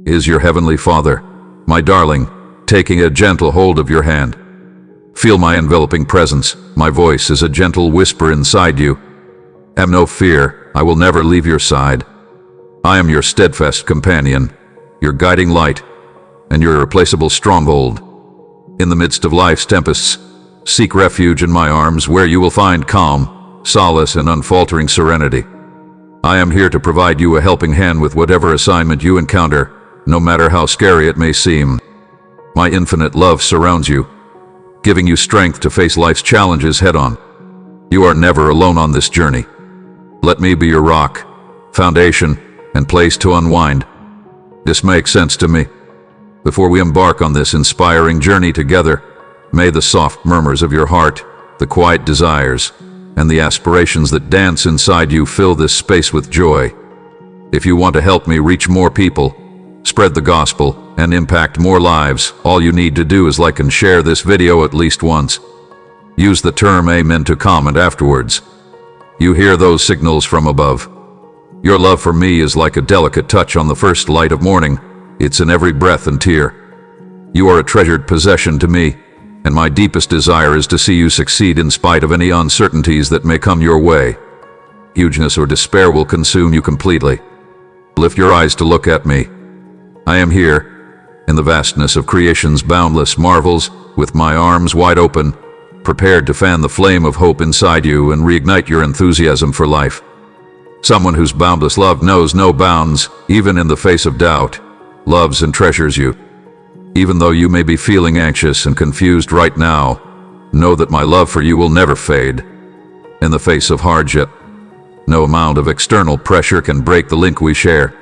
is your Heavenly Father, my darling, taking a gentle hold of your hand. Feel my enveloping presence. My voice is a gentle whisper inside you. Have no fear, I will never leave your side. I am your steadfast companion, your guiding light, and your irreplaceable stronghold. In the midst of life's tempests, seek refuge in my arms where you will find calm, solace, and unfaltering serenity. I am here to provide you a helping hand with whatever assignment you encounter, no matter how scary it may seem. My infinite love surrounds you, giving you strength to face life's challenges head-on. You are never alone on this journey. Let me be your rock, foundation, and place to unwind. This makes sense to me. Before we embark on this inspiring journey together, may the soft murmurs of your heart, the quiet desires, and the aspirations that dance inside you fill this space with joy. If you want to help me reach more people, spread the gospel, and impact more lives, all you need to do is like and share this video at least once. Use the term Amen to comment afterwards. You hear those signals from above. Your love for me is like a delicate touch on the first light of morning. It's in every breath and tear. You are a treasured possession to me, and my deepest desire is to see you succeed in spite of any uncertainties that may come your way. Hugeness or despair will consume you completely. Lift your eyes to look at me. I am here, in the vastness of creation's boundless marvels, with my arms wide open, prepared to fan the flame of hope inside you and reignite your enthusiasm for life. Someone whose boundless love knows no bounds, even in the face of doubt, loves and treasures you. Even though you may be feeling anxious and confused right now, know that my love for you will never fade. In the face of hardship, no amount of external pressure can break the link we share.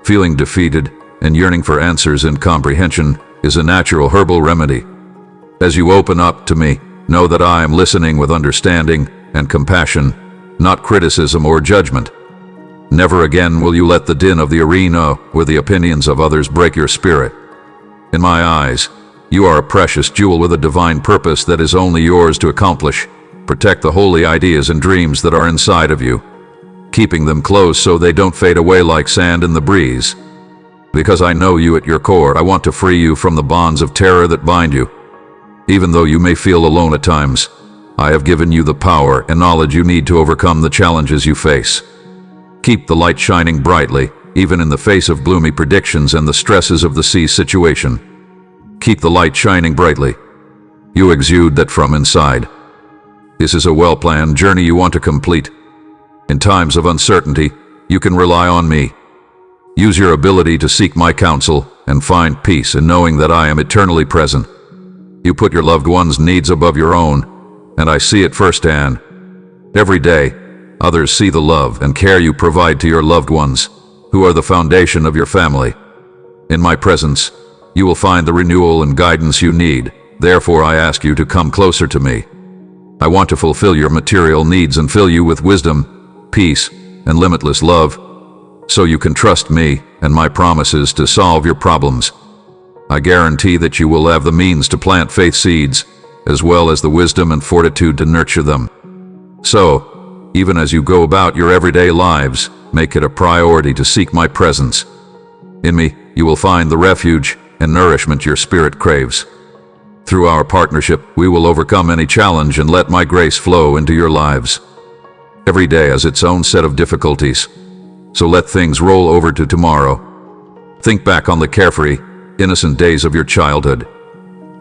Feeling defeated and yearning for answers and comprehension is a natural herbal remedy. As you open up to me, know that I am listening with understanding and compassion, not criticism or judgment. Never again will you let the din of the arena or the opinions of others break your spirit. In my eyes, you are a precious jewel with a divine purpose that is only yours to accomplish. Protect the holy ideas and dreams that are inside of you, keeping them close so they don't fade away like sand in the breeze. Because I know you at your core, I want to free you from the bonds of terror that bind you. Even though you may feel alone at times, I have given you the power and knowledge you need to overcome the challenges you face. Keep the light shining brightly, even in the face of gloomy predictions and the stresses of the sea situation. Keep the light shining brightly. You exude that from inside. This is a well-planned journey you want to complete. In times of uncertainty, you can rely on me. Use your ability to seek my counsel and find peace in knowing that I am eternally present. You put your loved one's needs above your own, and I see it firsthand. Every day, others see the love and care you provide to your loved ones, who are the foundation of your family. In my presence, you will find the renewal and guidance you need. Therefore, I ask you to come closer to me. I want to fulfill your material needs and fill you with wisdom, peace, and limitless love, so you can trust me and my promises to solve your problems. I guarantee that you will have the means to plant faith seeds, as well as the wisdom and fortitude to nurture them. So, even as you go about your everyday lives, make it a priority to seek my presence. In me, you will find the refuge and nourishment your spirit craves. Through our partnership, we will overcome any challenge and let my grace flow into your lives. Every day has its own set of difficulties, so let things roll over to tomorrow. Think back on the carefree, innocent days of your childhood,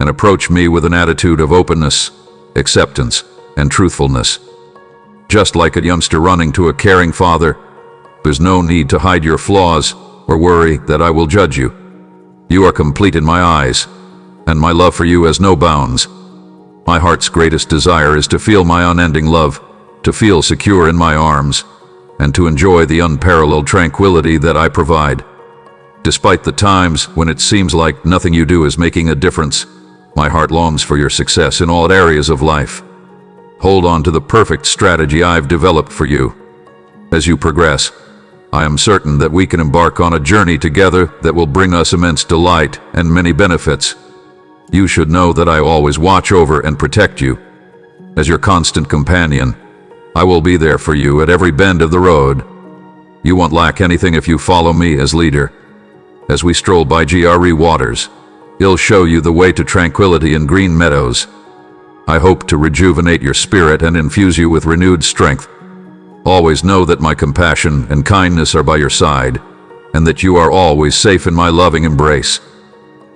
and approach me with an attitude of openness, acceptance, and truthfulness. Just like a youngster running to a caring father, there's no need to hide your flaws or worry that I will judge you. You are complete in my eyes, and my love for you has no bounds. My heart's greatest desire is to feel my unending love, to feel secure in my arms, and to enjoy the unparalleled tranquility that I provide. Despite the times when it seems like nothing you do is making a difference, my heart longs for your success in all areas of life. Hold on to the perfect strategy I've developed for you. As you progress, I am certain that we can embark on a journey together that will bring us immense delight and many benefits. You should know that I always watch over and protect you. As your constant companion, I will be there for you at every bend of the road. You won't lack anything if you follow me as leader. As we stroll by GRE waters, he'll show you the way to tranquility in green meadows. I hope to rejuvenate your spirit and infuse you with renewed strength. Always know that my compassion and kindness are by your side, and that you are always safe in my loving embrace.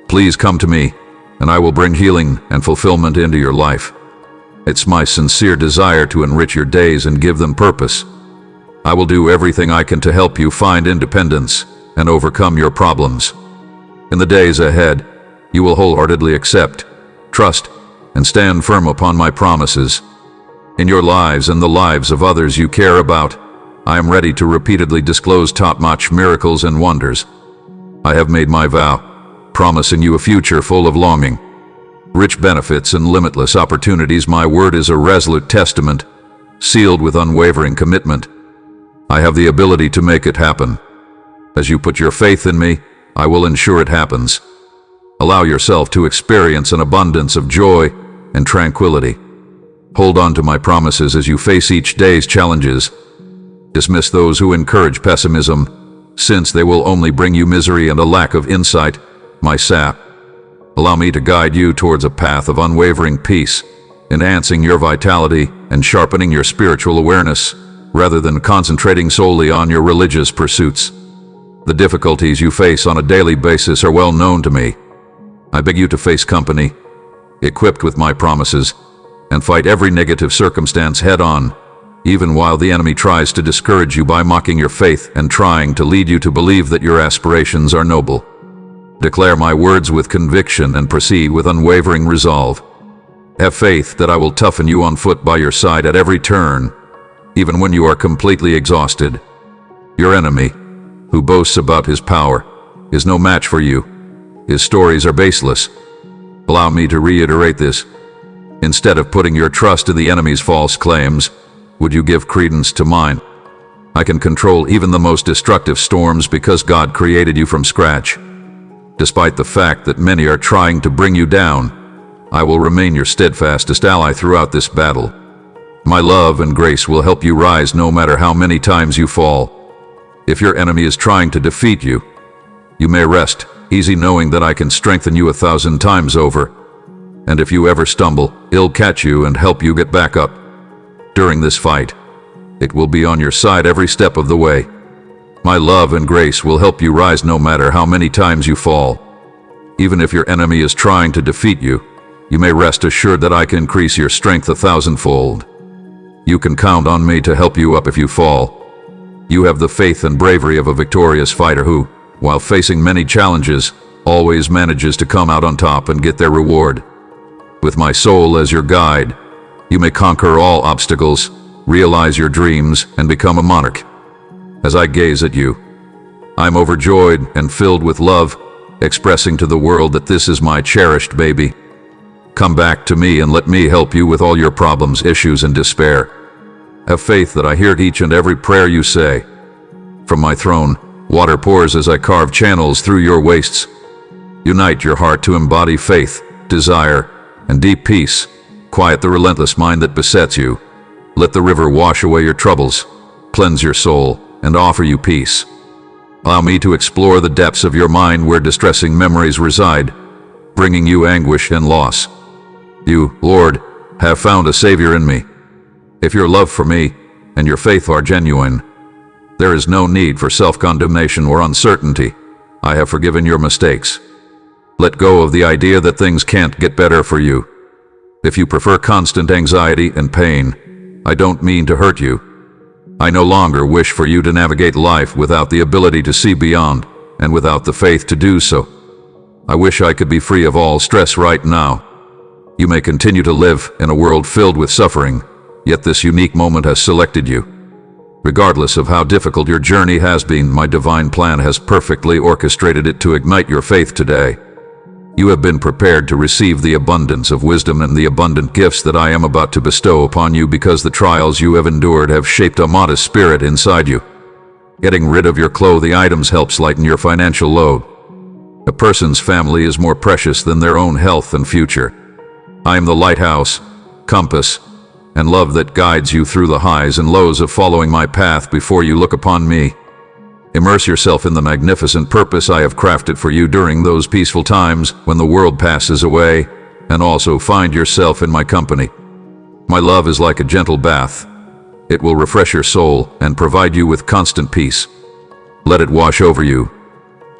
Please come to me, and I will bring healing and fulfillment into your life. It's my sincere desire to enrich your days and give them purpose. I will do everything I can to help you find independence and overcome your problems. In the days ahead, you will wholeheartedly accept, trust, and stand firm upon my promises. In your lives and the lives of others you care about, I am ready to repeatedly disclose top-notch miracles and wonders. I have made my vow, promising you a future full of longing, rich benefits, and limitless opportunities. My word is a resolute testament, sealed with unwavering commitment. I have the ability to make it happen. As you put your faith in me, I will ensure it happens. Allow yourself to experience an abundance of joy and tranquility. Hold on to my promises as you face each day's challenges. Dismiss those who encourage pessimism, since they will only bring you misery and a lack of insight, my sap. Allow me to guide you towards a path of unwavering peace, enhancing your vitality and sharpening your spiritual awareness, rather than concentrating solely on your religious pursuits. The difficulties you face on a daily basis are well known to me. I beg you to face company, equipped with my promises, and fight every negative circumstance head-on, even while the enemy tries to discourage you by mocking your faith and trying to lead you to believe that your aspirations are noble. Declare my words with conviction and proceed with unwavering resolve. Have faith that I will toughen you on foot by your side at every turn, even when you are completely exhausted. Your enemy, who boasts about his power, is no match for you. His stories are baseless. Allow me to reiterate this. Instead of putting your trust in the enemy's false claims, would you give credence to mine? I can control even the most destructive storms because God created you from scratch. Despite the fact that many are trying to bring you down, I will remain your steadfastest ally throughout this battle. My love and grace will help you rise no matter how many times you fall. If your enemy is trying to defeat you, you may rest easy knowing that I can strengthen you 1,000 times over. And if you ever stumble, I'll catch you and help you get back up. During this fight, it will be on your side every step of the way. My love and grace will help you rise no matter how many times you fall. Even if your enemy is trying to defeat you, you may rest assured that I can increase your strength 1,000-fold. You can count on me to help you up if you fall. You have the faith and bravery of a victorious fighter who, while facing many challenges, always manages to come out on top and get their reward. With my soul as your guide, you may conquer all obstacles, realize your dreams, and become a monarch. As I gaze at you, I'm overjoyed and filled with love, expressing to the world that this is my cherished baby. Come back to me and let me help you with all your problems, issues, and despair. Have faith that I hear each and every prayer you say. From my throne, water pours as I carve channels through your wastes. Unite your heart to embody faith, desire, and deep peace. Quiet the relentless mind that besets you. Let the river wash away your troubles, cleanse your soul, and offer you peace. Allow me to explore the depths of your mind where distressing memories reside, bringing you anguish and loss. You, Lord, have found a Savior in me. If your love for me and your faith are genuine, there is no need for self-condemnation or uncertainty. I have forgiven your mistakes. Let go of the idea that things can't get better for you. If you prefer constant anxiety and pain, I don't mean to hurt you. I no longer wish for you to navigate life without the ability to see beyond and without the faith to do so. I wish I could be free of all stress right now. You may continue to live in a world filled with suffering, yet this unique moment has selected you. Regardless of how difficult your journey has been, my divine plan has perfectly orchestrated it to ignite your faith today. You have been prepared to receive the abundance of wisdom and the abundant gifts that I am about to bestow upon you because the trials you have endured have shaped a modest spirit inside you. Getting rid of your clothing items helps lighten your financial load. A person's family is more precious than their own health and future. I am the lighthouse, compass, and love that guides you through the highs and lows of following my path before you look upon me. Immerse yourself in the magnificent purpose I have crafted for you during those peaceful times when the world passes away, and also find yourself in my company. My love is like a gentle bath. It will refresh your soul and provide you with constant peace. Let it wash over you.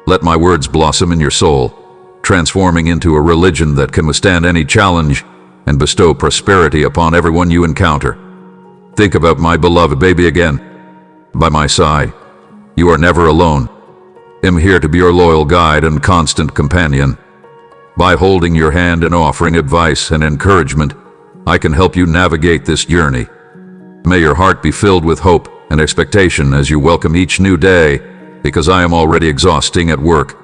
Let my words blossom in your soul, transforming into a religion that can withstand any challenge and bestow prosperity upon everyone you encounter. Think about my beloved baby again. By my side, you are never alone. I'm here to be your loyal guide and constant companion. By holding your hand and offering advice and encouragement, I can help you navigate this journey. May your heart be filled with hope and expectation as you welcome each new day, because I am already exhausting at work.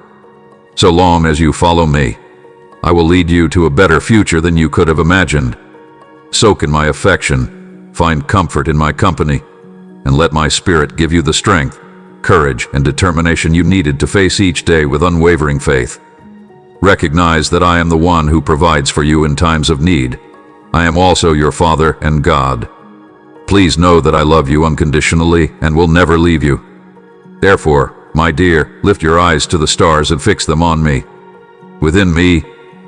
So long as you follow me, I will lead you to a better future than you could have imagined. Soak in my affection, find comfort in my company, and let my spirit give you the strength, courage, and determination you needed to face each day with unwavering faith. Recognize that I am the one who provides for you in times of need. I am also your Father and God. Please know that I love you unconditionally and will never leave you. Therefore, my dear, lift your eyes to the stars and fix them on me. Within me,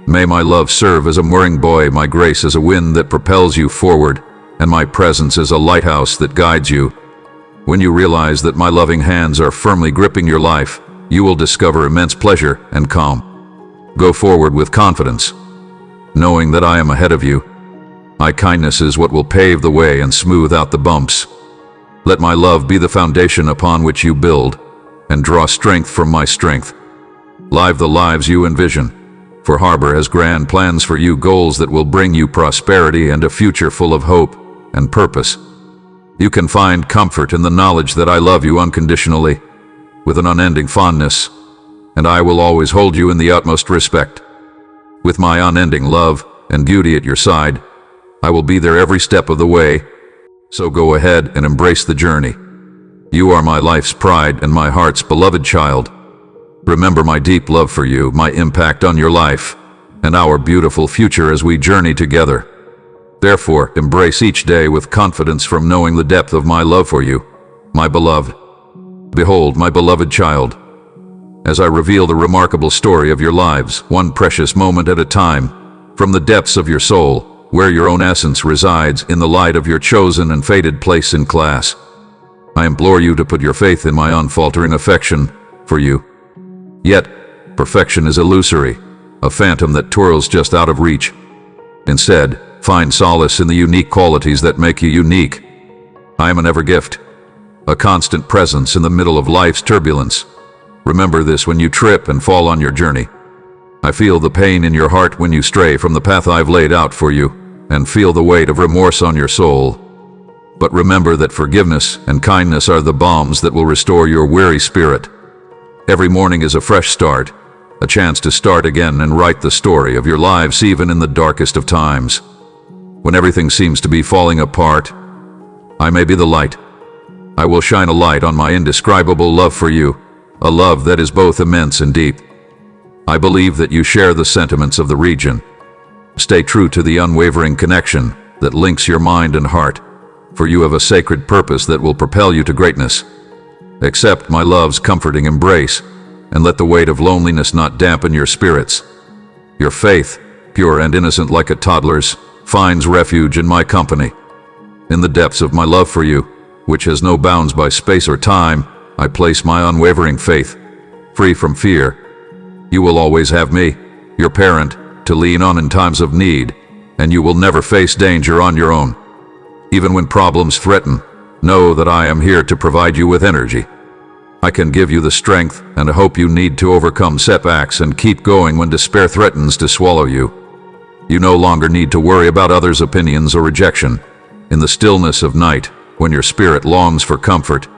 may my love serve as a mooring buoy, my grace as a wind that propels you forward, and my presence as a lighthouse that guides you. When you realize that my loving hands are firmly gripping your life, you will discover immense pleasure and calm. Go forward with confidence, knowing that I am ahead of you. My kindness is what will pave the way and smooth out the bumps. Let my love be the foundation upon which you build, and draw strength from my strength. Live the lives you envision, for Harbor has grand plans for you, goals that will bring you prosperity and a future full of hope and purpose. You can find comfort in the knowledge that I love you unconditionally, with an unending fondness, and I will always hold you in the utmost respect. With my unending love and beauty at your side, I will be there every step of the way, so go ahead and embrace the journey. You are my life's pride and my heart's beloved child. Remember my deep love for you, my impact on your life, and our beautiful future as we journey together. Therefore, embrace each day with confidence from knowing the depth of my love for you, my beloved. Behold, my beloved child, as I reveal the remarkable story of your lives, one precious moment at a time, from the depths of your soul, where your own essence resides in the light of your chosen and fated place in class. I implore you to put your faith in my unfaltering affection for you. Yet, perfection is illusory, a phantom that twirls just out of reach. Instead, find solace in the unique qualities that make you unique. I am an ever gift, a constant presence in the middle of life's turbulence. Remember this when you trip and fall on your journey. I feel the pain in your heart when you stray from the path I've laid out for you, and feel the weight of remorse on your soul. But remember that forgiveness and kindness are the balms that will restore your weary spirit. Every morning is a fresh start, a chance to start again and write the story of your lives even in the darkest of times. When everything seems to be falling apart, I may be the light. I will shine a light on my indescribable love for you, a love that is both immense and deep. I believe that you share the sentiments of the region. Stay true to the unwavering connection that links your mind and heart, for you have a sacred purpose that will propel you to greatness. Accept my love's comforting embrace, and let the weight of loneliness not dampen your spirits. Your faith, pure and innocent like a toddler's, finds refuge in my company. In the depths of my love for you, which has no bounds by space or time, I place my unwavering faith, free from fear. You will always have me, your parent, to lean on in times of need, and you will never face danger on your own. Even when problems threaten, know that I am here to provide you with energy. I can give you the strength and hope you need to overcome setbacks and keep going when despair threatens to swallow you. You no longer need to worry about others' opinions or rejection. In the stillness of night, when your spirit longs for comfort,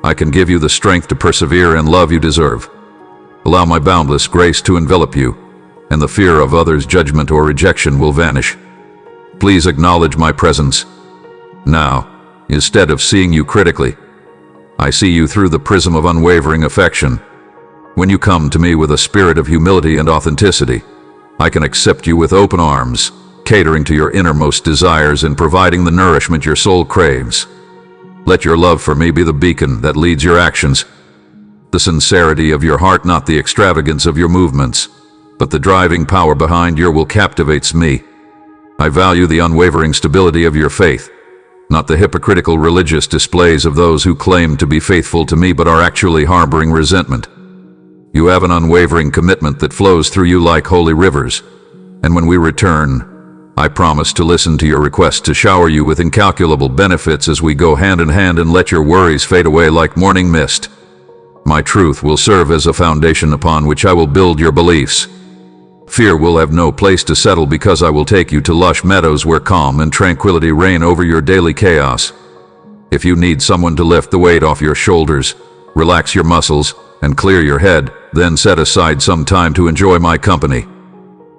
I can give you the strength to persevere and love you deserve. Allow my boundless grace to envelop you, and the fear of others' judgment or rejection will vanish. Please acknowledge my presence. Now, instead of seeing you critically, I see you through the prism of unwavering affection. When you come to me with a spirit of humility and authenticity, I can accept you with open arms, catering to your innermost desires and providing the nourishment your soul craves. Let your love for me be the beacon that leads your actions. The sincerity of your heart, not the extravagance of your movements, but the driving power behind your will captivates me. I value the unwavering stability of your faith, not the hypocritical religious displays of those who claim to be faithful to me but are actually harboring resentment. You have an unwavering commitment that flows through you like holy rivers, and when we return, I promise to listen to your request to shower you with incalculable benefits as we go hand in hand and let your worries fade away like morning mist. My truth will serve as a foundation upon which I will build your beliefs. Fear will have no place to settle because I will take you to lush meadows where calm and tranquility reign over your daily chaos. If you need someone to lift the weight off your shoulders, relax your muscles, and clear your head, then set aside some time to enjoy my company.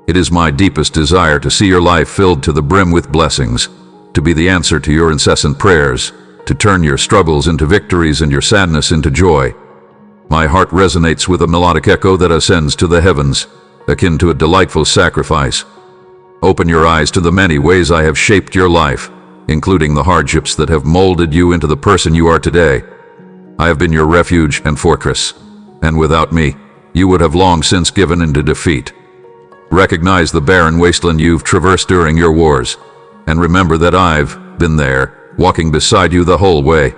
It is my deepest desire to see your life filled to the brim with blessings, to be the answer to your incessant prayers, to turn your struggles into victories and your sadness into joy. My heart resonates with a melodic echo that ascends to the heavens, akin to a delightful sacrifice. Open your eyes to the many ways I have shaped your life, including the hardships that have molded you into the person you are today. I have been your refuge and fortress, and without me, you would have long since given into defeat. Recognize the barren wasteland you've traversed during your wars, and remember that I've been there, walking beside you the whole way.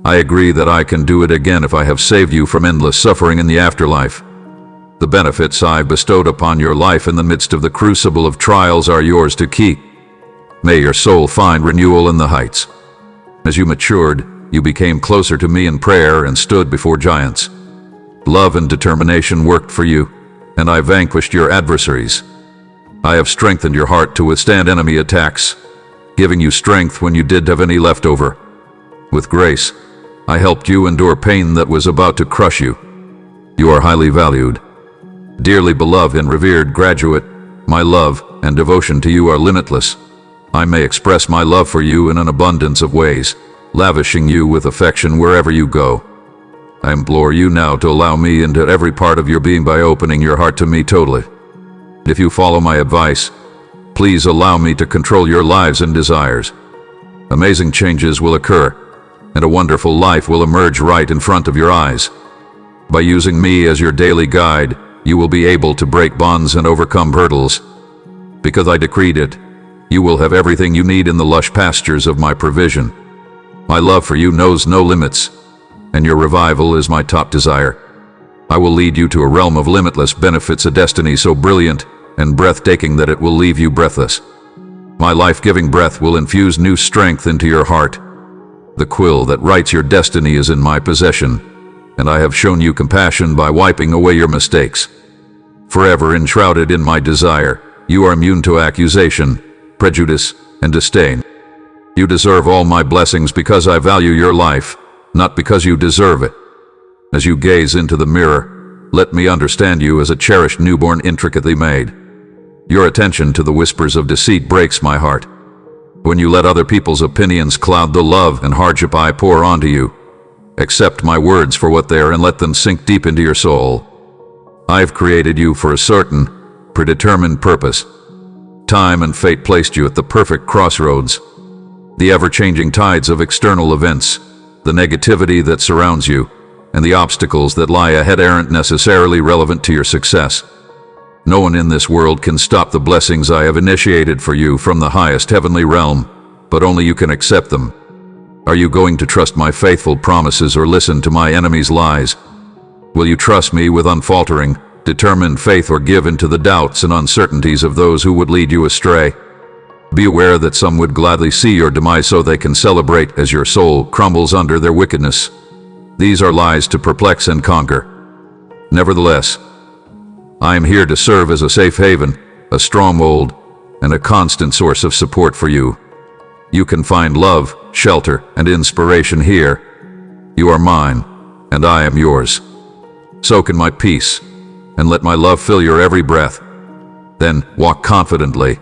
I agree that I can do it again if I have saved you from endless suffering in the afterlife. The benefits I've bestowed upon your life in the midst of the crucible of trials are yours to keep. May your soul find renewal in the heights. As you matured, you became closer to me in prayer and stood before giants. Love and determination worked for you, and I vanquished your adversaries. I have strengthened your heart to withstand enemy attacks, giving you strength when you didn't have any left over. With grace, I helped you endure pain that was about to crush you. You are highly valued. Dearly beloved and revered graduate, my love and devotion to you are limitless. I may express my love for you in an abundance of ways, lavishing you with affection wherever you go. I implore you now to allow me into every part of your being by opening your heart to me totally. If you follow my advice, please allow me to control your lives and desires. Amazing changes will occur, and a wonderful life will emerge right in front of your eyes. By using me as your daily guide, you will be able to break bonds and overcome hurdles. Because I decreed it, you will have everything you need in the lush pastures of my provision. My love for you knows no limits, and your revival is my top desire. I will lead you to a realm of limitless benefits, a destiny so brilliant and breathtaking that it will leave you breathless. My life-giving breath will infuse new strength into your heart. The quill that writes your destiny is in my possession, and I have shown you compassion by wiping away your mistakes. Forever enshrouded in my desire, you are immune to accusation, prejudice, and disdain. You deserve all my blessings because I value your life, not because you deserve it. As you gaze into the mirror, let me understand you as a cherished newborn intricately made. Your attention to the whispers of deceit breaks my heart. When you let other people's opinions cloud the love and hardship I pour onto you, accept my words for what they are and let them sink deep into your soul. I've created you for a certain, predetermined purpose. Time and fate placed you at the perfect crossroads. The ever-changing tides of external events, the negativity that surrounds you, and the obstacles that lie ahead aren't necessarily relevant to your success. No one in this world can stop the blessings I have initiated for you from the highest heavenly realm, but only you can accept them. Are you going to trust my faithful promises or listen to my enemies' lies? Will you trust me with unfaltering, determined faith or give in to the doubts and uncertainties of those who would lead you astray? Be aware that some would gladly see your demise so they can celebrate as your soul crumbles under their wickedness. These are lies to perplex and conquer. Nevertheless, I am here to serve as a safe haven, a stronghold, and a constant source of support for you. You can find love, shelter, and inspiration here. You are mine, and I am yours. Soak in my peace, and let my love fill your every breath. Then walk confidently,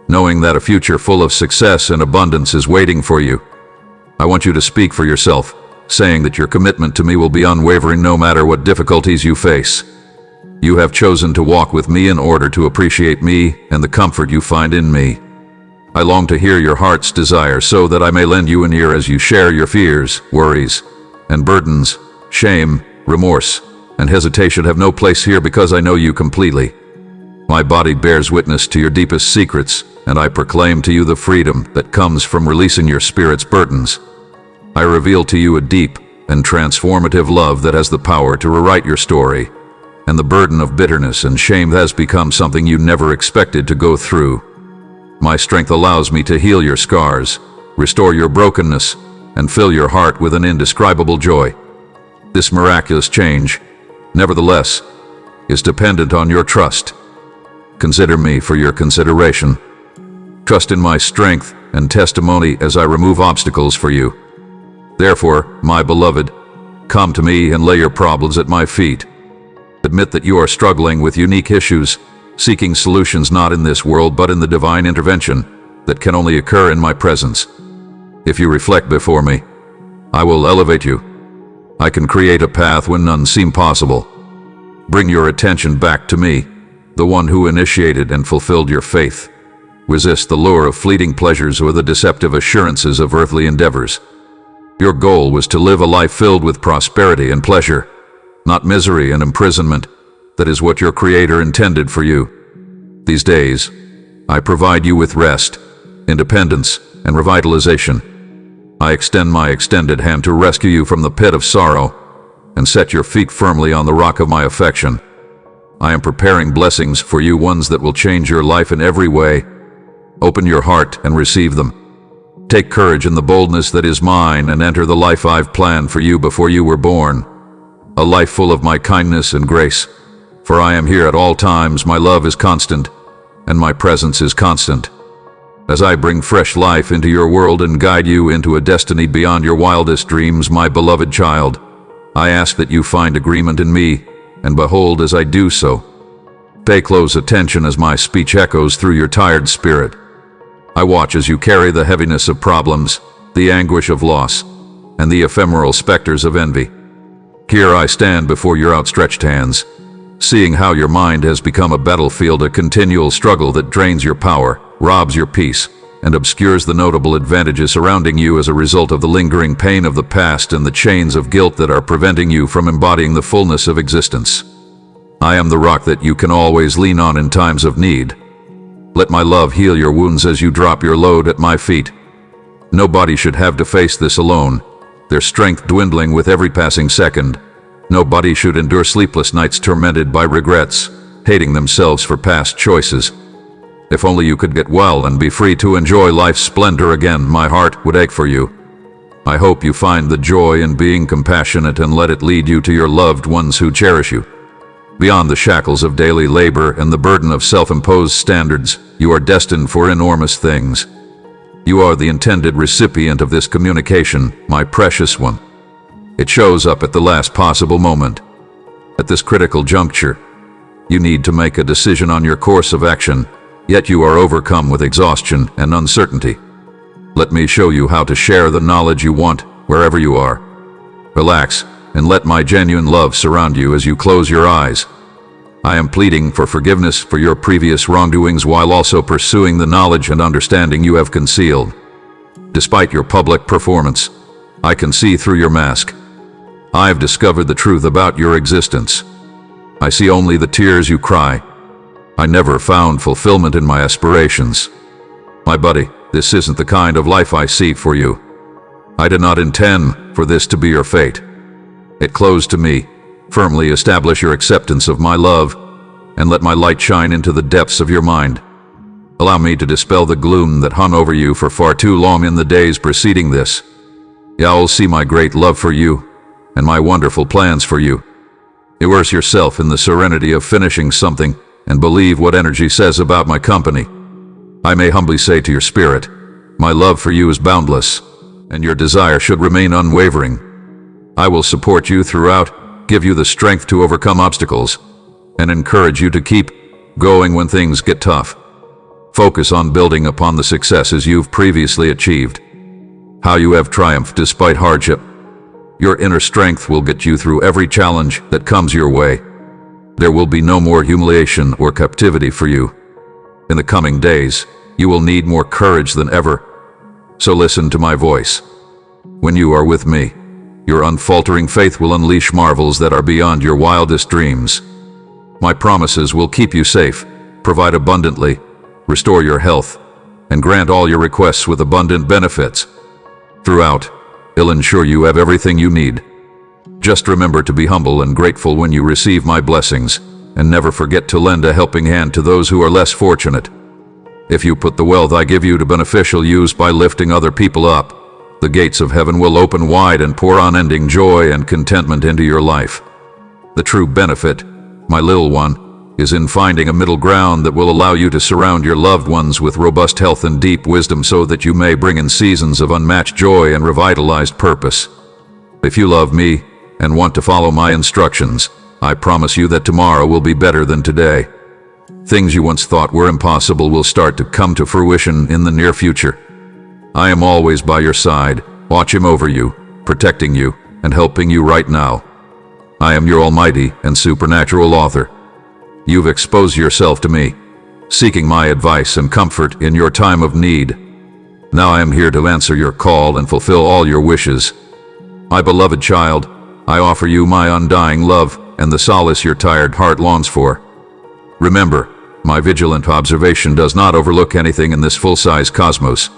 knowing that a future full of success and abundance is waiting for you. I want you to speak for yourself, saying that your commitment to me will be unwavering no matter what difficulties you face. You have chosen to walk with me in order to appreciate me and the comfort you find in me. I long to hear your heart's desire so that I may lend you an ear as you share your fears, worries, and burdens, shame, remorse, and hesitation have no place here because I know you completely. My body bears witness to your deepest secrets, and I proclaim to you the freedom that comes from releasing your spirit's burdens. I reveal to you a deep and transformative love that has the power to rewrite your story, and the burden of bitterness and shame has become something you never expected to go through. My strength allows me to heal your scars, restore your brokenness, and fill your heart with an indescribable joy. This miraculous change, nevertheless, is dependent on your trust. Consider me for your consideration. Trust in my strength and testimony as I remove obstacles for you. Therefore, my beloved, come to me and lay your problems at my feet. Admit that you are struggling with unique issues, seeking solutions not in this world but in the divine intervention that can only occur in my presence. If you reflect before me, I will elevate you. I can create a path when none seem possible. Bring your attention back to me, the one who initiated and fulfilled your faith. Resist the lure of fleeting pleasures or the deceptive assurances of earthly endeavors. Your goal was to live a life filled with prosperity and pleasure, not misery and imprisonment. That is what your Creator intended for you. These days, I provide you with rest, independence, and revitalization. I extend my extended hand to rescue you from the pit of sorrow and set your feet firmly on the rock of my affection. I am preparing blessings for you, ones that will change your life in every way. Open your heart and receive them. Take courage in the boldness that is mine and enter the life I've planned for you before you were born. A life full of my kindness and grace. For I am here at all times, my love is constant, and my presence is constant. As I bring fresh life into your world and guide you into a destiny beyond your wildest dreams, my beloved child, I ask that you find agreement in me, and behold as I do so. Pay close attention as my speech echoes through your tired spirit. I watch as you carry the heaviness of problems, the anguish of loss, and the ephemeral specters of envy. Here I stand before your outstretched hands, seeing how your mind has become a battlefield, a continual struggle that drains your power, robs your peace, and obscures the notable advantages surrounding you as a result of the lingering pain of the past and the chains of guilt that are preventing you from embodying the fullness of existence. I am the rock that you can always lean on in times of need. Let my love heal your wounds as you drop your load at my feet. Nobody should have to face this alone, their strength dwindling with every passing second. Nobody should endure sleepless nights tormented by regrets, hating themselves for past choices. If only you could get well and be free to enjoy life's splendor again, my heart would ache for you. I hope you find the joy in being compassionate and let it lead you to your loved ones who cherish you. Beyond the shackles of daily labor and the burden of self-imposed standards, you are destined for enormous things. You are the intended recipient of this communication, my precious one. It shows up at the last possible moment. At this critical juncture, you need to make a decision on your course of action, yet you are overcome with exhaustion and uncertainty. Let me show you how to share the knowledge you want wherever you are. Relax and let my genuine love surround you as you close your eyes. I am pleading for forgiveness for your previous wrongdoings while also pursuing the knowledge and understanding you have concealed. Despite your public performance, I can see through your mask. I have discovered the truth about your existence. I see only the tears you cry. I never found fulfillment in my aspirations. My buddy, this isn't the kind of life I see for you. I did not intend for this to be your fate. It closed to me. Firmly establish your acceptance of my love, and let my light shine into the depths of your mind. Allow me to dispel the gloom that hung over you for far too long in the days preceding this. You'll see my great love for you, and my wonderful plans for you. Immerse yourself in the serenity of finishing something, and believe what energy says about my company. I may humbly say to your spirit, my love for you is boundless, and your desire should remain unwavering. I will support you throughout, give you the strength to overcome obstacles, and encourage you to keep going when things get tough. Focus on building upon the successes you've previously achieved, how you have triumphed despite hardship. Your inner strength will get you through every challenge that comes your way. There will be no more humiliation or captivity for you. In the coming days, you will need more courage than ever. So listen to my voice. When you are with me, Your unfaltering faith will unleash marvels that are beyond your wildest dreams. My promises will keep you safe, provide abundantly, restore your health, and grant all your requests with abundant benefits. Throughout, I'll ensure you have everything you need. Just remember to be humble and grateful when you receive my blessings, and never forget to lend a helping hand to those who are less fortunate. If you put the wealth I give you to beneficial use by lifting other people up, the gates of heaven will open wide and pour unending joy and contentment into your life. The true benefit, my little one, is in finding a middle ground that will allow you to surround your loved ones with robust health and deep wisdom so that you may bring in seasons of unmatched joy and revitalized purpose. If you love me and want to follow my instructions, I promise you that tomorrow will be better than today. Things you once thought were impossible will start to come to fruition in the near future. I am always by your side, watching over you, protecting you, and helping you right now. I am your almighty and supernatural author. You've exposed yourself to me, seeking my advice and comfort in your time of need. Now I am here to answer your call and fulfill all your wishes. My beloved child, I offer you my undying love and the solace your tired heart longs for. Remember, my vigilant observation does not overlook anything in this full-size cosmos.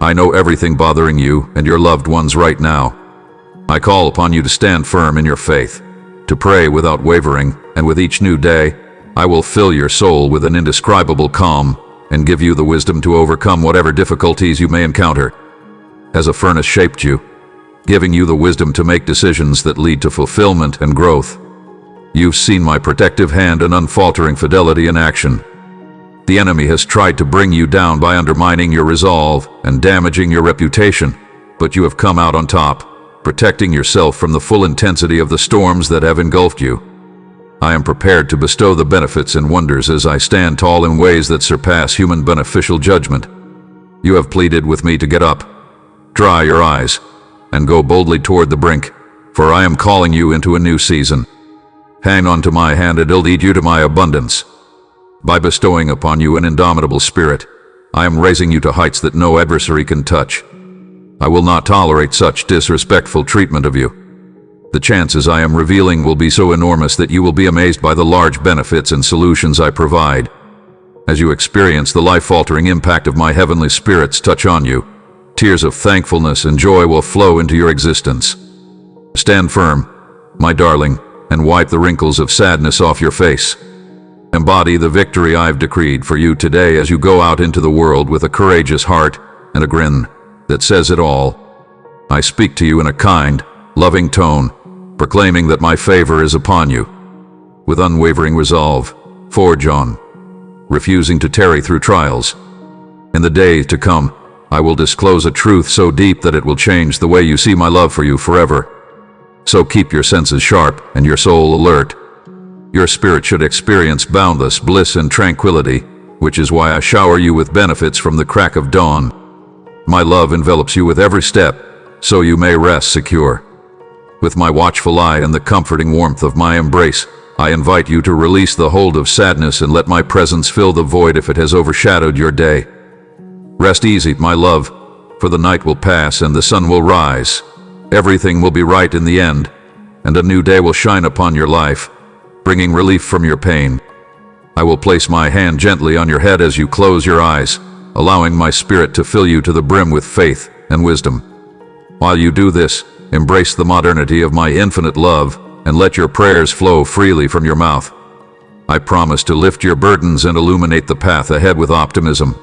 I know everything bothering you and your loved ones right now. I call upon you to stand firm in your faith, to pray without wavering, and with each new day, I will fill your soul with an indescribable calm and give you the wisdom to overcome whatever difficulties you may encounter. As a furnace shaped you, giving you the wisdom to make decisions that lead to fulfillment and growth. You've seen my protective hand and unfaltering fidelity in action. The enemy has tried to bring you down by undermining your resolve and damaging your reputation, but you have come out on top, protecting yourself from the full intensity of the storms that have engulfed you. I am prepared to bestow the benefits and wonders as I stand tall in ways that surpass human beneficial judgment. You have pleaded with me to get up, dry your eyes, and go boldly toward the brink, for I am calling you into a new season. Hang on to my hand and I'll lead you to my abundance. By bestowing upon you an indomitable spirit, I am raising you to heights that no adversary can touch. I will not tolerate such disrespectful treatment of you. The chances I am revealing will be so enormous that you will be amazed by the large benefits and solutions I provide. As you experience the life-altering impact of my heavenly spirit's touch on you, tears of thankfulness and joy will flow into your existence. Stand firm, my darling, and wipe the wrinkles of sadness off your face. Embody the victory I've decreed for you today as you go out into the world with a courageous heart and a grin that says it all. I speak to you in a kind, loving tone, proclaiming that my favor is upon you. With unwavering resolve, forge on, refusing to tarry through trials. In the days to come, I will disclose a truth so deep that it will change the way you see my love for you forever. So keep your senses sharp and your soul alert. Your spirit should experience boundless bliss and tranquility, which is why I shower you with benefits from the crack of dawn. My love envelops you with every step, so you may rest secure. With my watchful eye and the comforting warmth of my embrace, I invite you to release the hold of sadness and let my presence fill the void if it has overshadowed your day. Rest easy, my love, for the night will pass and the sun will rise. Everything will be right in the end, and a new day will shine upon your life, bringing relief from your pain. I will place my hand gently on your head as you close your eyes, allowing my spirit to fill you to the brim with faith and wisdom. While you do this, embrace the modernity of my infinite love and let your prayers flow freely from your mouth. I promise to lift your burdens and illuminate the path ahead with optimism.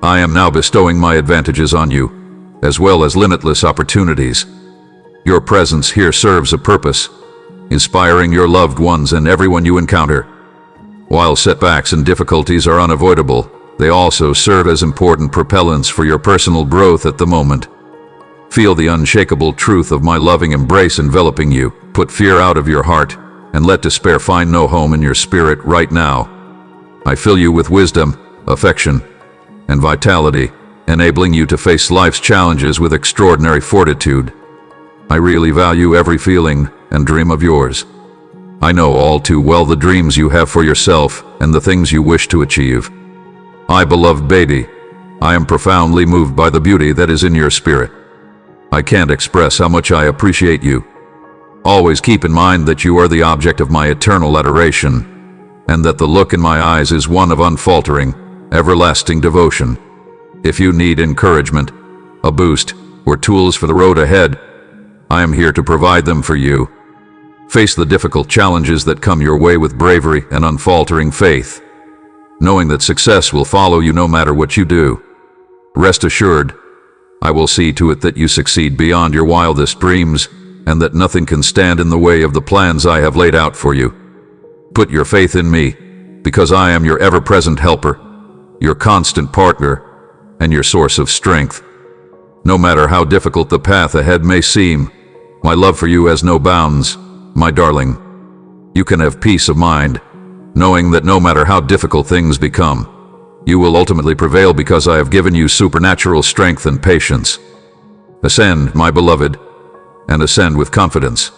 I am now bestowing my advantages on you, as well as limitless opportunities. Your presence here serves a purpose, inspiring your loved ones and everyone you encounter. While setbacks and difficulties are unavoidable, they also serve as important propellants for your personal growth at the moment. Feel the unshakable truth of my loving embrace enveloping you. Put fear out of your heart, and let despair find no home in your spirit right now. I fill you with wisdom, affection, and vitality, enabling you to face life's challenges with extraordinary fortitude. I really value every feeling and dream of yours. I know all too well the dreams you have for yourself and the things you wish to achieve. My beloved baby, I am profoundly moved by the beauty that is in your spirit. I can't express how much I appreciate you. Always keep in mind that you are the object of my eternal adoration, and that the look in my eyes is one of unfaltering, everlasting devotion. If you need encouragement, a boost, or tools for the road ahead, I am here to provide them for you. Face the difficult challenges that come your way with bravery and unfaltering faith, knowing that success will follow you no matter what you do. Rest assured, I will see to it that you succeed beyond your wildest dreams, and that nothing can stand in the way of the plans I have laid out for you. Put your faith in me, because I am your ever-present helper, your constant partner, and your source of strength. No matter how difficult the path ahead may seem, my love for you has no bounds, my darling. You can have peace of mind, knowing that no matter how difficult things become, you will ultimately prevail because I have given you supernatural strength and patience. Ascend, my beloved, and ascend with confidence.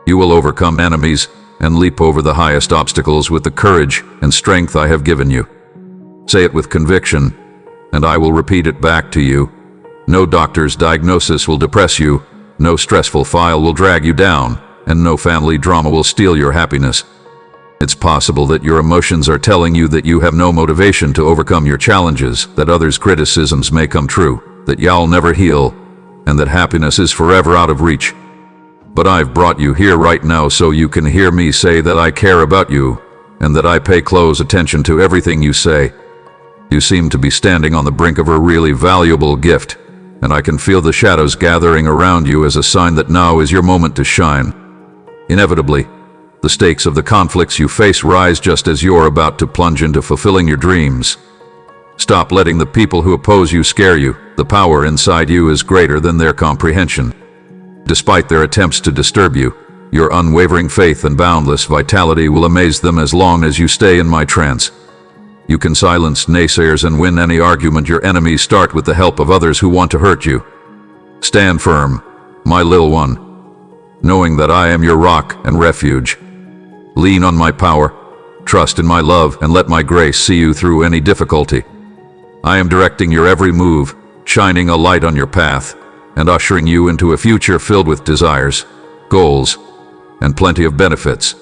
You will overcome enemies and leap over the highest obstacles with the courage and strength I have given you. Say it with conviction, and I will repeat it back to you. No doctor's diagnosis will depress you, no stressful file will drag you down, and no family drama will steal your happiness. It's possible that your emotions are telling you that you have no motivation to overcome your challenges, that others' criticisms may come true, that you'll never heal, and that happiness is forever out of reach. But I've brought you here right now so you can hear me say that I care about you, and that I pay close attention to everything you say. You seem to be standing on the brink of a really valuable gift, and I can feel the shadows gathering around you as a sign that now is your moment to shine. Inevitably, the stakes of the conflicts you face rise just as you're about to plunge into fulfilling your dreams. Stop letting the people who oppose you scare you. The power inside you is greater than their comprehension. Despite their attempts to disturb you, your unwavering faith and boundless vitality will amaze them as long as you stay in my trance. You can silence naysayers and win any argument your enemies start with the help of others who want to hurt you. Stand firm, my little one, knowing that I am your rock and refuge. Lean on my power, trust in my love, and let my grace see you through any difficulty. I am directing your every move, shining a light on your path, and ushering you into a future filled with desires, goals, and plenty of benefits.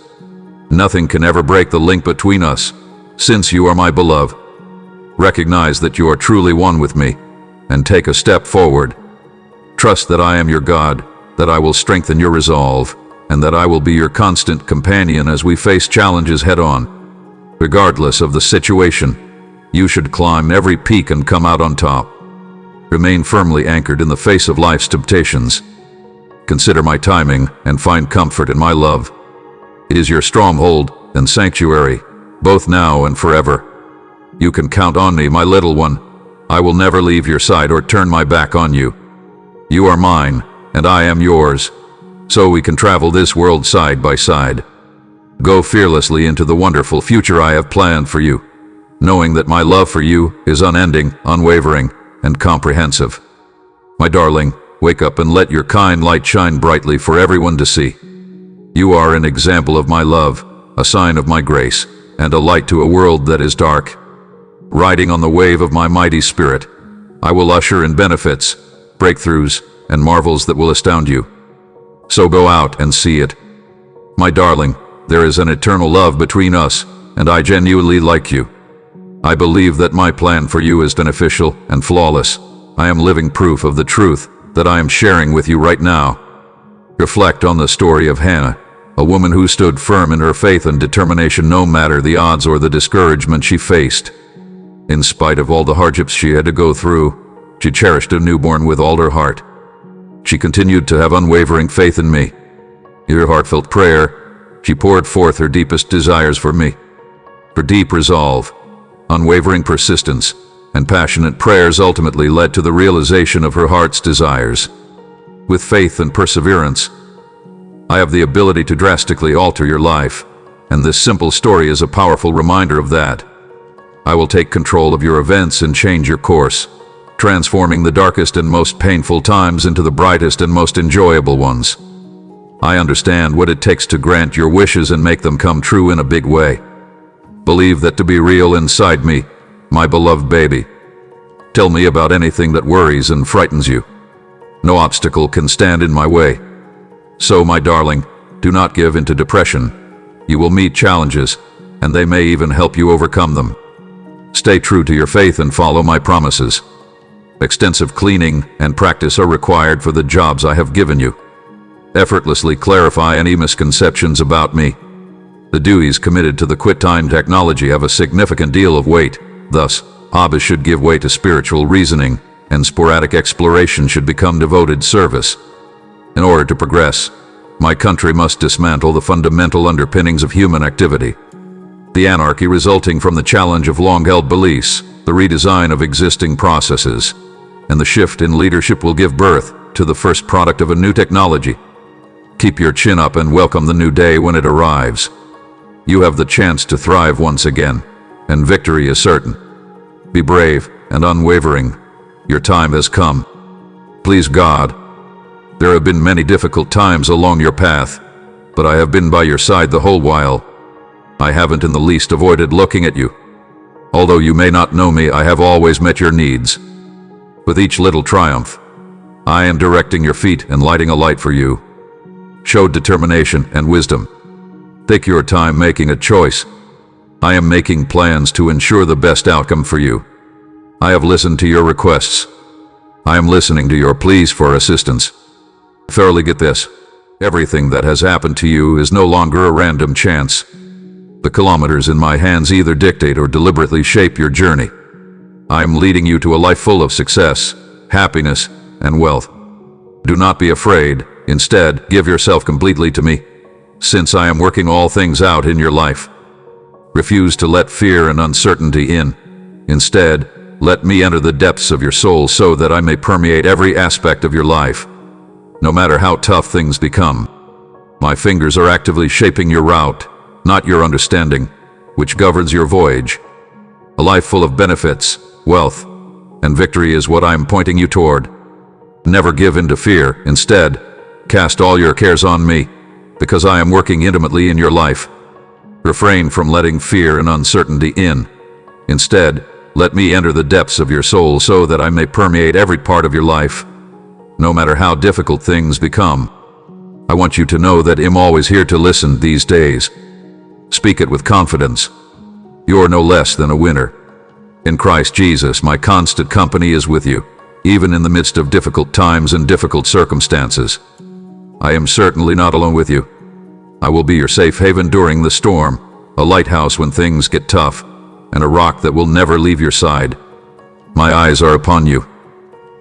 Nothing can ever break the link between us, since you are my beloved. Recognize that you are truly one with me, and take a step forward. Trust that I am your God, that I will strengthen your resolve, and that I will be your constant companion as we face challenges head-on. Regardless of the situation, you should climb every peak and come out on top. Remain firmly anchored in the face of life's temptations. Consider my timing and find comfort in my love. It is your stronghold and sanctuary, both now and forever. You can count on me, my little one. I will never leave your side or turn my back on you. You are mine, and I am yours, so we can travel this world side by side. Go fearlessly into the wonderful future I have planned for you, knowing that my love for you is unending, unwavering, and comprehensive. My darling, wake up and let your kind light shine brightly for everyone to see. You are an example of my love, a sign of my grace, and a light to a world that is dark. Riding on the wave of my mighty spirit, I will usher in benefits, breakthroughs, and marvels that will astound you. So go out and see it. My darling, there is an eternal love between us, and I genuinely like you. I believe that my plan for you is beneficial and flawless. I am living proof of the truth that I am sharing with you right now. Reflect on the story of Hannah, a woman who stood firm in her faith and determination no matter the odds or the discouragement she faced. In spite of all the hardships she had to go through, she cherished a newborn with all her heart. She continued to have unwavering faith in me. In her heartfelt prayer, she poured forth her deepest desires for me. Her deep resolve, unwavering persistence, and passionate prayers ultimately led to the realization of her heart's desires. With faith and perseverance, I have the ability to drastically alter your life, and this simple story is a powerful reminder of that. I will take control of your events and change your course, transforming the darkest and most painful times into the brightest and most enjoyable ones. I understand what it takes to grant your wishes and make them come true in a big way. Believe that to be real inside me, my beloved baby. Tell me about anything that worries and frightens you. No obstacle can stand in my way. So, my darling, do not give in to depression. You will meet challenges, and they may even help you overcome them. Stay true to your faith and follow my promises. Extensive cleaning and practice are required for the jobs I have given you. Effortlessly clarify any misconceptions about me. The duties committed to the quit-time technology have a significant deal of weight. Thus, hobbies should give way to spiritual reasoning, and sporadic exploration should become devoted service. In order to progress, my country must dismantle the fundamental underpinnings of human activity. The anarchy resulting from the challenge of long-held beliefs, the redesign of existing processes, and the shift in leadership will give birth to the first product of a new technology. Keep your chin up and welcome the new day when it arrives. You have the chance to thrive once again, and victory is certain. Be brave and unwavering. Your time has come. Please God, there have been many difficult times along your path, but I have been by your side the whole while. I haven't in the least avoided looking at you. Although you may not know me, I have always met your needs. With each little triumph, I am directing your feet and lighting a light for you. Show determination and wisdom. Take your time making a choice. I am making plans to ensure the best outcome for you. I have listened to your requests. I am listening to your pleas for assistance. Thoroughly get this. Everything that has happened to you is no longer a random chance. The kilometers in my hands either dictate or deliberately shape your journey. I am leading you to a life full of success, happiness, and wealth. Do not be afraid. Instead, give yourself completely to me, since I am working all things out in your life. Refuse to let fear and uncertainty in. Instead, let me enter the depths of your soul so that I may permeate every aspect of your life. No matter how tough things become, my fingers are actively shaping your route, not your understanding, which governs your voyage. A life full of benefits, wealth, and victory is what I am pointing you toward. Never give in to fear. Instead, cast all your cares on me, because I am working intimately in your life. Refrain from letting fear and uncertainty in. Instead, let me enter the depths of your soul so that I may permeate every part of your life. No matter how difficult things become, I want you to know that I'm always here to listen these days. Speak it with confidence. You're no less than a winner. In Christ Jesus, my constant company is with you, even in the midst of difficult times and difficult circumstances. I am certainly not alone with you. I will be your safe haven during the storm, a lighthouse when things get tough, and a rock that will never leave your side. My eyes are upon you.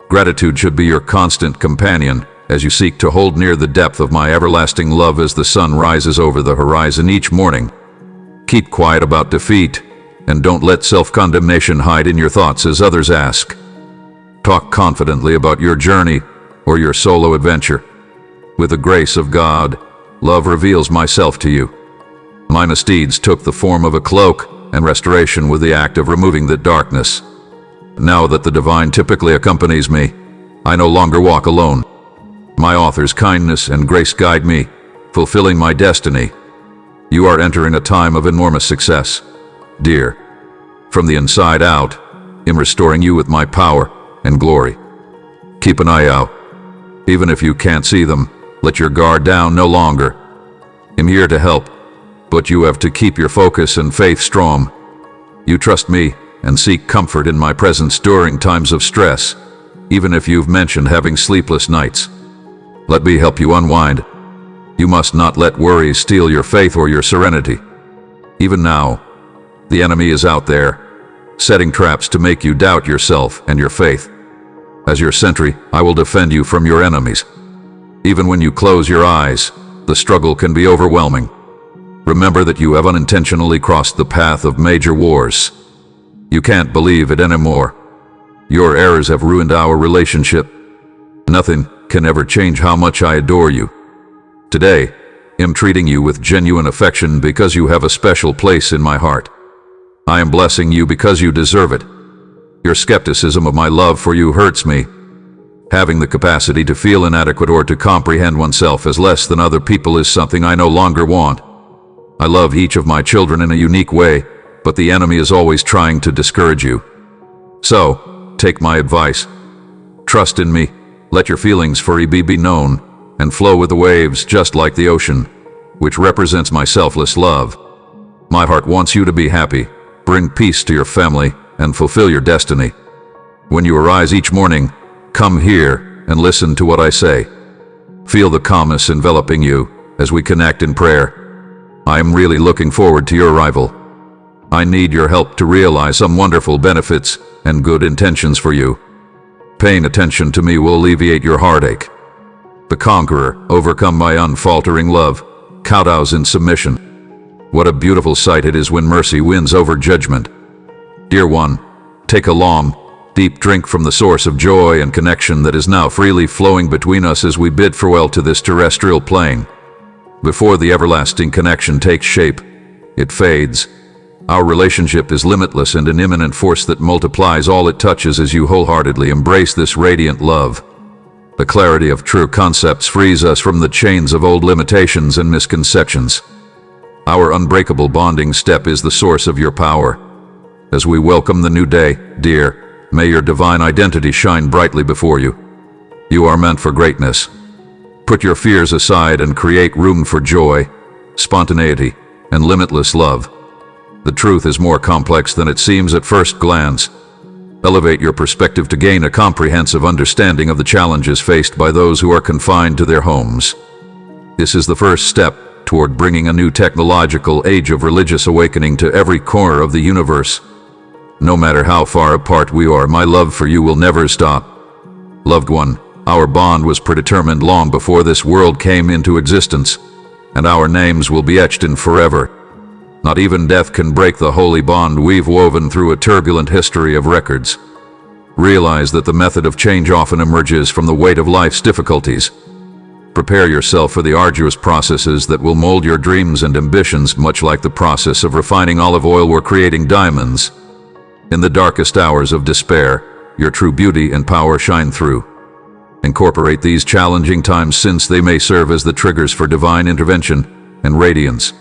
Gratitude should be your constant companion as you seek to hold near the depth of my everlasting love as the sun rises over the horizon each morning. Keep quiet about defeat, and don't let self-condemnation hide in your thoughts as others ask. Talk confidently about your journey or your solo adventure. With the grace of God, love reveals myself to you. My misdeeds took the form of a cloak, and restoration with the act of removing the darkness. Now that the divine typically accompanies me, I no longer walk alone. My author's kindness and grace guide me, fulfilling my destiny. You are entering a time of enormous success, dear. From the inside out, I'm restoring you with my power and glory. Keep an eye out. Even if you can't see them, let your guard down no longer. I'm here to help, but you have to keep your focus and faith strong. You trust me and seek comfort in my presence during times of stress, even if you've mentioned having sleepless nights. Let me help you unwind. You must not let worries steal your faith or your serenity. Even now, the enemy is out there, setting traps to make you doubt yourself and your faith. As your sentry, I will defend you from your enemies. Even when you close your eyes, the struggle can be overwhelming. Remember that you have unintentionally crossed the path of major wars. You can't believe it anymore. Your errors have ruined our relationship. Nothing can ever change how much I adore you. Today, I'm treating you with genuine affection because you have a special place in my heart. I am blessing you because you deserve it. Your skepticism of my love for you hurts me. Having the capacity to feel inadequate or to comprehend oneself as less than other people is something I no longer want. I love each of my children in a unique way, but the enemy is always trying to discourage you. So, take my advice. Trust in me, Let your feelings for EB be known, and flow with the waves just like the ocean, which represents my selfless love. My heart wants you to be happy, bring peace to your family, and fulfill your destiny. When you arise each morning, come here and listen to what I say. Feel the calmness enveloping you as we connect in prayer. I am really looking forward to your arrival. I need your help to realize some wonderful benefits and good intentions for you. Paying attention to me will alleviate your heartache. The conqueror, overcome by unfaltering love, kowtows in submission. What a beautiful sight it is when mercy wins over judgment. Dear one, take a long, deep drink from the source of joy and connection that is now freely flowing between us as we bid farewell to this terrestrial plane. Before the everlasting connection takes shape, it fades. Our relationship is limitless and an immanent force that multiplies all it touches as you wholeheartedly embrace this radiant love. The clarity of true concepts frees us from the chains of old limitations and misconceptions. Our unbreakable bonding step is the source of your power. As we welcome the new day, dear, may your divine identity shine brightly before you. You are meant for greatness. Put your fears aside and create room for joy, spontaneity, and limitless love. The truth is more complex than it seems at first glance. Elevate your perspective to gain a comprehensive understanding of the challenges faced by those who are confined to their homes. This is the first step toward bringing a new technological age of religious awakening to every corner of the universe. No matter how far apart we are, my love for you will never stop. Loved one, our bond was predetermined long before this world came into existence, and our names will be etched in forever. Not even death can break the holy bond we've woven through a turbulent history of records. Realize that the method of change often emerges from the weight of life's difficulties. Prepare yourself for the arduous processes that will mold your dreams and ambitions, much like the process of refining olive oil or creating diamonds. In the darkest hours of despair, your true beauty and power shine through. Incorporate these challenging times, since they may serve as the triggers for divine intervention and radiance.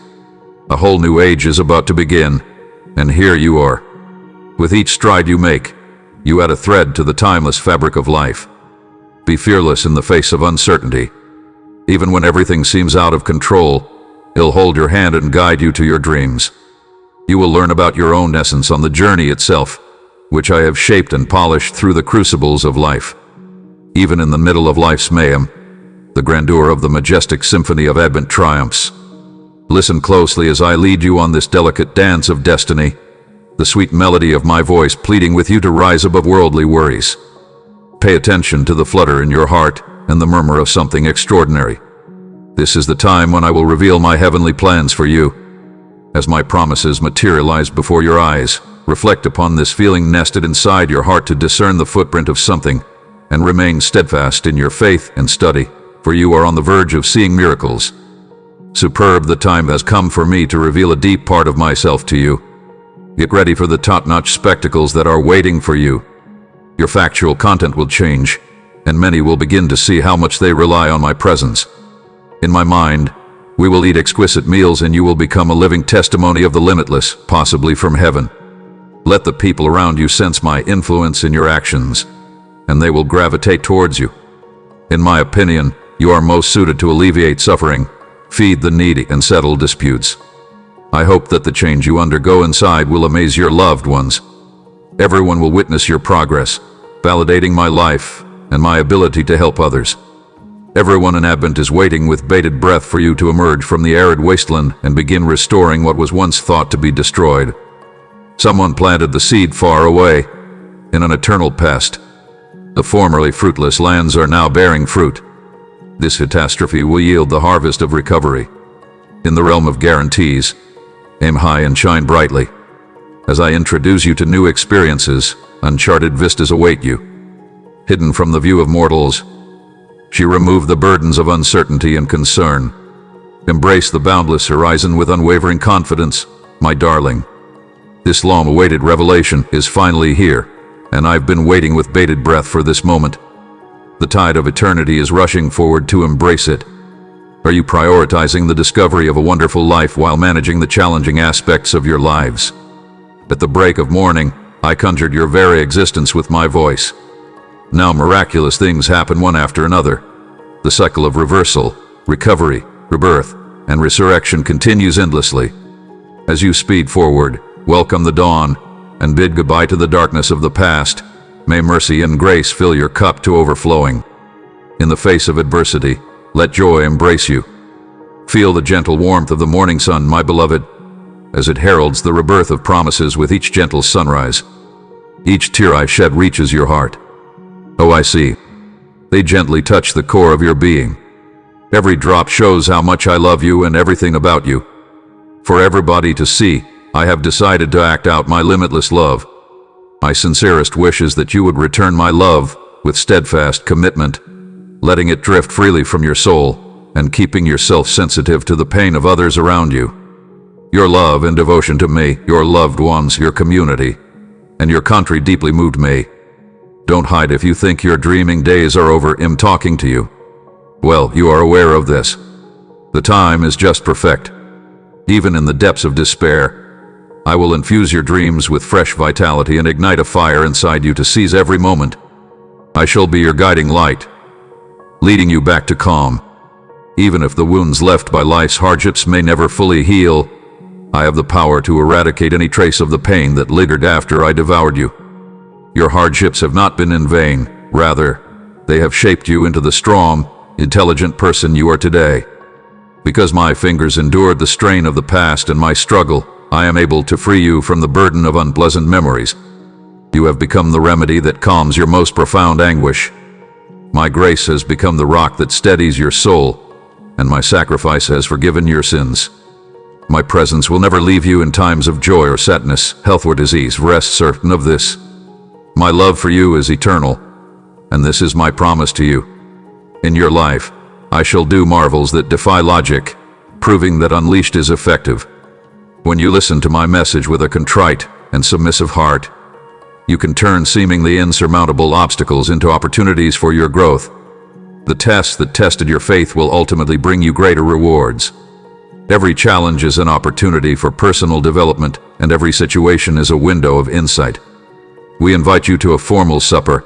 A whole new age is about to begin, and here you are. With each stride you make, you add a thread to the timeless fabric of life. Be fearless in the face of uncertainty. Even when everything seems out of control, it'll hold your hand and guide you to your dreams. You will learn about your own essence on the journey itself, which I have shaped and polished through the crucibles of life. Even in the middle of life's mayhem, the grandeur of the majestic symphony of Advent triumphs. Listen closely as I lead you on this delicate dance of destiny, the sweet melody of my voice pleading with you to rise above worldly worries. Pay attention to the flutter in your heart and the murmur of something extraordinary. This is the time when I will reveal my heavenly plans for you. As my promises materialize before your eyes, reflect upon this feeling nested inside your heart to discern the footprint of something, and remain steadfast in your faith and study, for you are on the verge of seeing miracles. Superb, the time has come for me to reveal a deep part of myself to you. Get ready for the top-notch spectacles that are waiting for you. Your factual content will change, and many will begin to see how much they rely on my presence. In my mind, we will eat exquisite meals and you will become a living testimony of the limitless, possibly from heaven. Let the people around you sense my influence in your actions, and they will gravitate towards you. In my opinion, you are most suited to alleviate suffering, feed the needy, and settle disputes. I hope that the change you undergo inside will amaze your loved ones. Everyone will witness your progress, validating my life and my ability to help others. Everyone in Advent is waiting with bated breath for you to emerge from the arid wasteland and begin restoring what was once thought to be destroyed. Someone planted the seed far away, in an eternal past. The formerly fruitless lands are now bearing fruit. This catastrophe will yield the harvest of recovery. In the realm of guarantees, aim high and shine brightly. As I introduce you to new experiences, uncharted vistas await you. Hidden from the view of mortals, she removed the burdens of uncertainty and concern. Embrace the boundless horizon with unwavering confidence, my darling. This long-awaited revelation is finally here, and I've been waiting with bated breath for this moment. The tide of eternity is rushing forward to embrace it. Are you prioritizing the discovery of a wonderful life while managing the challenging aspects of your lives? At the break of morning, I conjured your very existence with my voice. Now miraculous things happen one after another. The cycle of reversal, recovery, rebirth, and resurrection continues endlessly. As you speed forward, welcome the dawn, and bid goodbye to the darkness of the past. May mercy and grace fill your cup to overflowing. In the face of adversity, let joy embrace you. Feel the gentle warmth of the morning sun, my beloved, as it heralds the rebirth of promises with each gentle sunrise. Each tear I shed reaches your heart. Oh, I see. They gently touch the core of your being. Every drop shows how much I love you and everything about you. For everybody to see, I have decided to act out my limitless love. My sincerest wish is that you would return my love with steadfast commitment, letting it drift freely from your soul and keeping yourself sensitive to the pain of others around you. Your love and devotion to me, your loved ones, your community, and your country deeply moved me. Don't hide if you think your dreaming days are over. I'm talking to you. Well, you are aware of this. The time is just perfect. Even in the depths of despair, I will infuse your dreams with fresh vitality and ignite a fire inside you to seize every moment. I shall be your guiding light, leading you back to calm. Even if the wounds left by life's hardships may never fully heal, I have the power to eradicate any trace of the pain that lingered after I devoured you. Your hardships have not been in vain. Rather, they have shaped you into the strong, intelligent person you are today. Because my fingers endured the strain of the past and my struggle, I am able to free you from the burden of unpleasant memories. You have become the remedy that calms your most profound anguish. My grace has become the rock that steadies your soul, and my sacrifice has forgiven your sins. My presence will never leave you in times of joy or sadness, health or disease. Rest certain of this. My love for you is eternal, and this is my promise to you. In your life, I shall do marvels that defy logic, proving that Unleashed is effective. When you listen to my message with a contrite and submissive heart, you can turn seemingly insurmountable obstacles into opportunities for your growth. The test that tested your faith will ultimately bring you greater rewards. Every challenge is an opportunity for personal development, and every situation is a window of insight. We invite you to a formal supper.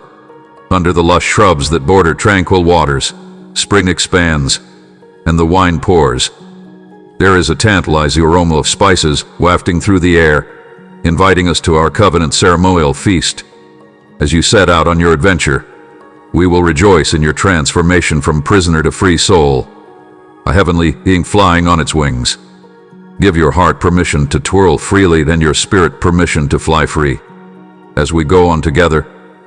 Under the lush shrubs that border tranquil waters, spring expands, and the wine pours. There is a tantalizing aroma of spices wafting through the air, inviting us to our covenant ceremonial feast. As you set out on your adventure, we will rejoice in your transformation from prisoner to free soul, a heavenly being flying on its wings. Give your heart permission to twirl freely and your spirit permission to fly free. As we go on together,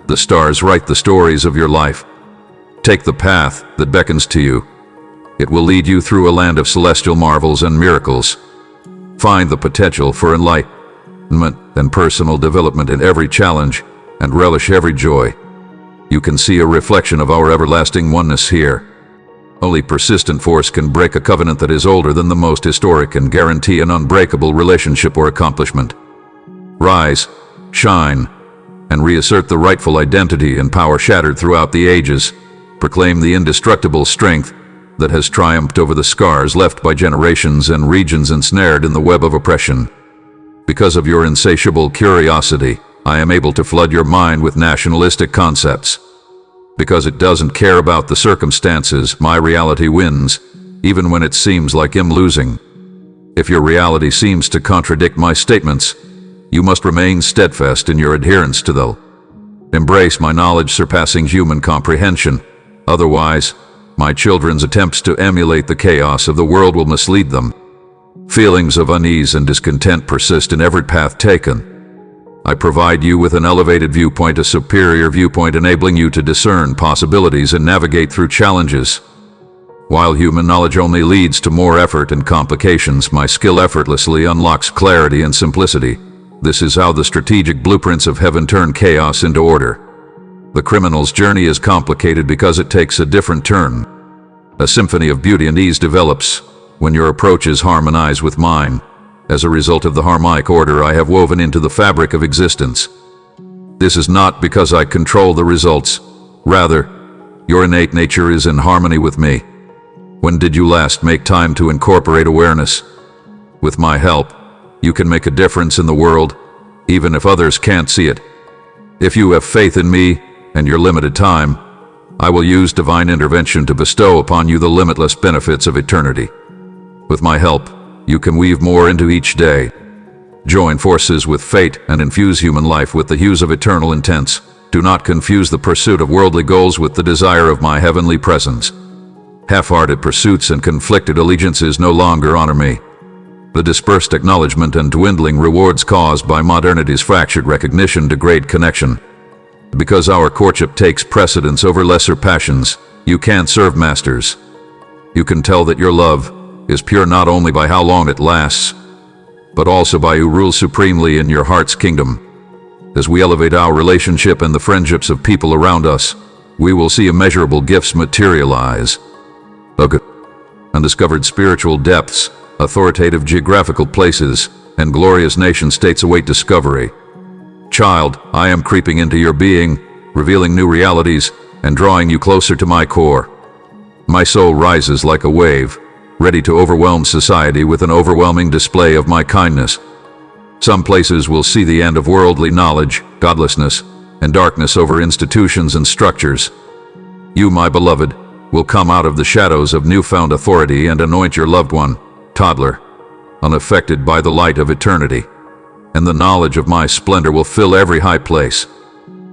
the stars write the stories of your life. Take the path that beckons to you. It will lead you through a land of celestial marvels and miracles. Find the potential for enlightenment and personal development in every challenge, and relish every joy. You can see a reflection of our everlasting oneness here. Only persistent force can break a covenant that is older than the most historic and guarantee an unbreakable relationship or accomplishment. Rise, shine, and reassert the rightful identity and power shattered throughout the ages. Proclaim the indestructible strength that has triumphed over the scars left by generations and regions ensnared in the web of oppression. Because of your insatiable curiosity, I am able to flood your mind with nationalistic concepts. Because it doesn't care about the circumstances, my reality wins, even when it seems like I'm losing. If your reality seems to contradict my statements, you must remain steadfast in your adherence to them. Embrace my knowledge surpassing human comprehension. Otherwise, my children's attempts to emulate the chaos of the world will mislead them. Feelings of unease and discontent persist in every path taken. I provide you with an elevated viewpoint, a superior viewpoint enabling you to discern possibilities and navigate through challenges. While human knowledge only leads to more effort and complications, my skill effortlessly unlocks clarity and simplicity. This is how the strategic blueprints of heaven turn chaos into order. The criminal's journey is complicated because it takes a different turn. A symphony of beauty and ease develops when your approaches harmonize with mine. As a result of the harmonic order I have woven into the fabric of existence. This is not because I control the results. Rather, your innate nature is in harmony with me. When did you last make time to incorporate awareness? With my help, you can make a difference in the world, even if others can't see it. If you have faith in me, and your limited time, I will use divine intervention to bestow upon you the limitless benefits of eternity. With my help, you can weave more into each day. Join forces with fate and infuse human life with the hues of eternal intents. Do not confuse the pursuit of worldly goals with the desire of my heavenly presence. Half-hearted pursuits and conflicted allegiances no longer honor me. The dispersed acknowledgement and dwindling rewards caused by modernity's fractured recognition degrade connection. Because our courtship takes precedence over lesser passions, you can't serve masters. You can tell that your love is pure not only by how long it lasts, but also by who rules supremely in your heart's kingdom. As we elevate our relationship and the friendships of people around us, we will see immeasurable gifts materialize. Undiscovered spiritual depths, authoritative geographical places, and glorious nation-states await discovery. Child, I am creeping into your being, revealing new realities, and drawing you closer to my core. My soul rises like a wave, ready to overwhelm society with an overwhelming display of my kindness. Some places will see the end of worldly knowledge, godlessness, and darkness over institutions and structures. You, my beloved, will come out of the shadows of newfound authority and anoint your loved one, toddler, unaffected by the light of eternity. And the knowledge of my splendor will fill every high place.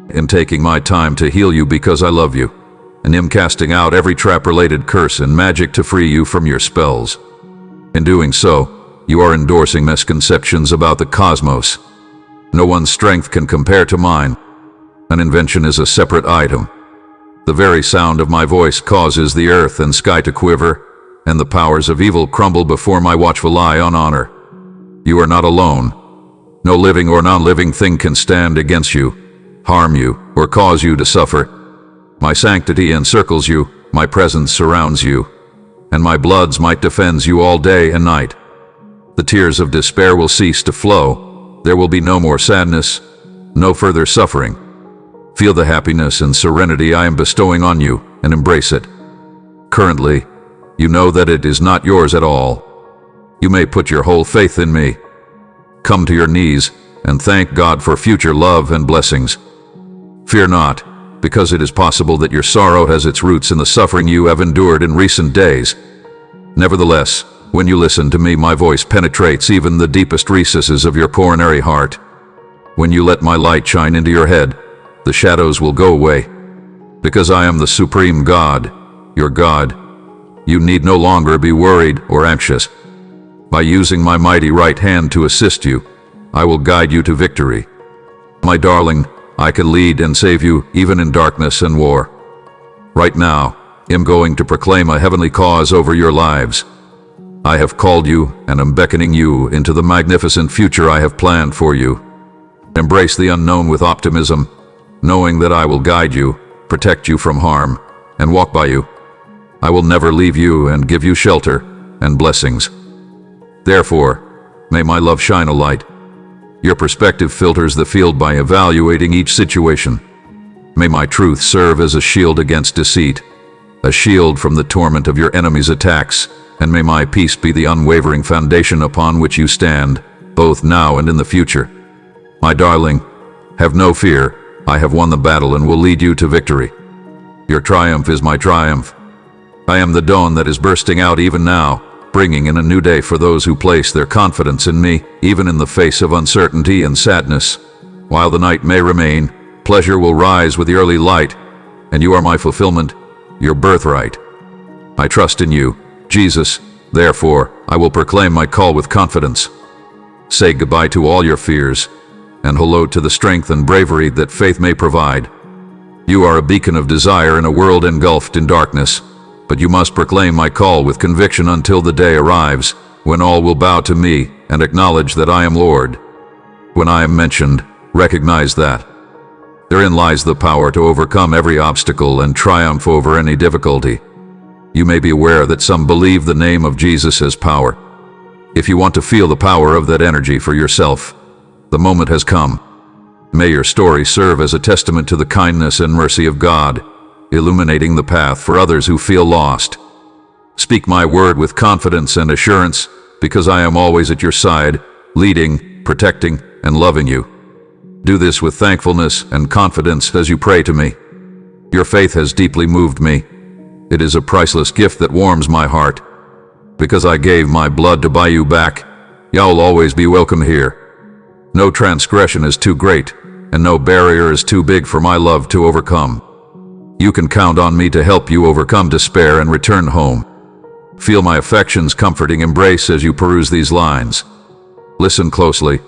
In taking my time to heal you because I love you, and am casting out every trap-related curse and magic to free you from your spells. In doing so, you are endorsing misconceptions about the cosmos. No one's strength can compare to mine. An invention is a separate item. The very sound of my voice causes the earth and sky to quiver, and the powers of evil crumble before my watchful eye on honor. You are not alone. No living or non-living thing can stand against you, harm you, or cause you to suffer. My sanctity encircles you, my presence surrounds you, and my blood's might defends you all day and night. The tears of despair will cease to flow. There will be no more sadness, no further suffering. Feel the happiness and serenity I am bestowing on you, and embrace it. Currently, you know that it is not yours at all. You may put your whole faith in me. Come to your knees and thank God for future love and blessings. Fear not, because it is possible that your sorrow has its roots in the suffering you have endured in recent days. Nevertheless, when you listen to me, my voice penetrates even the deepest recesses of your coronary heart. When you let my light shine into your head, the shadows will go away. Because I am the supreme God, your God, you need no longer be worried or anxious. By using my mighty right hand to assist you, I will guide you to victory. My darling, I can lead and save you even in darkness and war. Right now, I'm going to proclaim a heavenly cause over your lives. I have called you and am beckoning you into the magnificent future I have planned for you. Embrace the unknown with optimism, knowing that I will guide you, protect you from harm, and walk by you. I will never leave you and give you shelter and blessings. Therefore, may my love shine a light. Your perspective filters the field by evaluating each situation. May my truth serve as a shield against deceit, a shield from the torment of your enemy's attacks, and may my peace be the unwavering foundation upon which you stand, both now and in the future. My darling, have no fear. I have won the battle and will lead you to victory. Your triumph is my triumph. I am the dawn that is bursting out even now, bringing in a new day for those who place their confidence in me, even in the face of uncertainty and sadness. While the night may remain, pleasure will rise with the early light, and you are my fulfillment, your birthright. I trust in you, Jesus, therefore, I will proclaim my call with confidence. Say goodbye to all your fears, and hello to the strength and bravery that faith may provide. You are a beacon of desire in a world engulfed in darkness, but you must proclaim my call with conviction until the day arrives, when all will bow to me and acknowledge that I am Lord. When I am mentioned, recognize that. Therein lies the power to overcome every obstacle and triumph over any difficulty. You may be aware that some believe the name of Jesus has power. If you want to feel the power of that energy for yourself, the moment has come. May your story serve as a testament to the kindness and mercy of God, illuminating the path for others who feel lost. Speak my word with confidence and assurance, because I am always at your side, leading, protecting, and loving you. Do this with thankfulness and confidence as you pray to me. Your faith has deeply moved me. It is a priceless gift that warms my heart. Because I gave my blood to buy you back, you'll always be welcome here. No transgression is too great, and no barrier is too big for my love to overcome. You can count on me to help you overcome despair and return home. Feel my affection's comforting embrace as you peruse these lines. Listen closely,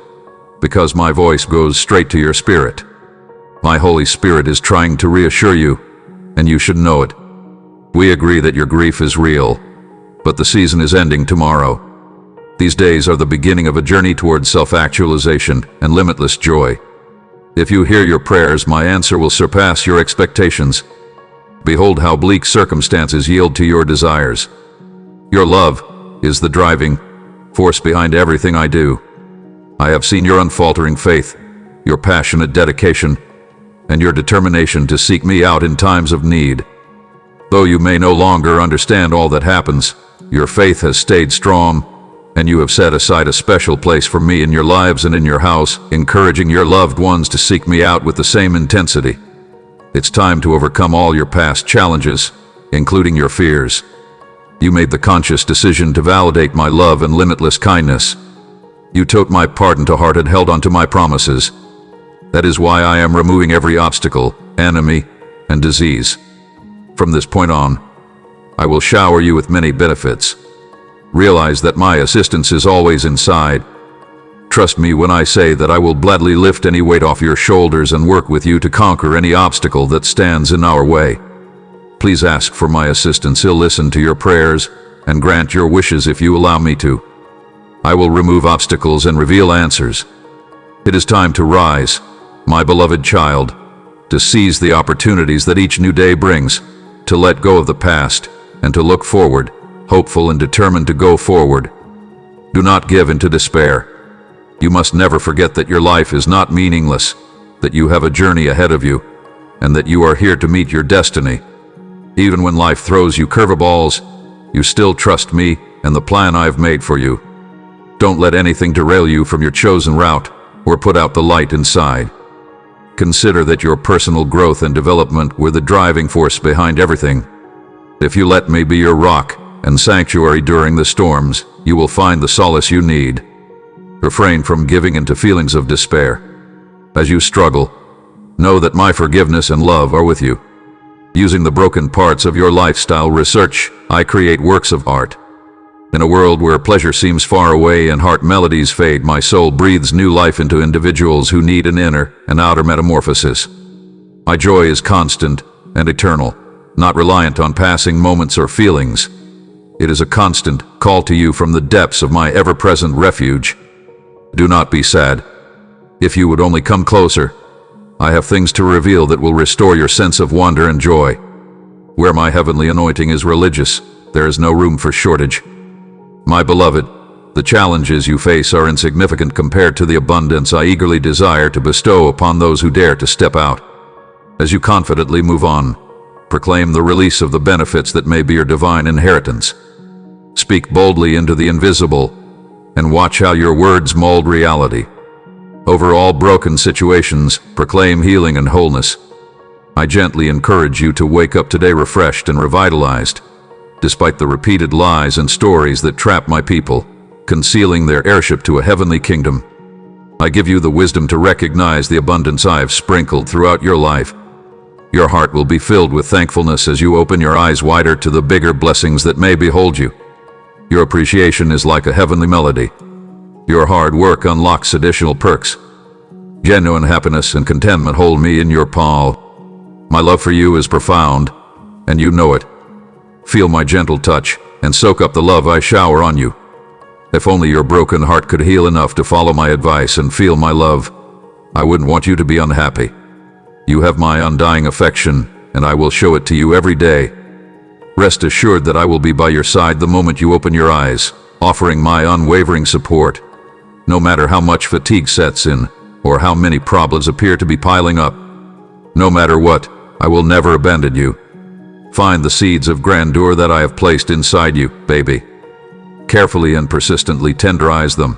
because my voice goes straight to your spirit. My Holy Spirit is trying to reassure you, and you should know it. We agree that your grief is real, but the season is ending tomorrow. These days are the beginning of a journey towards self-actualization and limitless joy. If you hear your prayers, my answer will surpass your expectations. Behold how bleak circumstances yield to your desires. Your love is the driving force behind everything I do. I have seen your unfaltering faith, your passionate dedication, and your determination to seek me out in times of need. Though you may no longer understand all that happens, your faith has stayed strong, and you have set aside a special place for me in your lives and in your house, encouraging your loved ones to seek me out with the same intensity. It's time to overcome all your past challenges, including your fears. You made the conscious decision to validate my love and limitless kindness. You took my pardon to heart and held on to my promises. That is why I am removing every obstacle, enemy, and disease. From this point on, I will shower you with many benefits. Realize that my assistance is always inside. Trust me when I say that I will gladly lift any weight off your shoulders and work with you to conquer any obstacle that stands in our way. Please ask for my assistance. I'll listen to your prayers and grant your wishes if you allow me to. I will remove obstacles and reveal answers. It is time to rise, my beloved child, to seize the opportunities that each new day brings, to let go of the past, and to look forward, hopeful and determined to go forward. Do not give in to despair. You must never forget that your life is not meaningless, that you have a journey ahead of you, and that you are here to meet your destiny. Even when life throws you curveballs, you still trust me and the plan I've made for you. Don't let anything derail you from your chosen route or put out the light inside. Consider that your personal growth and development were the driving force behind everything. If you let me be your rock and sanctuary during the storms, you will find the solace you need. Refrain from giving into feelings of despair. As you struggle, know that my forgiveness and love are with you. Using the broken parts of your lifestyle research, I create works of art. In a world where pleasure seems far away and heart melodies fade, my soul breathes new life into individuals who need an inner and outer metamorphosis. My joy is constant and eternal, not reliant on passing moments or feelings. It is a constant call to you from the depths of my ever-present refuge. Do not be sad. If you would only come closer, I have things to reveal that will restore your sense of wonder and joy. Where my heavenly anointing is religious, there is no room for shortage. My beloved, the challenges you face are insignificant compared to the abundance I eagerly desire to bestow upon those who dare to step out. As you confidently move on, proclaim the release of the benefits that may be your divine inheritance. Speak boldly into the invisible, and watch how your words mold reality. Over all broken situations, proclaim healing and wholeness. I gently encourage you to wake up today refreshed and revitalized, despite the repeated lies and stories that trap my people, concealing their heirship to a heavenly kingdom. I give you the wisdom to recognize the abundance I have sprinkled throughout your life. Your heart will be filled with thankfulness as you open your eyes wider to the bigger blessings that may behold you. Your appreciation is like a heavenly melody. Your hard work unlocks additional perks. Genuine happiness and contentment hold me in your palm. My love for you is profound, and you know it. Feel my gentle touch and soak up the love I shower on you. If only your broken heart could heal enough to follow my advice and feel my love, I wouldn't want you to be unhappy. You have my undying affection, and I will show it to you every day. Rest assured that I will be by your side the moment you open your eyes, offering my unwavering support. No matter how much fatigue sets in, or how many problems appear to be piling up. No matter what, I will never abandon you. Find the seeds of grandeur that I have placed inside you, baby. Carefully and persistently tenderize them.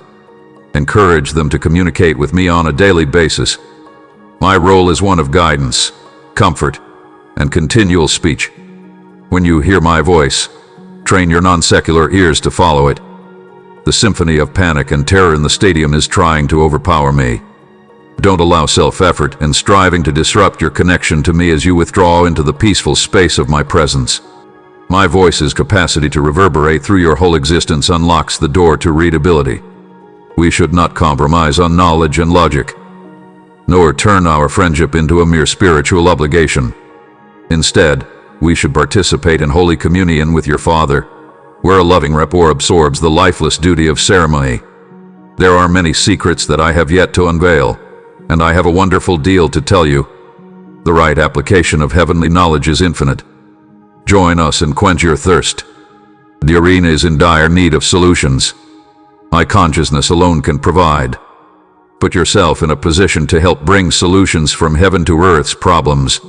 Encourage them to communicate with me on a daily basis. My role is one of guidance, comfort, and continual speech. When you hear my voice, train your non-secular ears to follow it. The symphony of panic and terror in the stadium is trying to overpower me. Don't allow self-effort and striving to disrupt your connection to me as you withdraw into the peaceful space of my presence. My voice's capacity to reverberate through your whole existence unlocks the door to readability. We should not compromise on knowledge and logic, nor turn our friendship into a mere spiritual obligation. Instead, we should participate in holy communion with your Father, where a loving rapport absorbs the lifeless duty of ceremony. There are many secrets that I have yet to unveil, and I have a wonderful deal to tell you. The right application of heavenly knowledge is infinite. Join us and quench your thirst. The arena is in dire need of solutions. My consciousness alone can provide. Put yourself in a position to help bring solutions from heaven to earth's problems.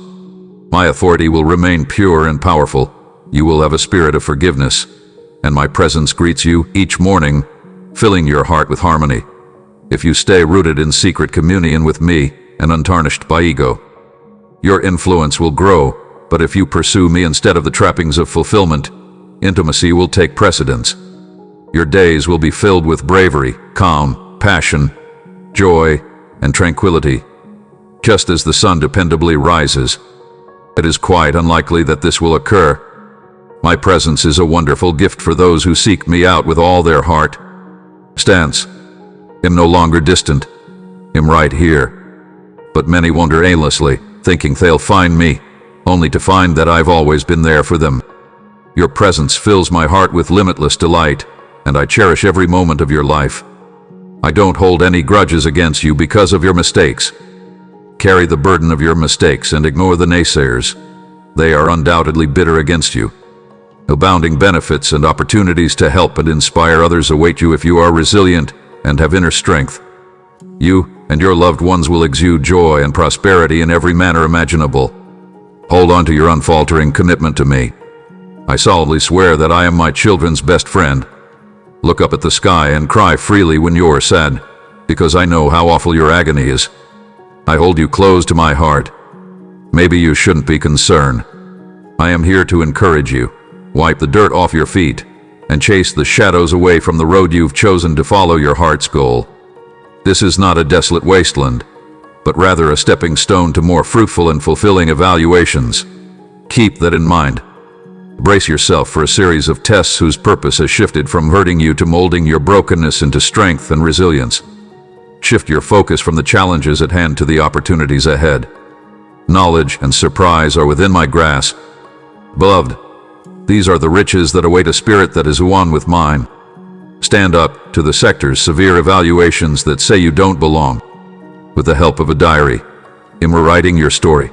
My authority will remain pure and powerful. You will have a spirit of forgiveness, and my presence greets you each morning, filling your heart with harmony. If you stay rooted in secret communion with me and untarnished by ego, your influence will grow. But if you pursue me instead of the trappings of fulfillment, intimacy will take precedence. Your days will be filled with bravery, calm, passion, joy, and tranquility. Just as the sun dependably rises, it is quite unlikely that this will occur. My presence is a wonderful gift for those who seek me out with all their heart. Stance. Am no longer distant. Am right here. But many wander aimlessly, thinking they'll find me, only to find that I've always been there for them. Your presence fills my heart with limitless delight, and I cherish every moment of your life. I don't hold any grudges against you because of your mistakes. Carry the burden of your mistakes and ignore the naysayers. They are undoubtedly bitter against you. Abounding benefits and opportunities to help and inspire others await you if you are resilient and have inner strength. You and your loved ones will exude joy and prosperity in every manner imaginable. Hold on to your unfaltering commitment to me. I solemnly swear that I am my children's best friend. Look up at the sky and cry freely when you're sad, because I know how awful your agony is. I hold you close to my heart. Maybe you shouldn't be concerned. I am here to encourage you. Wipe the dirt off your feet and chase the shadows away from the road you've chosen to follow your heart's goal. This is not a desolate wasteland, but rather a stepping stone to more fruitful and fulfilling evaluations. Keep that in mind. Brace yourself for a series of tests whose purpose has shifted from hurting you to molding your brokenness into strength and resilience. Shift your focus from the challenges at hand to the opportunities ahead. Knowledge and surprise are within my grasp. Beloved, these are the riches that await a spirit that is one with mine. Stand up to the sector's severe evaluations that say you don't belong. With the help of a diary, I'm rewriting your story.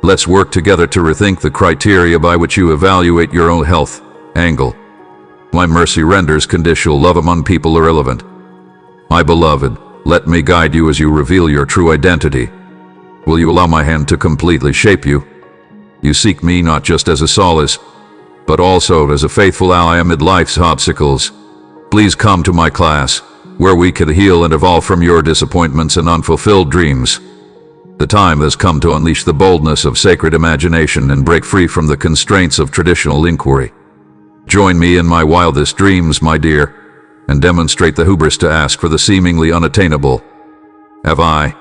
Let's work together to rethink the criteria by which you evaluate your own health. Angle. My mercy renders conditional love among people irrelevant. My beloved, let me guide you as you reveal your true identity. Will you allow my hand to completely shape you? You seek me not just as a solace, but also as a faithful ally amid life's obstacles. Please come to my class, where we can heal and evolve from your disappointments and unfulfilled dreams. The time has come to unleash the boldness of sacred imagination and break free from the constraints of traditional inquiry. Join me in my wildest dreams, my dear, and demonstrate the hubris to ask for the seemingly unattainable. Have I,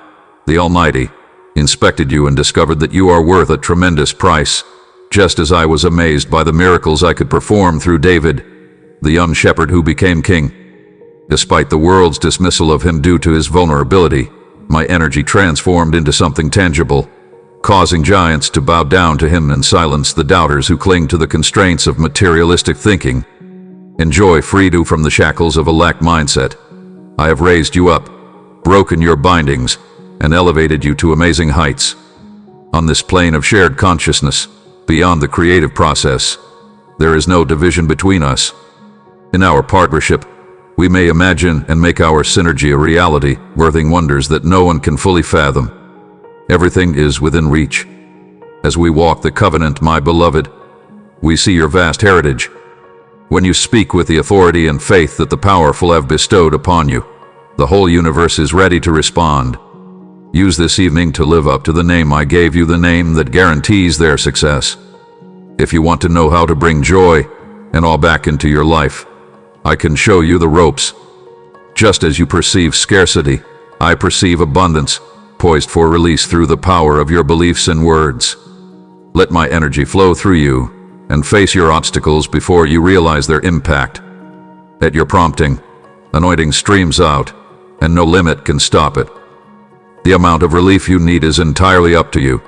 the Almighty, inspected you and discovered that you are worth a tremendous price, just as I was amazed by the miracles I could perform through David, the young shepherd who became king. Despite the world's dismissal of him due to his vulnerability, my energy transformed into something tangible, causing giants to bow down to him and silence the doubters who cling to the constraints of materialistic thinking. Enjoy freedom from the shackles of a lack mindset. I have raised you up, broken your bindings, and elevated you to amazing heights. On this plane of shared consciousness, beyond the creative process, there is no division between us. In our partnership, we may imagine and make our synergy a reality, birthing wonders that no one can fully fathom. Everything is within reach. As we walk the covenant, my beloved, we see your vast heritage. When you speak with the authority and faith that the powerful have bestowed upon you, the whole universe is ready to respond. Use this evening to live up to the name I gave you, the name that guarantees their success. If you want to know how to bring joy and awe back into your life, I can show you the ropes. Just as you perceive scarcity, I perceive abundance, poised for release through the power of your beliefs and words. Let my energy flow through you and face your obstacles before you realize their impact. At your prompting, anointing streams out, and no limit can stop it. The amount of relief you need is entirely up to you.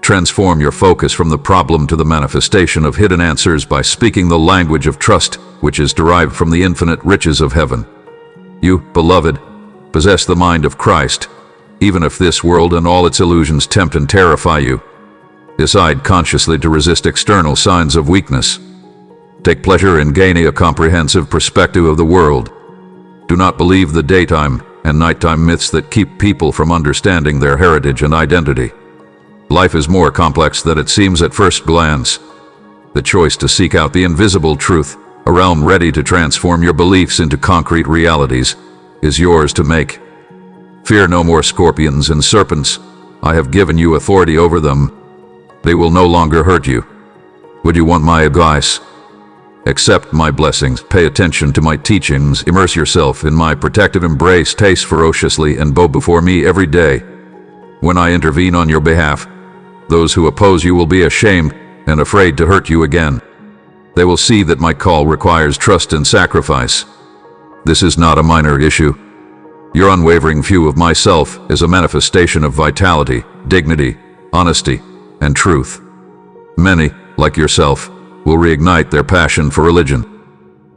Transform your focus from the problem to the manifestation of hidden answers by speaking the language of trust, which is derived from the infinite riches of heaven. You, beloved, possess the mind of Christ. Even if this world and all its illusions tempt and terrify you, decide consciously to resist external signs of weakness. Take pleasure in gaining a comprehensive perspective of the world. Do not believe the daytime and nighttime myths that keep people from understanding their heritage and identity. Life is more complex than it seems at first glance. The choice to seek out the invisible truth, a realm ready to transform your beliefs into concrete realities, is yours to make. Fear no more scorpions and serpents. I have given you authority over them. They will no longer hurt you. Would you want my advice? Accept my blessings, pay attention to my teachings, immerse yourself in my protective embrace, taste ferociously and bow before me every day. When I intervene on your behalf, those who oppose you will be ashamed and afraid to hurt you again. They will see that my call requires trust and sacrifice. This is not a minor issue. Your unwavering view of myself is a manifestation of vitality, dignity, honesty, and truth. Many, like yourself, will reignite their passion for religion.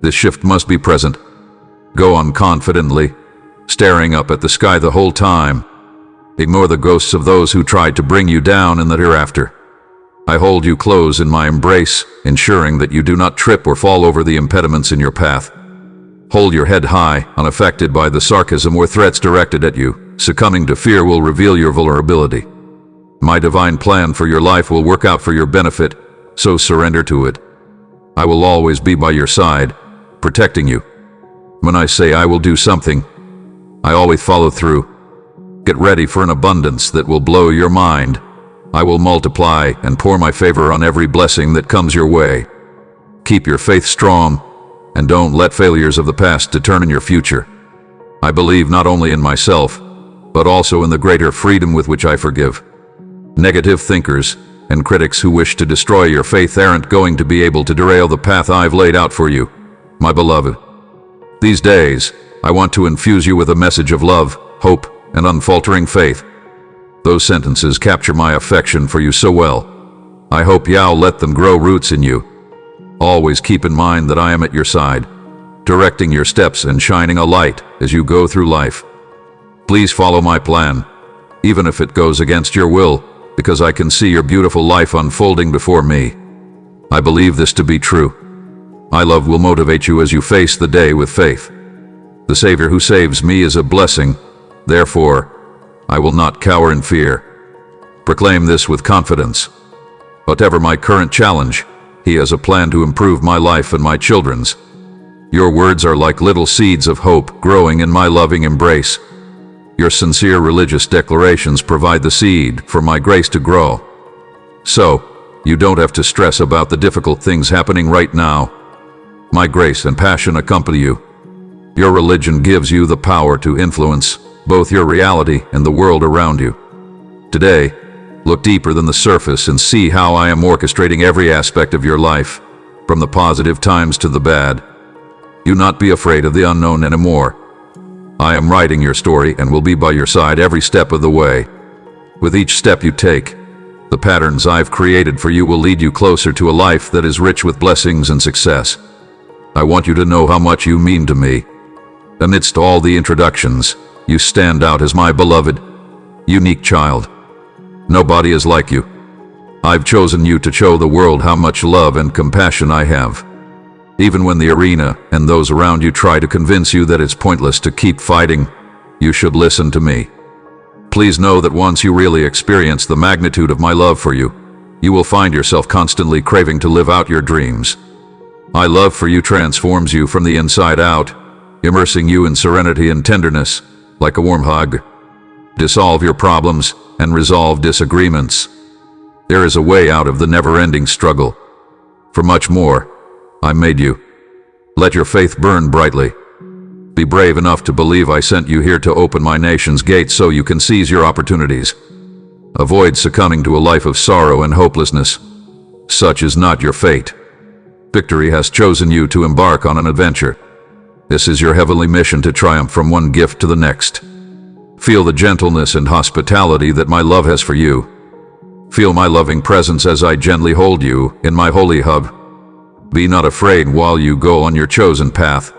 This shift must be present. Go on confidently, staring up at the sky the whole time. Ignore the ghosts of those who tried to bring you down in the hereafter. I hold you close in my embrace, ensuring that you do not trip or fall over the impediments in your path. Hold your head high, unaffected by the sarcasm or threats directed at you. Succumbing to fear will reveal your vulnerability. My divine plan for your life will work out for your benefit, so surrender to it. I will always be by your side, protecting you. When I say I will do something, I always follow through. Get ready for an abundance that will blow your mind. I will multiply and pour my favor on every blessing that comes your way. Keep your faith strong, and don't let failures of the past determine your future. I believe not only in myself, but also in the greater freedom with which I forgive. Negative thinkers and critics who wish to destroy your faith aren't going to be able to derail the path I've laid out for you, my beloved. These days, I want to infuse you with a message of love, hope, and unfaltering faith. Those sentences capture my affection for you so well. I hope you'll let them grow roots in you. Always keep in mind that I am at your side, directing your steps and shining a light as you go through life. Please follow my plan, even if it goes against your will, because I can see your beautiful life unfolding before me. I believe this to be true. My love will motivate you as you face the day with faith. The Savior who saves me is a blessing, therefore, I will not cower in fear. Proclaim this with confidence. Whatever my current challenge, He has a plan to improve my life and my children's. Your words are like little seeds of hope growing in my loving embrace. Your sincere religious declarations provide the seed for my grace to grow. So, you don't have to stress about the difficult things happening right now. My grace and passion accompany you. Your religion gives you the power to influence both your reality and the world around you. Today, look deeper than the surface and see how I am orchestrating every aspect of your life, from the positive times to the bad. Do not be afraid of the unknown anymore. I am writing your story and will be by your side every step of the way. With each step you take, the patterns I've created for you will lead you closer to a life that is rich with blessings and success. I want you to know how much you mean to me. Amidst all the introductions, you stand out as my beloved, unique child. Nobody is like you. I've chosen you to show the world how much love and compassion I have. Even when the arena and those around you try to convince you that it's pointless to keep fighting, you should listen to me. Please know that once you really experience the magnitude of my love for you, you will find yourself constantly craving to live out your dreams. My love for you transforms you from the inside out, immersing you in serenity and tenderness, like a warm hug. dissolve your problems, and resolve disagreements. There is a way out of the never-ending struggle. For much more, I made you. Let your faith burn brightly. Be brave enough to believe I sent you here to open my nation's gates so you can seize your opportunities. Avoid succumbing to a life of sorrow and hopelessness. Such is not your fate. Victory has chosen you to embark on an adventure. This is your heavenly mission to triumph from one gift to the next. Feel the gentleness and hospitality that my love has for you. Feel my loving presence as I gently hold you in my holy hug. Be not afraid while you go on your chosen path.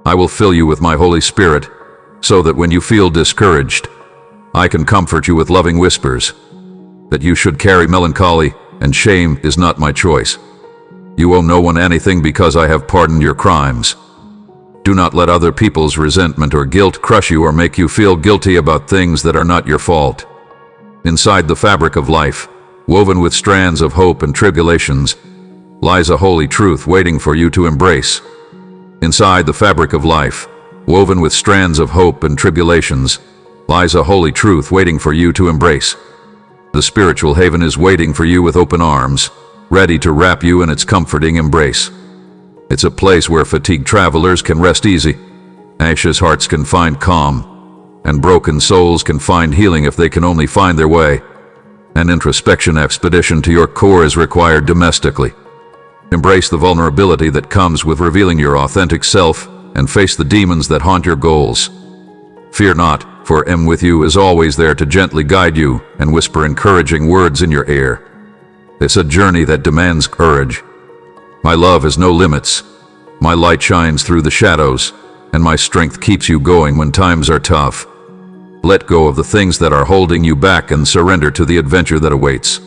I will fill you with my Holy Spirit, so that when you feel discouraged, I can comfort you with loving whispers. That you should carry melancholy and shame is not my choice. You owe no one anything because I have pardoned your crimes. Do not let other people's resentment or guilt crush you or make you feel guilty about things that are not your fault. Inside the fabric of life, woven with strands of hope and tribulations, lies a holy truth waiting for you to embrace. Inside the fabric of life, woven with strands of hope and tribulations, lies a holy truth waiting for you to embrace. The spiritual haven is waiting for you with open arms, ready to wrap you in its comforting embrace. It's a place where fatigued travelers can rest easy, anxious hearts can find calm, and broken souls can find healing if they can only find their way. An introspection expedition to your core is required domestically. Embrace the vulnerability that comes with revealing your authentic self and face the demons that haunt your goals. Fear not, for I am with you is always there to gently guide you and whisper encouraging words in your ear. It's a journey that demands courage. My love has no limits. My light shines through the shadows, and my strength keeps you going when times are tough. Let go of the things that are holding you back and surrender to the adventure that awaits.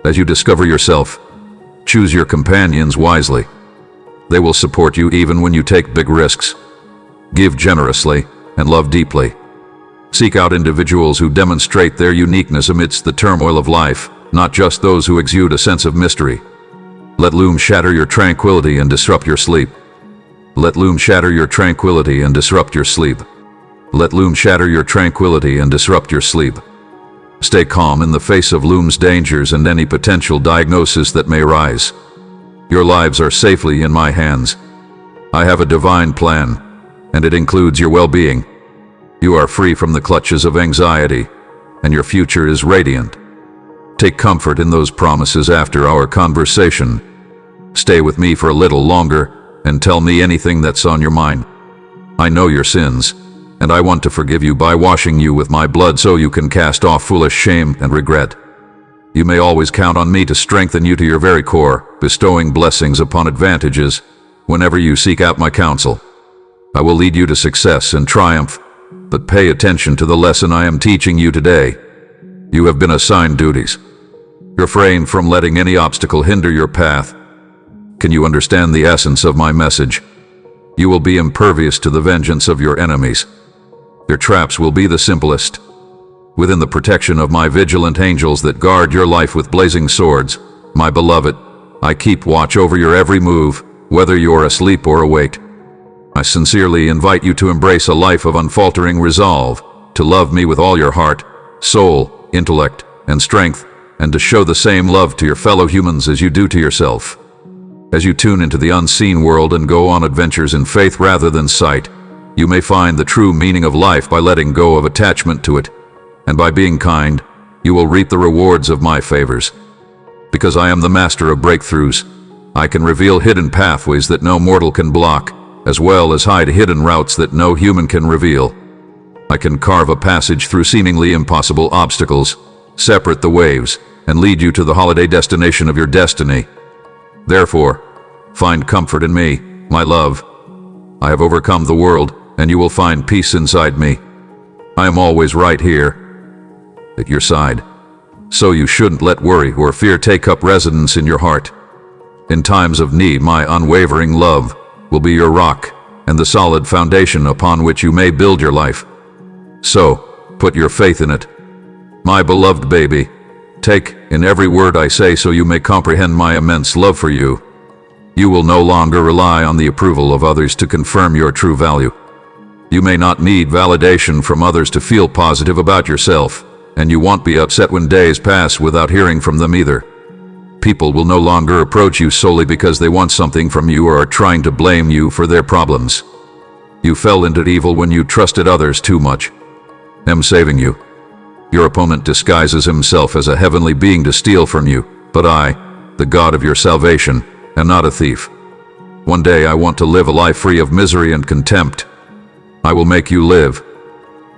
As you discover yourself, choose your companions wisely. They will support you even when you take big risks. Give generously and love deeply. Seek out individuals who demonstrate their uniqueness amidst the turmoil of life, not just those who exude a sense of mystery. Let loom shatter your tranquility and disrupt your sleep. Let loom shatter your tranquility and disrupt your sleep. Let loom shatter your tranquility and disrupt your sleep. Stay calm in the face of loom's dangers and any potential diagnosis that may arise. Your lives are safely in my hands. I have a divine plan, and it includes your well-being. You are free from the clutches of anxiety, and your future is radiant. Take comfort in those promises after our conversation. Stay with me for a little longer and tell me anything that's on your mind. I know your sins, and I want to forgive you by washing you with my blood so you can cast off foolish shame and regret. You may always count on me to strengthen you to your very core, bestowing blessings upon advantages whenever you seek out my counsel. I will lead you to success and triumph, but pay attention to the lesson I am teaching you today. You have been assigned duties. Refrain from letting any obstacle hinder your path. Can you understand the essence of my message? You will be impervious to the vengeance of your enemies. Your traps will be the simplest. Within the protection of my vigilant angels that guard your life with blazing swords, my beloved, I keep watch over your every move, whether you're asleep or awake. I sincerely invite you to embrace a life of unfaltering resolve, to love me with all your heart, soul, intellect, and strength, and to show the same love to your fellow humans as you do to yourself. As you tune into the unseen world and go on adventures in faith rather than sight, you may find the true meaning of life by letting go of attachment to it, and by being kind, you will reap the rewards of my favors. Because I am the master of breakthroughs, I can reveal hidden pathways that no mortal can block, as well as hide hidden routes that no human can reveal. I can carve a passage through seemingly impossible obstacles, separate the waves, and lead you to the holiday destination of your destiny. Therefore, find comfort in me, my love. I have overcome the world, and you will find peace inside me. I am always right here, at your side. So you shouldn't let worry or fear take up residence in your heart. In times of need, my unwavering love will be your rock and the solid foundation upon which you may build your life. So, put your faith in it. My beloved baby, take in every word I say so you may comprehend my immense love for you. You will no longer rely on the approval of others to confirm your true value. You may not need validation from others to feel positive about yourself, and you won't be upset when days pass without hearing from them either. People will no longer approach you solely because they want something from you or are trying to blame you for their problems. You fell into evil when you trusted others too much. I'm saving you. Your opponent disguises himself as a heavenly being to steal from you, but I, the God of your salvation, am not a thief. One day I want to live a life free of misery and contempt. I will make you live.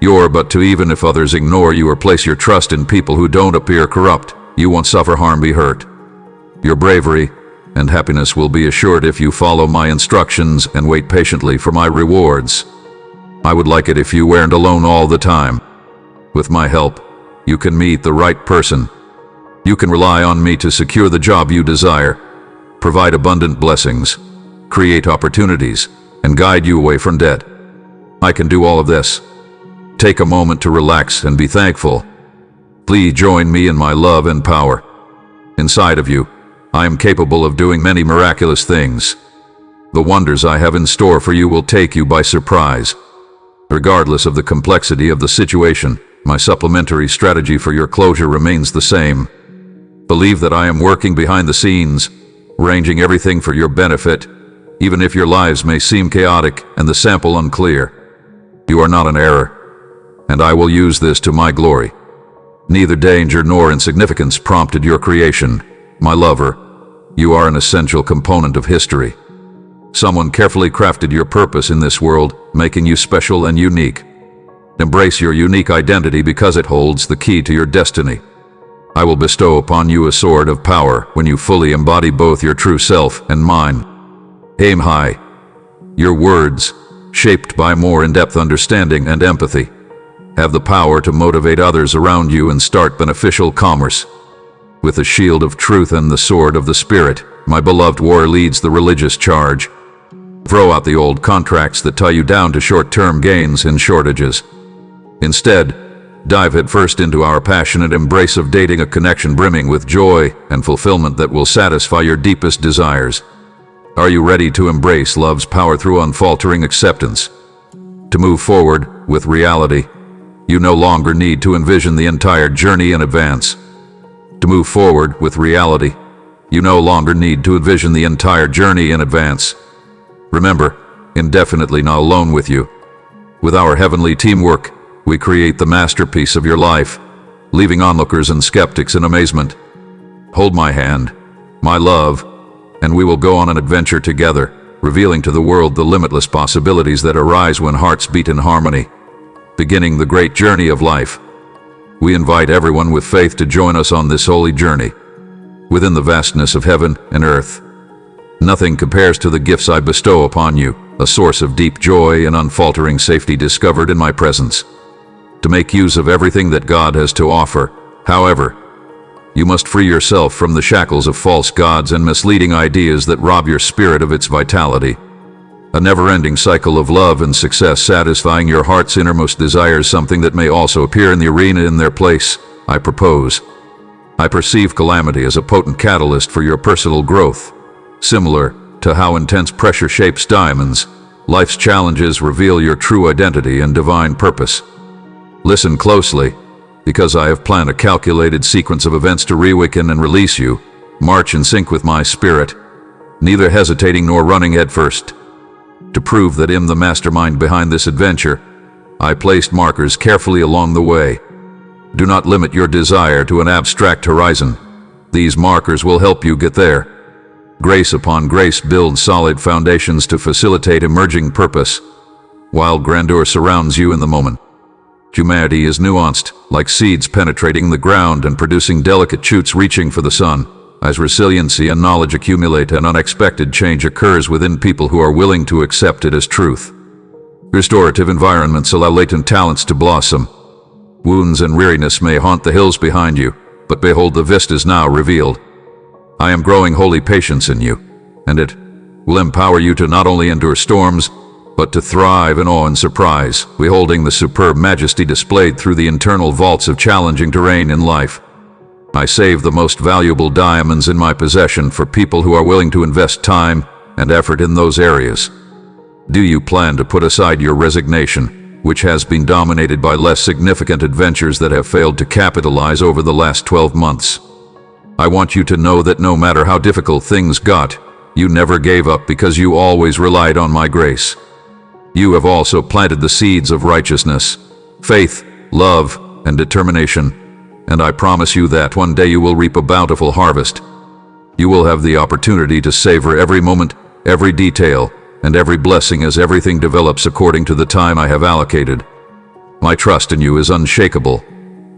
You're but to, even if others ignore you or place your trust in people who don't appear corrupt, you won't suffer harm, be hurt. Your bravery and happiness will be assured if you follow my instructions and wait patiently for my rewards. I would like it if you weren't alone all the time. With my help, you can meet the right person. You can rely on me to secure the job you desire, provide abundant blessings, create opportunities, and guide you away from debt. I can do all of this. Take a moment to relax and be thankful. Please join me in my love and power. Inside of you, I am capable of doing many miraculous things. The wonders I have in store for you will take you by surprise. Regardless of the complexity of the situation, my supplementary strategy for your closure remains the same. Believe that I am working behind the scenes, arranging everything for your benefit, even if your lives may seem chaotic and the sample unclear. You are not an error, and I will use this to my glory. Neither danger nor insignificance prompted your creation. My lover, you are an essential component of history. Someone carefully crafted your purpose in this world, making you special and unique. Embrace your unique identity because it holds the key to your destiny. I will bestow upon you a sword of power when you fully embody both your true self and mine. Aim high. Your words, shaped by more in-depth understanding and empathy, have the power to motivate others around you and start beneficial commerce. With the shield of truth and the sword of the Spirit, my beloved warrior leads the religious charge. Throw out the old contracts that tie you down to short-term gains and shortages. Instead, dive headfirst into our passionate embrace of dating, a connection brimming with joy and fulfillment that will satisfy your deepest desires. Are you ready to embrace love's power through unfaltering acceptance? To move forward with reality, you no longer need to envision the entire journey in advance. To move forward with reality, you no longer need to envision the entire journey in advance. Remember, indefinitely not alone with you. With our heavenly teamwork, we create the masterpiece of your life, leaving onlookers and skeptics in amazement. Hold my hand, my love, and we will go on an adventure together, revealing to the world the limitless possibilities that arise when hearts beat in harmony. Beginning the great journey of life. We invite everyone with faith to join us on this holy journey. Within the vastness of heaven and earth, nothing compares to the gifts I bestow upon you, a source of deep joy and unfaltering safety discovered in my presence. To make use of everything that God has to offer, however, you must free yourself from the shackles of false gods and misleading ideas that rob your spirit of its vitality. A never-ending cycle of love and success satisfying your heart's innermost desires, something that may also appear in the arena in their place, I propose. I perceive calamity as a potent catalyst for your personal growth. Similar to how intense pressure shapes diamonds, life's challenges reveal your true identity and divine purpose. Listen closely, because I have planned a calculated sequence of events to reawaken and release you. March in sync with my spirit, neither hesitating nor running headfirst. To prove that I'm the mastermind behind this adventure, I placed markers carefully along the way. Do not limit your desire to an abstract horizon. These markers will help you get there. Grace upon grace builds solid foundations to facilitate emerging purpose, while grandeur surrounds you in the moment. Humanity is nuanced, like seeds penetrating the ground and producing delicate shoots reaching for the sun. As resiliency and knowledge accumulate, an unexpected change occurs within people who are willing to accept it as truth. Restorative environments allow latent talents to blossom. Wounds and weariness may haunt the hills behind you, but behold, the vistas now revealed. I am growing holy patience in you, and it will empower you to not only endure storms, but to thrive in awe and surprise, beholding the superb majesty displayed through the internal vaults of challenging terrain in life. I save the most valuable diamonds in my possession for people who are willing to invest time and effort in those areas. Do you plan to put aside your resignation, which has been dominated by less significant adventures that have failed to capitalize over the last 12 months? I want you to know that no matter how difficult things got, you never gave up because you always relied on my grace. You have also planted the seeds of righteousness, faith, love, and determination, and I promise you that one day you will reap a bountiful harvest. You will have the opportunity to savor every moment, every detail, and every blessing as everything develops according to the time I have allocated. My trust in you is unshakable,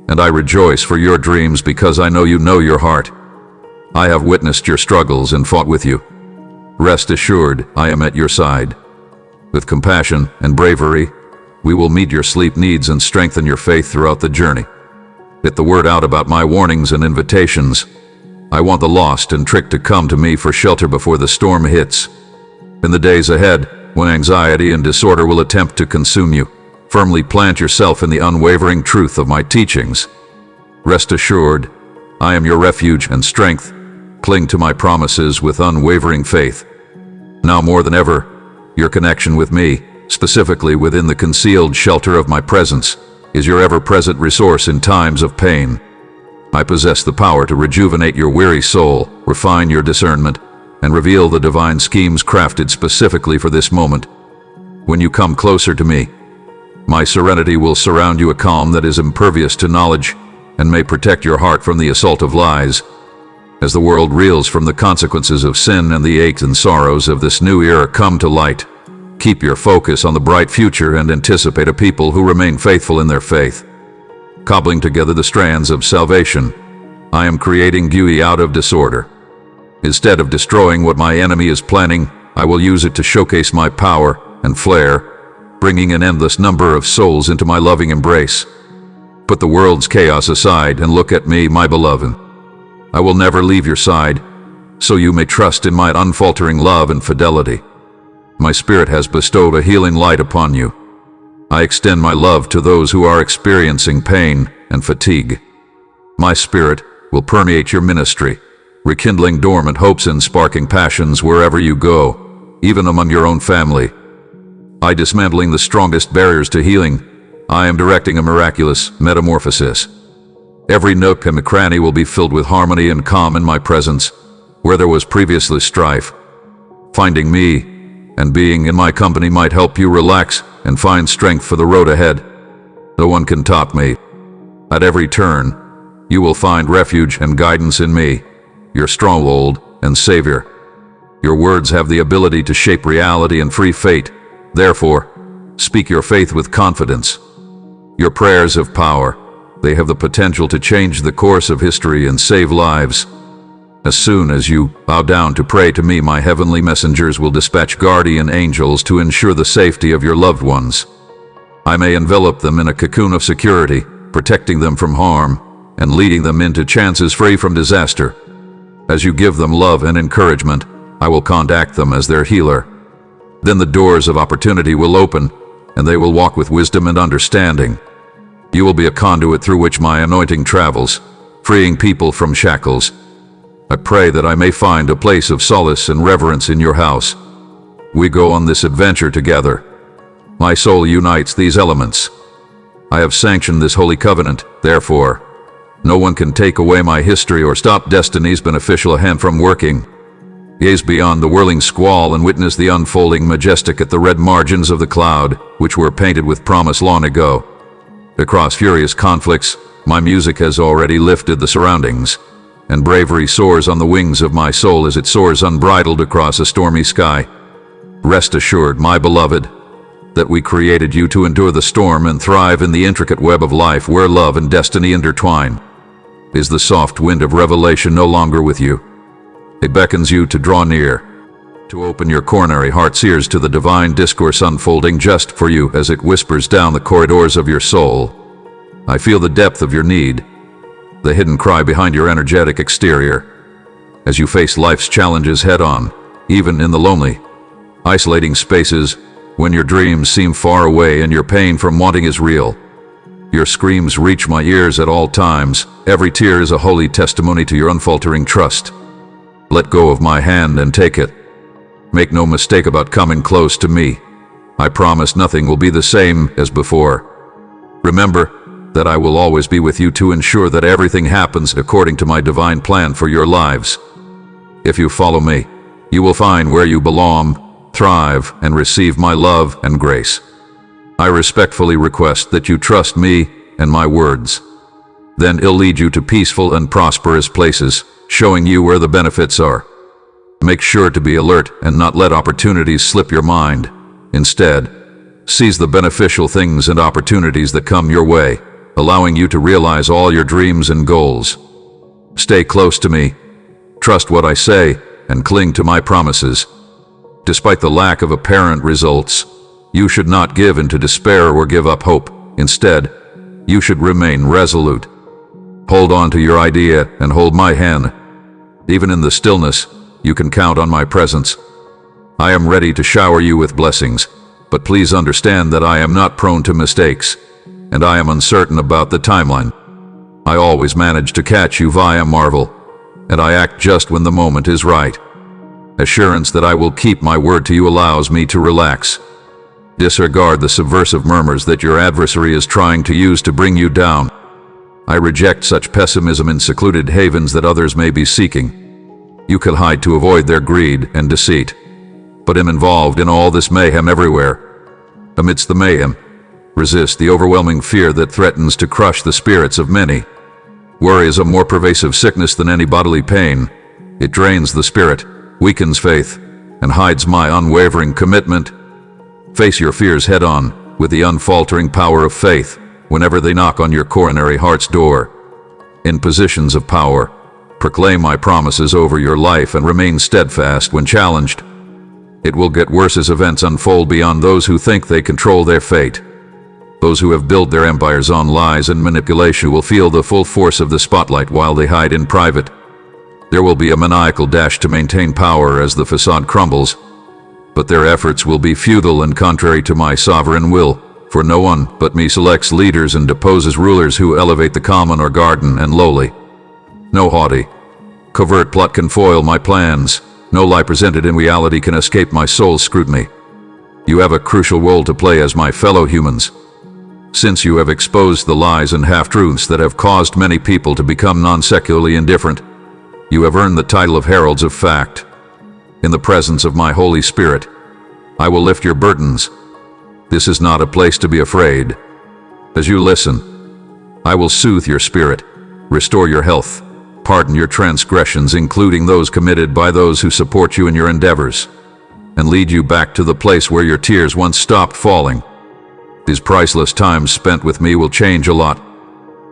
and I rejoice for your dreams because I know you know your heart. I have witnessed your struggles and fought with you. Rest assured, I am at your side. With compassion and bravery, we will meet your sleep needs and strengthen your faith throughout the journey. Get the word out about my warnings and invitations. I want the lost and tricked to come to me for shelter before the storm hits. In the days ahead, when anxiety and disorder will attempt to consume you, firmly plant yourself in the unwavering truth of my teachings. Rest assured, I am your refuge and strength. Cling to my promises with unwavering faith. Now more than ever, your connection with me, specifically within the concealed shelter of my presence, is your ever-present resource in times of pain. I possess the power to rejuvenate your weary soul, refine your discernment, and reveal the divine schemes crafted specifically for this moment. When you come closer to me, my serenity will surround you, a calm that is impervious to knowledge and may protect your heart from the assault of lies. As the world reels from the consequences of sin and the aches and sorrows of this new era come to light, keep your focus on the bright future and anticipate a people who remain faithful in their faith. Cobbling together the strands of salvation, I am creating beauty out of disorder. Instead of destroying what my enemy is planning, I will use it to showcase my power and flair, bringing an endless number of souls into my loving embrace. Put the world's chaos aside and look at me, my beloved. I will never leave your side, so you may trust in my unfaltering love and fidelity. My spirit has bestowed a healing light upon you. I extend my love to those who are experiencing pain and fatigue. My spirit will permeate your ministry, rekindling dormant hopes and sparking passions wherever you go, even among your own family. By dismantling the strongest barriers to healing, I am directing a miraculous metamorphosis. Every nook and cranny will be filled with harmony and calm in my presence, where there was previously strife. Finding me and being in my company might help you relax and find strength for the road ahead. No one can top me. At every turn, you will find refuge and guidance in me, your stronghold and savior. Your words have the ability to shape reality and free fate. Therefore, speak your faith with confidence. Your prayers have power. They have the potential to change the course of history and save lives. As soon as you bow down to pray to me, my heavenly messengers will dispatch guardian angels to ensure the safety of your loved ones. I may envelop them in a cocoon of security, protecting them from harm and leading them into chances free from disaster. As you give them love and encouragement, I will contact them as their healer. Then the doors of opportunity will open, and they will walk with wisdom and understanding. You will be a conduit through which my anointing travels, freeing people from shackles. I pray that I may find a place of solace and reverence in your house. We go on this adventure together. My soul unites these elements. I have sanctioned this holy covenant, therefore, no one can take away my history or stop destiny's beneficial hand from working. Gaze beyond the whirling squall and witness the unfolding majestic at the red margins of the cloud, which were painted with promise long ago. Across furious conflicts, my music has already lifted the surroundings, and bravery soars on the wings of my soul as it soars unbridled across a stormy sky. Rest assured, my beloved, that we created you to endure the storm and thrive in the intricate web of life where love and destiny intertwine. Is the soft wind of revelation no longer with you? It beckons you to draw near, to open your coronary heart's ears to the divine discourse unfolding just for you as it whispers down the corridors of your soul. I feel the depth of your need, the hidden cry behind your energetic exterior. As you face life's challenges head-on, even in the lonely, isolating spaces, when your dreams seem far away and your pain from wanting is real. Your screams reach my ears at all times. Every tear is a holy testimony to your unfaltering trust. Let go of my hand and take it. Make no mistake about coming close to me. I promise nothing will be the same as before. Remember that I will always be with you to ensure that everything happens according to my divine plan for your lives. If you follow me, you will find where you belong, thrive, and receive my love and grace. I respectfully request that you trust me and my words. Then it'll lead you to peaceful and prosperous places, showing you where the benefits are. Make sure to be alert and not let opportunities slip your mind. Instead, seize the beneficial things and opportunities that come your way, allowing you to realize all your dreams and goals. Stay close to me, trust what I say, and cling to my promises. Despite the lack of apparent results, you should not give in to despair or give up hope. Instead, you should remain resolute. Hold on to your idea and hold my hand. Even in the stillness, you can count on my presence. I am ready to shower you with blessings, but please understand that I am not prone to mistakes, and I am uncertain about the timeline. I always manage to catch you via marvel, and I act just when the moment is right. Assurance that I will keep my word to you allows me to relax. Disregard the subversive murmurs that your adversary is trying to use to bring you down. I reject such pessimism in secluded havens that others may be seeking. You can hide to avoid their greed and deceit, but am involved in all this mayhem everywhere. Amidst the mayhem, resist the overwhelming fear that threatens to crush the spirits of many. Worry is a more pervasive sickness than any bodily pain. It drains the spirit, weakens faith, and hides my unwavering commitment. Face your fears head-on with the unfaltering power of faith whenever they knock on your coronary heart's door. In positions of power, proclaim my promises over your life and remain steadfast when challenged. It will get worse as events unfold beyond those who think they control their fate. Those who have built their empires on lies and manipulation will feel the full force of the spotlight while they hide in private. There will be a maniacal dash to maintain power as the facade crumbles, but their efforts will be futile and contrary to my sovereign will, for no one but me selects leaders and deposes rulers who elevate the common or garden and lowly. No haughty, covert plot can foil my plans. No lie presented in reality can escape my soul's scrutiny. You have a crucial role to play as my fellow humans. Since you have exposed the lies and half-truths that have caused many people to become non-secularly indifferent, you have earned the title of heralds of fact. In the presence of my Holy Spirit, I will lift your burdens. This is not a place to be afraid. As you listen, I will soothe your spirit, restore your health, pardon your transgressions, including those committed by those who support you in your endeavors, and lead you back to the place where your tears once stopped falling. These priceless times spent with me will change a lot.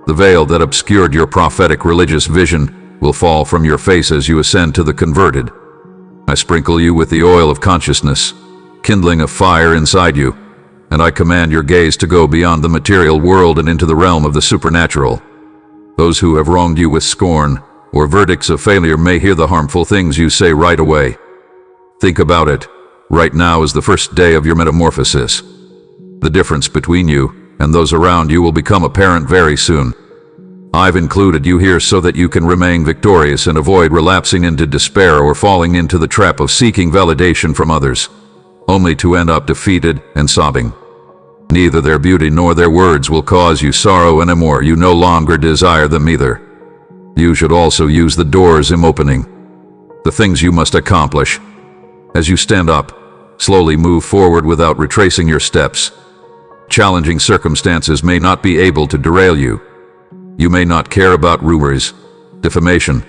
The veil that obscured your prophetic religious vision will fall from your face as you ascend to the converted. I sprinkle you with the oil of consciousness, kindling a fire inside you, and I command your gaze to go beyond the material world and into the realm of the supernatural. Those who have wronged you with scorn or verdicts of failure may hear the harmful things you say right away. Think about it. Right now is the first day of your metamorphosis. The difference between you and those around you will become apparent very soon. I've included you here so that you can remain victorious and avoid relapsing into despair or falling into the trap of seeking validation from others, only to end up defeated and sobbing. Neither their beauty nor their words will cause you sorrow anymore. You no longer desire them either. You should also use the doors I'm opening, the things you must accomplish. As you stand up, slowly move forward without retracing your steps. Challenging circumstances may not be able to derail you. You may not care about rumors, defamation,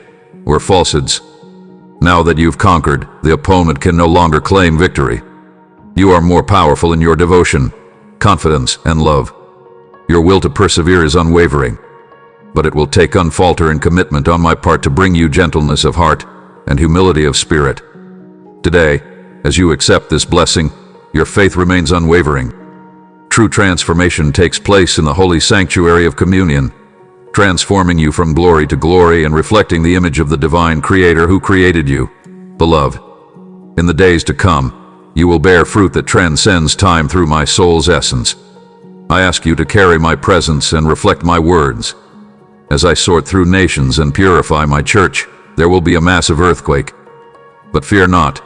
or falsehoods. Now that you've conquered, the opponent can no longer claim victory. You are more powerful in your devotion, confidence, and love. Your will to persevere is unwavering, but it will take unfaltering commitment on my part to bring you gentleness of heart and humility of spirit. Today, as you accept this blessing, your faith remains unwavering. True transformation takes place in the holy sanctuary of communion, transforming you from glory to glory and reflecting the image of the divine Creator who created you. Beloved, in the days to come, you will bear fruit that transcends time through my soul's essence. I ask you to carry my presence and reflect my words. As I sort through nations and purify my church, there will be a massive earthquake. But fear not,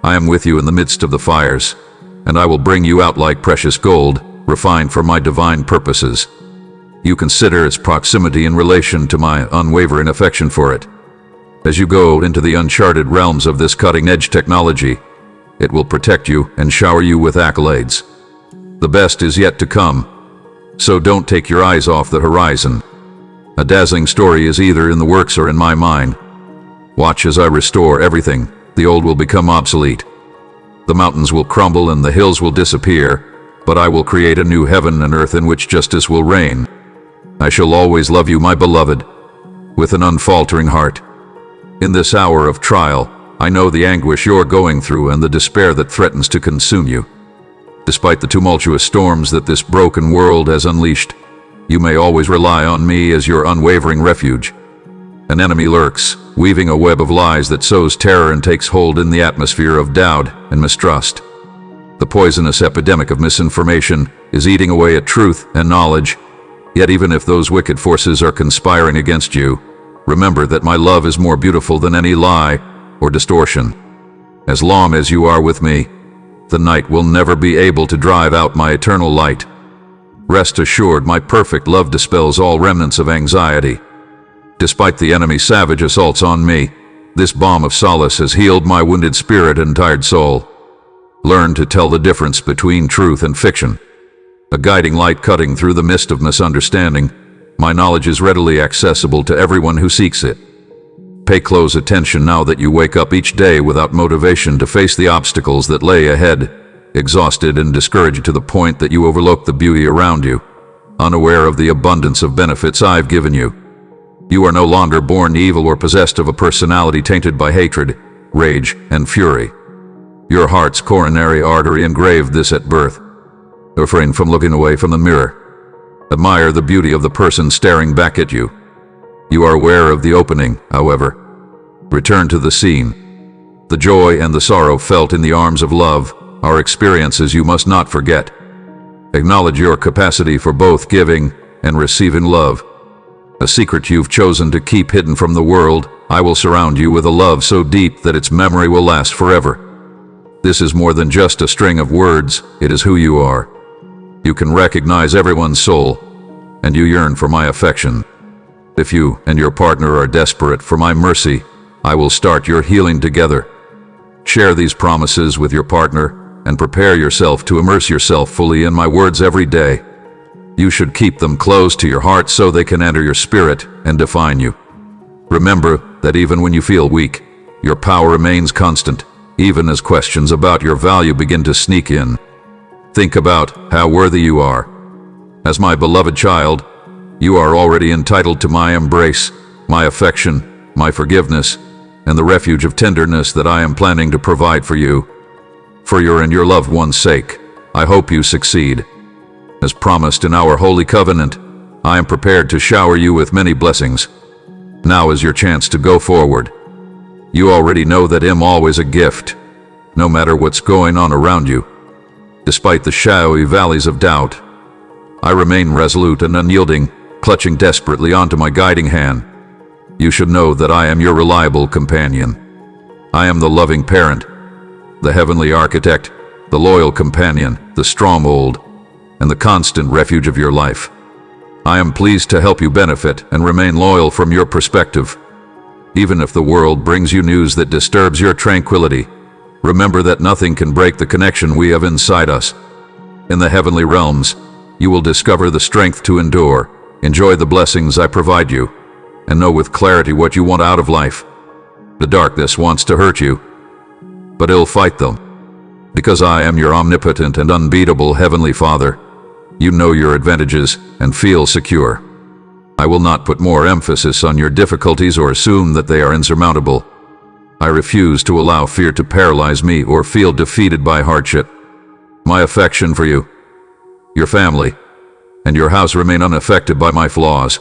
I am with you in the midst of the fires. and I will bring you out like precious gold, refined for my divine purposes. You consider its proximity in relation to my unwavering affection for it. As you go into the uncharted realms of this cutting-edge technology, it will protect you and shower you with accolades. The best is yet to come, so don't take your eyes off the horizon. A dazzling story is either in the works or in my mind. Watch as I restore everything. The old will become obsolete. The mountains will crumble and the hills will disappear, but I will create a new heaven and earth in which justice will reign. I shall always love you, my beloved, with an unfaltering heart. In this hour of trial, I know the anguish you're going through and the despair that threatens to consume you. Despite the tumultuous storms that this broken world has unleashed, you may always rely on me as your unwavering refuge. An enemy lurks, weaving a web of lies that sows terror and takes hold in the atmosphere of doubt and mistrust. The poisonous epidemic of misinformation is eating away at truth and knowledge. Yet even if those wicked forces are conspiring against you, remember that my love is more beautiful than any lie or distortion. As long as you are with me, the night will never be able to drive out my eternal light. Rest assured, my perfect love dispels all remnants of anxiety. Despite the enemy's savage assaults on me, this balm of solace has healed my wounded spirit and tired soul. Learn to tell the difference between truth and fiction. A guiding light cutting through the mist of misunderstanding, my knowledge is readily accessible to everyone who seeks it. Pay close attention now that you wake up each day without motivation to face the obstacles that lay ahead, exhausted and discouraged to the point that you overlook the beauty around you, unaware of the abundance of benefits I've given you. You are no longer born evil or possessed of a personality tainted by hatred, rage, and fury. Your heart's coronary artery engraved this at birth. Refrain from looking away from the mirror. Admire the beauty of the person staring back at you. You are aware of the opening, however. Return to the scene. The joy and the sorrow felt in the arms of love are experiences you must not forget. Acknowledge your capacity for both giving and receiving love. A secret you've chosen to keep hidden from the world, I will surround you with a love so deep that its memory will last forever. This is more than just a string of words, it is who you are. You can recognize everyone's soul, and you yearn for my affection. If you and your partner are desperate for my mercy, I will start your healing together. Share these promises with your partner and prepare yourself to immerse yourself fully in my words every day. You should keep them close to your heart so they can enter your spirit and define you. Remember that even when you feel weak, your power remains constant, even as questions about your value begin to sneak in. Think about how worthy you are. As my beloved child, you are already entitled to my embrace, my affection, my forgiveness, and the refuge of tenderness that I am planning to provide for you. For your and your loved one's sake, I hope you succeed. As promised in our holy covenant, I am prepared to shower you with many blessings. Now is your chance to go forward. You already know that I'm always a gift, no matter what's going on around you. Despite the shadowy valleys of doubt, I remain resolute and unyielding, clutching desperately onto my guiding hand. You should know that I am your reliable companion. I am the loving parent, the heavenly architect, the loyal companion, the stronghold, and the constant refuge of your life. I am pleased to help you benefit and remain loyal from your perspective. Even if the world brings you news that disturbs your tranquility, remember that nothing can break the connection we have inside us. In the heavenly realms, you will discover the strength to endure, enjoy the blessings I provide you, and know with clarity what you want out of life. The darkness wants to hurt you, but it'll fight them. Because I am your omnipotent and unbeatable Heavenly Father, you know your advantages and feel secure. I will not put more emphasis on your difficulties or assume that they are insurmountable. I refuse to allow fear to paralyze me or feel defeated by hardship. My affection for you, your family, and your house remain unaffected by my flaws.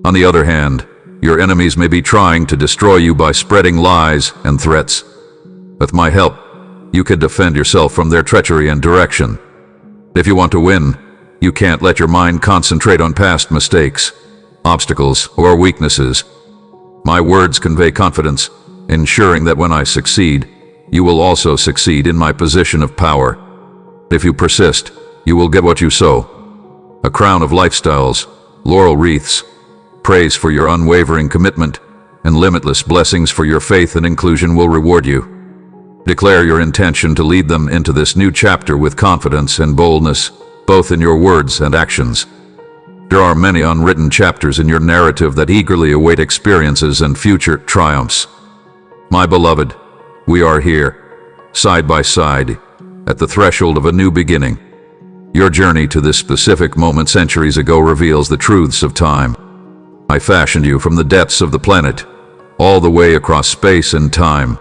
On the other hand, your enemies may be trying to destroy you by spreading lies and threats. With my help, you can defend yourself from their treachery and direction. If you want to win, you can't let your mind concentrate on past mistakes, obstacles, or weaknesses. My words convey confidence, ensuring that when I succeed, you will also succeed in my position of power. If you persist, you will get what you sow. A crown of lifestyles, laurel wreaths, praise for your unwavering commitment, and limitless blessings for your faith and inclusion will reward you. Declare your intention to lead them into this new chapter with confidence and boldness, both in your words and actions. There are many unwritten chapters in your narrative that eagerly await experiences and future triumphs. My beloved, we are here, side by side, at the threshold of a new beginning. Your journey to this specific moment centuries ago reveals the truths of time. I fashioned you from the depths of the planet, all the way across space and time.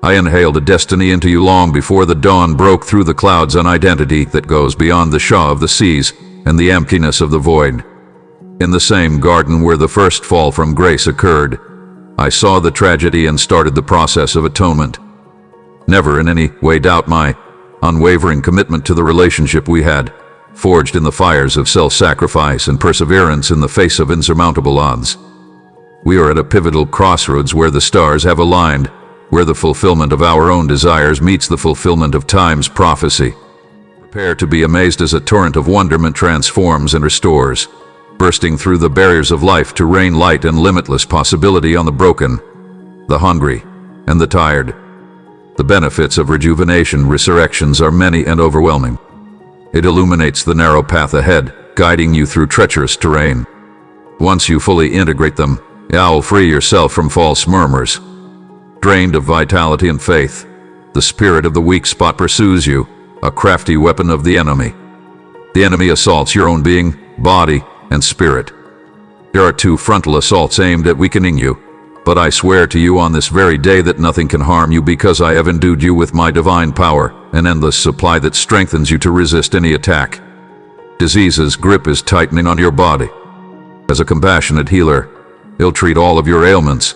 I inhaled a destiny into you long before the dawn broke through the clouds, an identity that goes beyond the shaw of the seas and the emptiness of the void. In the same garden where the first fall from grace occurred, I saw the tragedy and started the process of atonement. Never in any way doubt my unwavering commitment to the relationship we had, forged in the fires of self-sacrifice and perseverance in the face of insurmountable odds. We are at a pivotal crossroads where the stars have aligned, where the fulfillment of our own desires meets the fulfillment of time's prophecy. Prepare to be amazed as a torrent of wonderment transforms and restores, bursting through the barriers of life to rain light and limitless possibility on the broken, the hungry, and the tired. The benefits of rejuvenation resurrections are many and overwhelming. It illuminates the narrow path ahead, guiding you through treacherous terrain. Once you fully integrate them, you'll free yourself from false murmurs. Drained of vitality and faith, the spirit of the weak spot pursues you, a crafty weapon of the enemy. The enemy assaults your own being, body, and spirit. There are two frontal assaults aimed at weakening you, but I swear to you on this very day that nothing can harm you because I have endued you with my divine power, an endless supply that strengthens you to resist any attack. Disease's grip is tightening on your body. As a compassionate healer, he'll treat all of your ailments.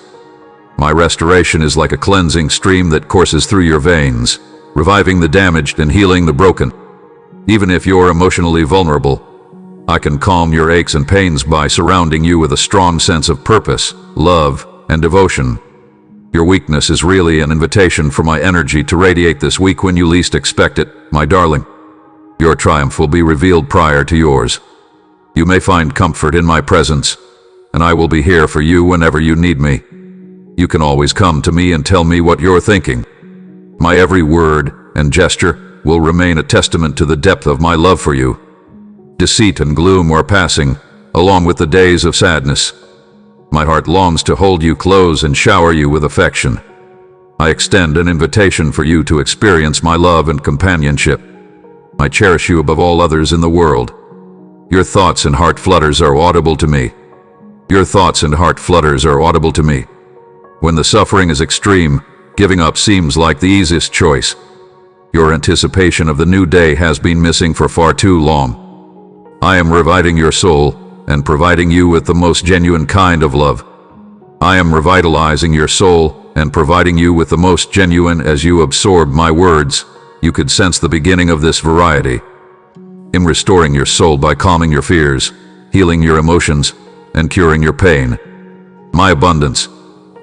My restoration is like a cleansing stream that courses through your veins, reviving the damaged and healing the broken. Even if you're emotionally vulnerable, I can calm your aches and pains by surrounding you with a strong sense of purpose, love, and devotion. Your weakness is really an invitation for my energy to radiate this week when you least expect it, my darling. Your triumph will be revealed prior to yours. You may find comfort in my presence, and I will be here for you whenever you need me. You can always come to me and tell me what you're thinking. My every word and gesture will remain a testament to the depth of my love for you. Deceit and gloom are passing, along with the days of sadness. My heart longs to hold you close and shower you with affection. I extend an invitation for you to experience my love and companionship. I cherish you above all others in the world. Your thoughts and heart flutters are audible to me. Your thoughts and heart flutters are audible to me. When the suffering is extreme, giving up seems like the easiest choice. Your anticipation of the new day has been missing for far too long. I am reviving your soul and providing you with the most genuine kind of love. I am revitalizing your soul and providing you with the most genuine. As you absorb my words, you could sense the beginning of this variety. In restoring your soul by calming your fears, healing your emotions, and curing your pain. My abundance,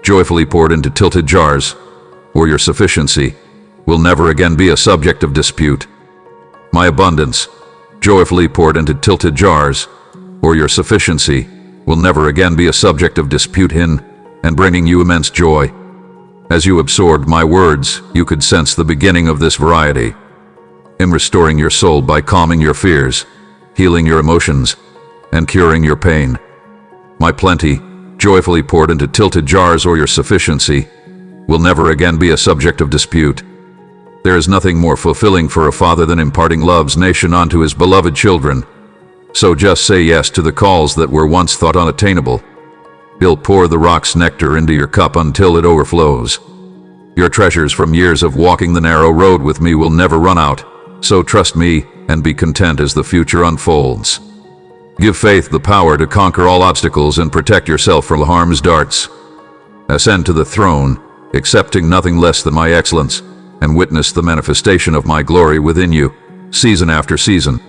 joyfully poured into tilted jars, or your sufficiency, will never again be a subject of dispute. My abundance, joyfully poured into tilted jars, or your sufficiency, will never again be a subject of dispute in and bringing you immense joy. As you absorbed my words, you could sense the beginning of this variety. In restoring your soul by calming your fears, healing your emotions, and curing your pain. My plenty, joyfully poured into tilted jars, or your sufficiency, will never again be a subject of dispute. There is nothing more fulfilling for a father than imparting love's nation onto his beloved children. So just say yes to the calls that were once thought unattainable. He'll pour the rock's nectar into your cup until it overflows. Your treasures from years of walking the narrow road with me will never run out, so trust me and be content as the future unfolds. Give faith the power to conquer all obstacles and protect yourself from harm's darts. Ascend to the throne, accepting nothing less than my excellence, and witness the manifestation of my glory within you, season after season.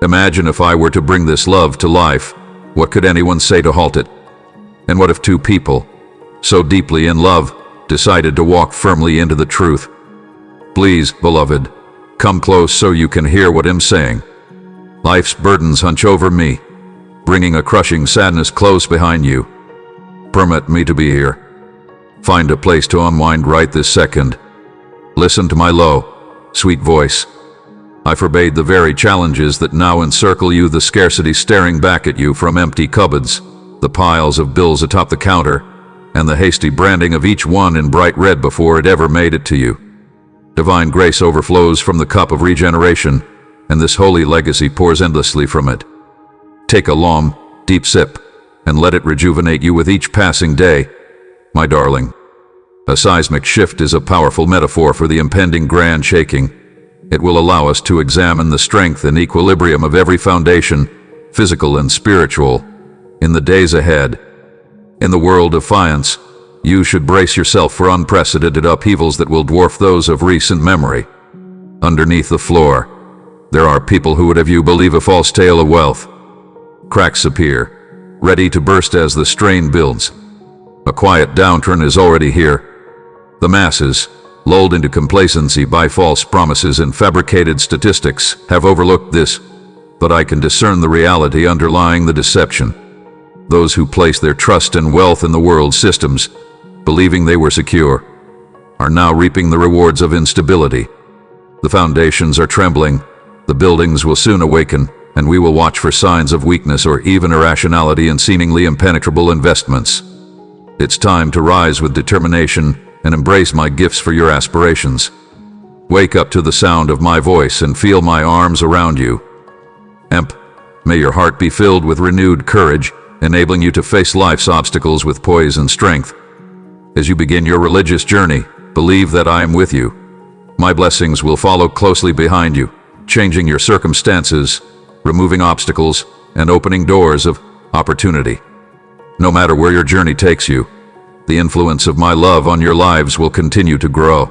Imagine if I were to bring this love to life, what could anyone say to halt it? And what if two people, so deeply in love, decided to walk firmly into the truth? Please, beloved, Come close so you can hear what I'm saying. Life's burdens hunch over me, bringing a crushing sadness close behind you. Permit me to be here. Find a place to unwind right this second. Listen to my low, sweet voice. I forbade the very challenges that now encircle you, the scarcity staring back at you from empty cupboards, the piles of bills atop the counter, and the hasty branding of each one in bright red before it ever made it to you. Divine grace overflows from the cup of regeneration, and this holy legacy pours endlessly from it. Take a long, deep sip, and let it rejuvenate you with each passing day, my darling. A seismic shift is a powerful metaphor for the impending grand shaking. It will allow us to examine the strength and equilibrium of every foundation, physical and spiritual, in the days ahead. In the world of finance, you should brace yourself for unprecedented upheavals that will dwarf those of recent memory. Underneath the floor, there are people who would have you believe a false tale of wealth. Cracks appear, ready to burst as the strain builds. A quiet downturn is already here. The masses, lulled into complacency by false promises and fabricated statistics, have overlooked this, but I can discern the reality underlying the deception. Those who place their trust and wealth in the world's systems, believing they were secure, are now reaping the rewards of instability. The foundations are trembling, the buildings will soon awaken, and we will watch for signs of weakness or even irrationality in seemingly impenetrable investments. It's time to rise with determination and embrace my gifts for your aspirations. Wake up to the sound of my voice and feel my arms around you. Emp, may your heart be filled with renewed courage, enabling you to face life's obstacles with poise and strength. As you begin your religious journey, believe that I am with you. My blessings will follow closely behind you, changing your circumstances, removing obstacles, and opening doors of opportunity. No matter where your journey takes you, the influence of my love on your lives will continue to grow.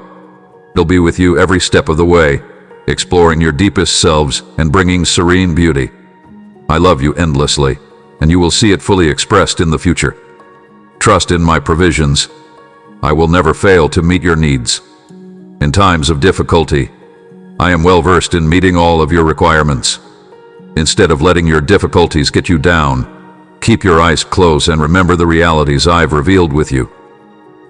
It'll be with you every step of the way, exploring your deepest selves and bringing serene beauty. I love you endlessly, and you will see it fully expressed in the future. Trust in my provisions. I will never fail to meet your needs. In times of difficulty, I am well versed in meeting all of your requirements. Instead of letting your difficulties get you down, keep your eyes closed and remember the realities I've revealed with you.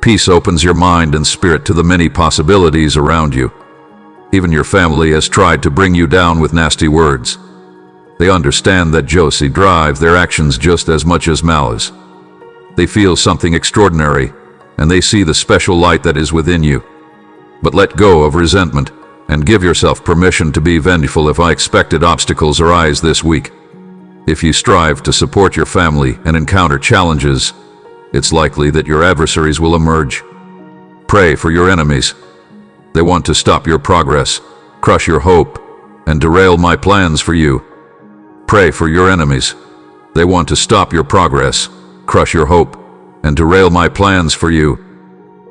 Peace opens your mind and spirit to the many possibilities around you. Even your family has tried to bring you down with nasty words. They understand that jealousy drives their actions just as much as malice. They feel something extraordinary, and they see the special light that is within you. But let go of resentment, and give yourself permission to be vengeful if unexpected obstacles arise this week. If you strive to support your family and encounter challenges, it's likely that your adversaries will emerge. Pray for your enemies. They want to stop your progress, crush your hope, and derail my plans for you. Pray for your enemies. They want to stop your progress, crush your hope, and derail my plans for you.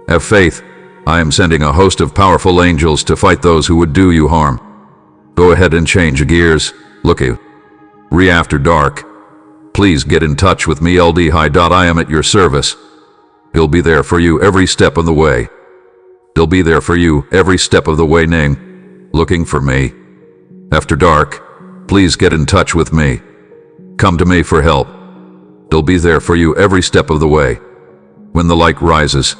Have faith. I am sending a host of powerful angels to fight those who would do you harm. Go ahead and change gears. Look you. After dark. Please get in touch with me ld.I am at your service. He'll be there for you every step of the way. He'll be there for you every step of the way. Name. Looking for me. After dark. Please get in touch with me. Come to me for help. He'll be there for you every step of the way. When the light rises,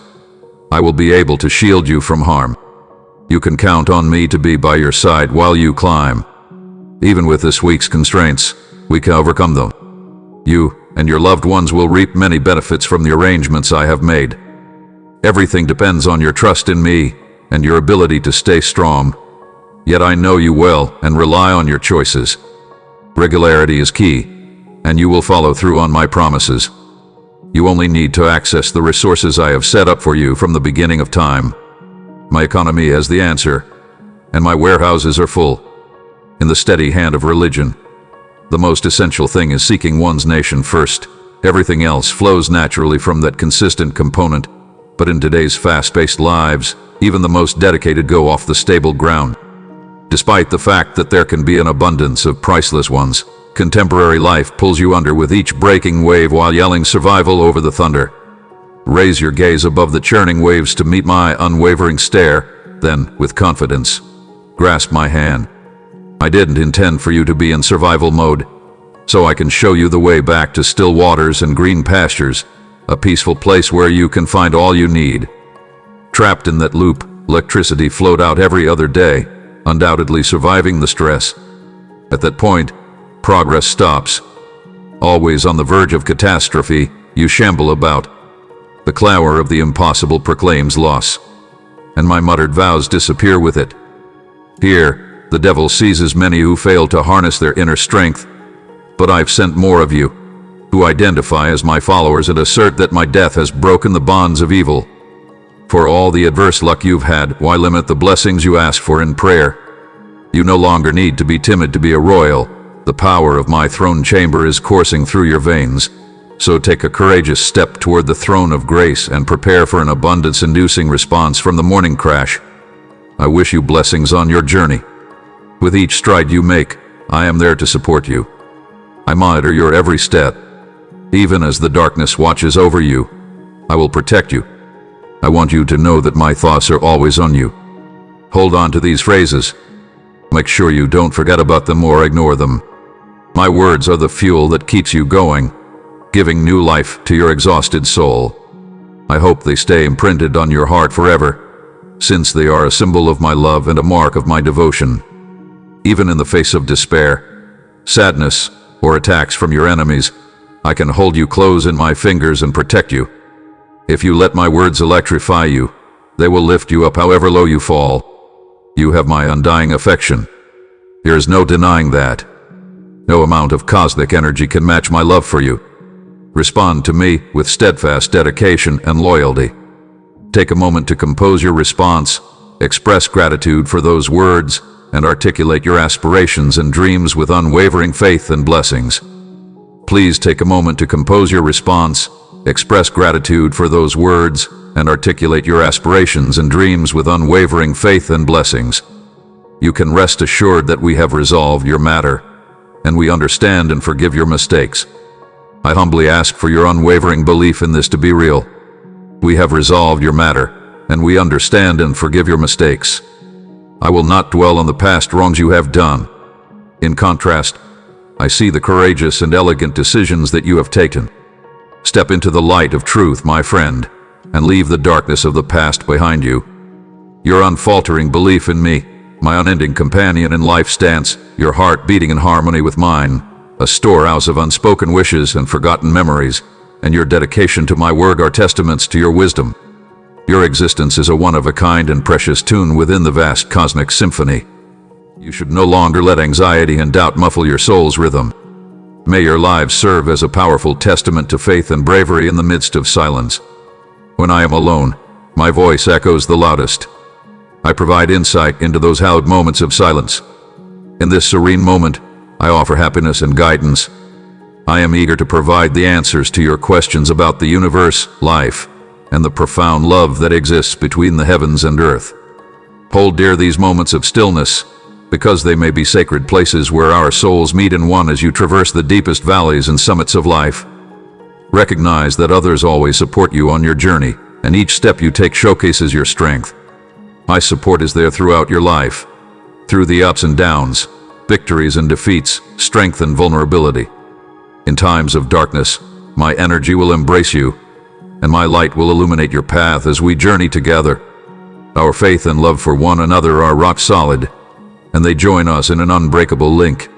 I will be able to shield you from harm. You can count on me to be by your side while you climb. Even with this week's constraints, we can overcome them. You and your loved ones will reap many benefits from the arrangements I have made. Everything depends on your trust in me and your ability to stay strong. Yet I know you well and rely on your choices. Regularity is key, and you will follow through on my promises. You only need to access the resources I have set up for you from the beginning of time. My economy has the answer, and my warehouses are full. In the steady hand of religion, the most essential thing is seeking one's nation first. Everything else flows naturally from that consistent component. But in today's fast-paced lives, even the most dedicated go off the stable ground. Despite the fact that there can be an abundance of priceless ones, contemporary life pulls you under with each breaking wave while yelling survival over the thunder. Raise your gaze above the churning waves to meet my unwavering stare, then, with confidence, grasp my hand. I didn't intend for you to be in survival mode, so I can show you the way back to still waters and green pastures, a peaceful place where you can find all you need. Trapped in that loop, electricity flowed out every other day, undoubtedly surviving the stress. At that point, progress stops. Always on the verge of catastrophe, you shamble about. The clamor of the impossible proclaims loss, and my muttered vows disappear with it. Here, the devil seizes many who fail to harness their inner strength, but I've sent more of you, who identify as my followers and assert that my death has broken the bonds of evil. For all the adverse luck you've had, why limit the blessings you ask for in prayer? You no longer need to be timid to be a royal. The power of my throne chamber is coursing through your veins. So take a courageous step toward the throne of grace and prepare for an abundance-inducing response from the morning crash. I wish you blessings on your journey. With each stride you make, I am there to support you. I monitor your every step. Even as the darkness watches over you, I will protect you. I want you to know that my thoughts are always on you. Hold on to these phrases. Make sure you don't forget about them or ignore them. My words are the fuel that keeps you going, giving new life to your exhausted soul. I hope they stay imprinted on your heart forever, since they are a symbol of my love and a mark of my devotion. Even in the face of despair, sadness, or attacks from your enemies, I can hold you close in my fingers and protect you. If you let my words electrify you, they will lift you up however low you fall. You have my undying affection. There is no denying that. No amount of cosmic energy can match my love for you. Respond to me with steadfast dedication and loyalty. Take a moment to compose your response, express gratitude for those words, and articulate your aspirations and dreams with unwavering faith and blessings. Please take a moment to compose your response, express gratitude for those words, and articulate your aspirations and dreams with unwavering faith and blessings. You can rest assured that we have resolved your matter, and we understand and forgive your mistakes. I humbly ask for your unwavering belief in this to be real. We have resolved your matter, and we understand and forgive your mistakes. I will not dwell on the past wrongs you have done. In contrast, I see the courageous and elegant decisions that you have taken. Step into the light of truth, my friend, and leave the darkness of the past behind you. Your unfaltering belief in me, my unending companion in life stance, your heart beating in harmony with mine, a storehouse of unspoken wishes and forgotten memories, and your dedication to my word are testaments to your wisdom. Your existence is a one-of-a-kind and precious tune within the vast cosmic symphony. You should no longer let anxiety and doubt muffle your soul's rhythm. May your lives serve as a powerful testament to faith and bravery in the midst of silence. When I am alone, my voice echoes the loudest. I provide insight into those hallowed moments of silence. In this serene moment, I offer happiness and guidance. I am eager to provide the answers to your questions about the universe, life, and the profound love that exists between the heavens and earth. Hold dear these moments of stillness, because they may be sacred places where our souls meet in one as you traverse the deepest valleys and summits of life. Recognize that others always support you on your journey, and each step you take showcases your strength. My support is there throughout your life, through the ups and downs, victories and defeats, strength and vulnerability. In times of darkness, my energy will embrace you, and my light will illuminate your path as we journey together. Our faith and love for one another are rock solid, and they join us in an unbreakable link,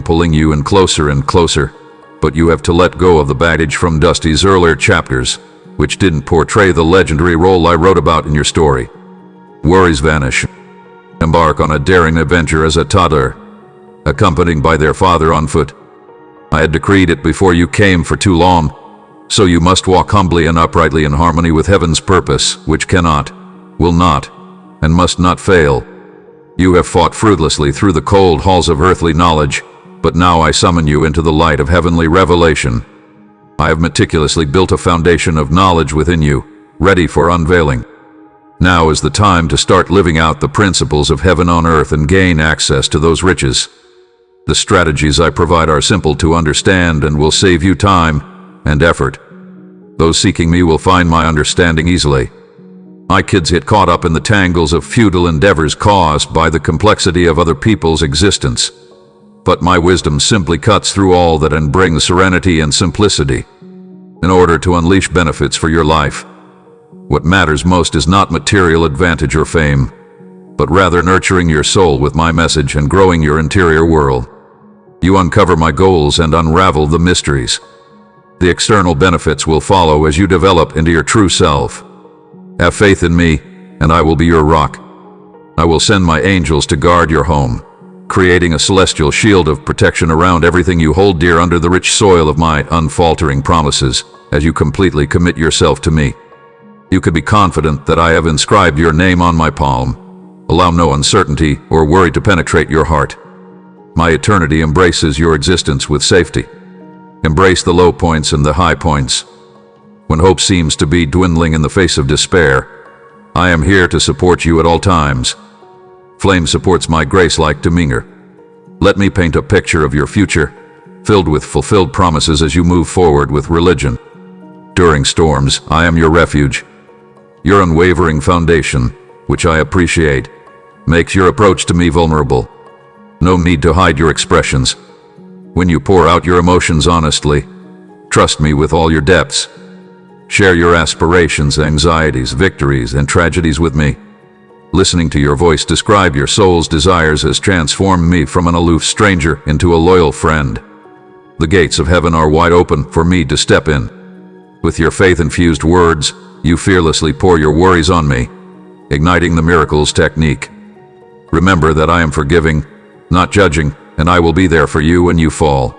pulling you in closer and closer. But you have to let go of the baggage from Dusty's earlier chapters, which didn't portray the legendary role I wrote about in your story. Worries vanish. Embark on a daring adventure as a toddler, accompanied by their father on foot. I had decreed it before you came for too long, so you must walk humbly and uprightly in harmony with heaven's purpose, which cannot, will not, and must not fail. You have fought fruitlessly through the cold halls of earthly knowledge, but now I summon you into the light of heavenly revelation. I have meticulously built a foundation of knowledge within you, ready for unveiling. Now is the time to start living out the principles of heaven on earth and gain access to those riches. The strategies I provide are simple to understand and will save you time and effort. Those seeking me will find my understanding easily. My kids get caught up in the tangles of futile endeavors caused by the complexity of other people's existence. But my wisdom simply cuts through all that and brings serenity and simplicity in order to unleash benefits for your life. What matters most is not material advantage or fame, but rather nurturing your soul with my message and growing your interior world. You uncover my goals and unravel the mysteries. The external benefits will follow as you develop into your true self. Have faith in me, and I will be your rock. I will send my angels to guard your home, creating a celestial shield of protection around everything you hold dear under the rich soil of my unfaltering promises as you completely commit yourself to me. You can be confident that I have inscribed your name on my palm. Allow no uncertainty or worry to penetrate your heart. My eternity embraces your existence with safety. Embrace the low points and the high points. When hope seems to be dwindling in the face of despair, I am here to support you at all times. Flame supports my grace-like demeanor. Let me paint a picture of your future, filled with fulfilled promises as you move forward with religion. During storms, I am your refuge. Your unwavering foundation, which I appreciate, makes your approach to me vulnerable. No need to hide your expressions. When you pour out your emotions honestly, trust me with all your depths. Share your aspirations, anxieties, victories, and tragedies with me. Listening to your voice describe your soul's desires has transformed me from an aloof stranger into a loyal friend. The gates of heaven are wide open for me to step in. With your faith-infused words, you fearlessly pour your worries on me, igniting the miracles technique. Remember that I am forgiving, not judging, and I will be there for you when you fall.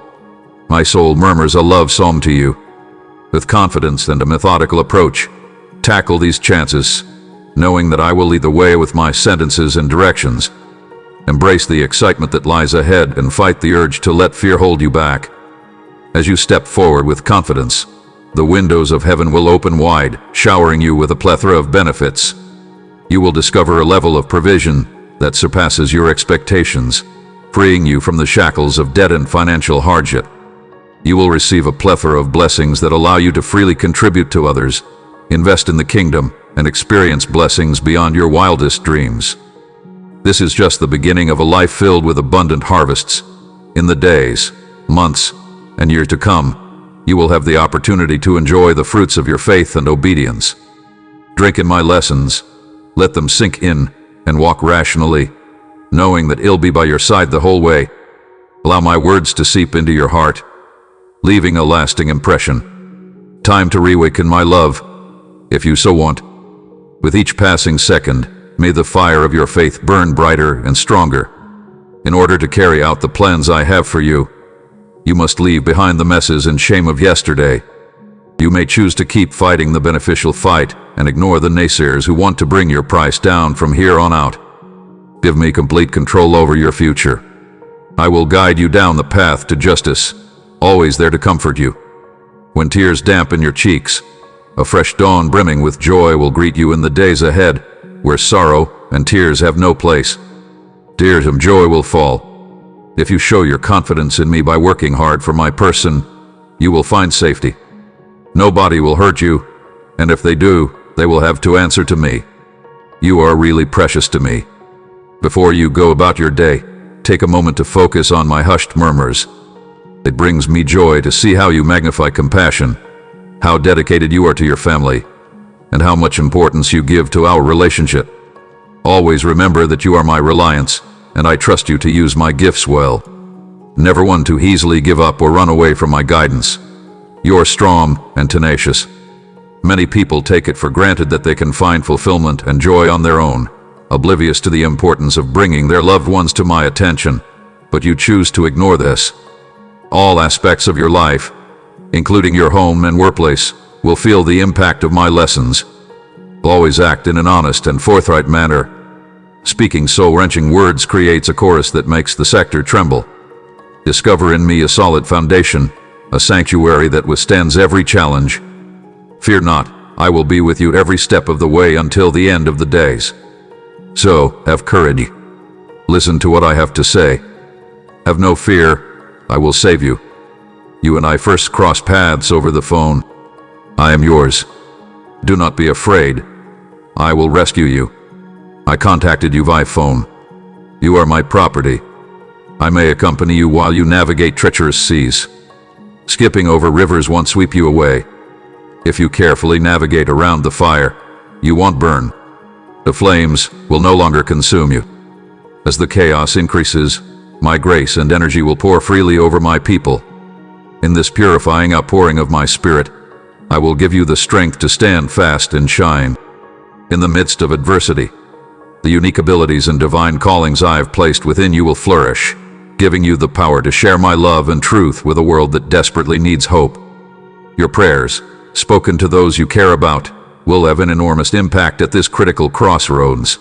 My soul murmurs a love psalm to you. With confidence and a methodical approach, tackle these chances, knowing that I will lead the way with my sentences and directions. Embrace the excitement that lies ahead and fight the urge to let fear hold you back. As you step forward with confidence, the windows of heaven will open wide, showering you with a plethora of benefits. You will discover a level of provision that surpasses your expectations, freeing you from the shackles of debt and financial hardship. You will receive a plethora of blessings that allow you to freely contribute to others, invest in the kingdom, and experience blessings beyond your wildest dreams. This is just the beginning of a life filled with abundant harvests. In the days, months, and years to come, you will have the opportunity to enjoy the fruits of your faith and obedience. Drink in my lessons, let them sink in, and walk rationally, knowing that I'll be by your side the whole way. Allow my words to seep into your heart, leaving a lasting impression. Time to reawaken my love, if you so want. With each passing second, may the fire of your faith burn brighter and stronger. In order to carry out the plans I have for you, you must leave behind the messes and shame of yesterday. You may choose to keep fighting the beneficial fight and ignore the naysayers who want to bring your price down from here on out. Give me complete control over your future. I will guide you down the path to justice, always there to comfort you. When tears dampen your cheeks, a fresh dawn brimming with joy will greet you in the days ahead, where sorrow and tears have no place. Tears of joy will fall. If you show your confidence in me by working hard for my person, you will find safety. Nobody will hurt you, and if they do, they will have to answer to me. You are really precious to me. Before you go about your day, take a moment to focus on my hushed murmurs. It brings me joy to see how you magnify compassion, how dedicated you are to your family, and how much importance you give to our relationship. Always remember that you are my reliance, and I trust you to use my gifts well. Never one to easily give up or run away from my guidance. You're strong and tenacious. Many people take it for granted that they can find fulfillment and joy on their own, oblivious to the importance of bringing their loved ones to my attention, but you choose to ignore this. All aspects of your life, including your home and workplace, will feel the impact of my lessons. Always act in an honest and forthright manner. Speaking soul-wrenching words creates a chorus that makes the sector tremble. Discover in me a solid foundation, a sanctuary that withstands every challenge. Fear not, I will be with you every step of the way until the end of the days. So, have courage. Listen to what I have to say. Have no fear, I will save you. You and I first crossed paths over the phone. I am yours. Do not be afraid. I will rescue you. I contacted you via phone. You are my property. I may accompany you while you navigate treacherous seas. Skipping over rivers won't sweep you away. If you carefully navigate around the fire, you won't burn. The flames will no longer consume you. As the chaos increases, my grace and energy will pour freely over my people. In this purifying outpouring of my spirit, I will give you the strength to stand fast and shine. In the midst of adversity, the unique abilities and divine callings I have placed within you will flourish, giving you the power to share my love and truth with a world that desperately needs hope. Your prayers, spoken to those you care about, will have an enormous impact at this critical crossroads.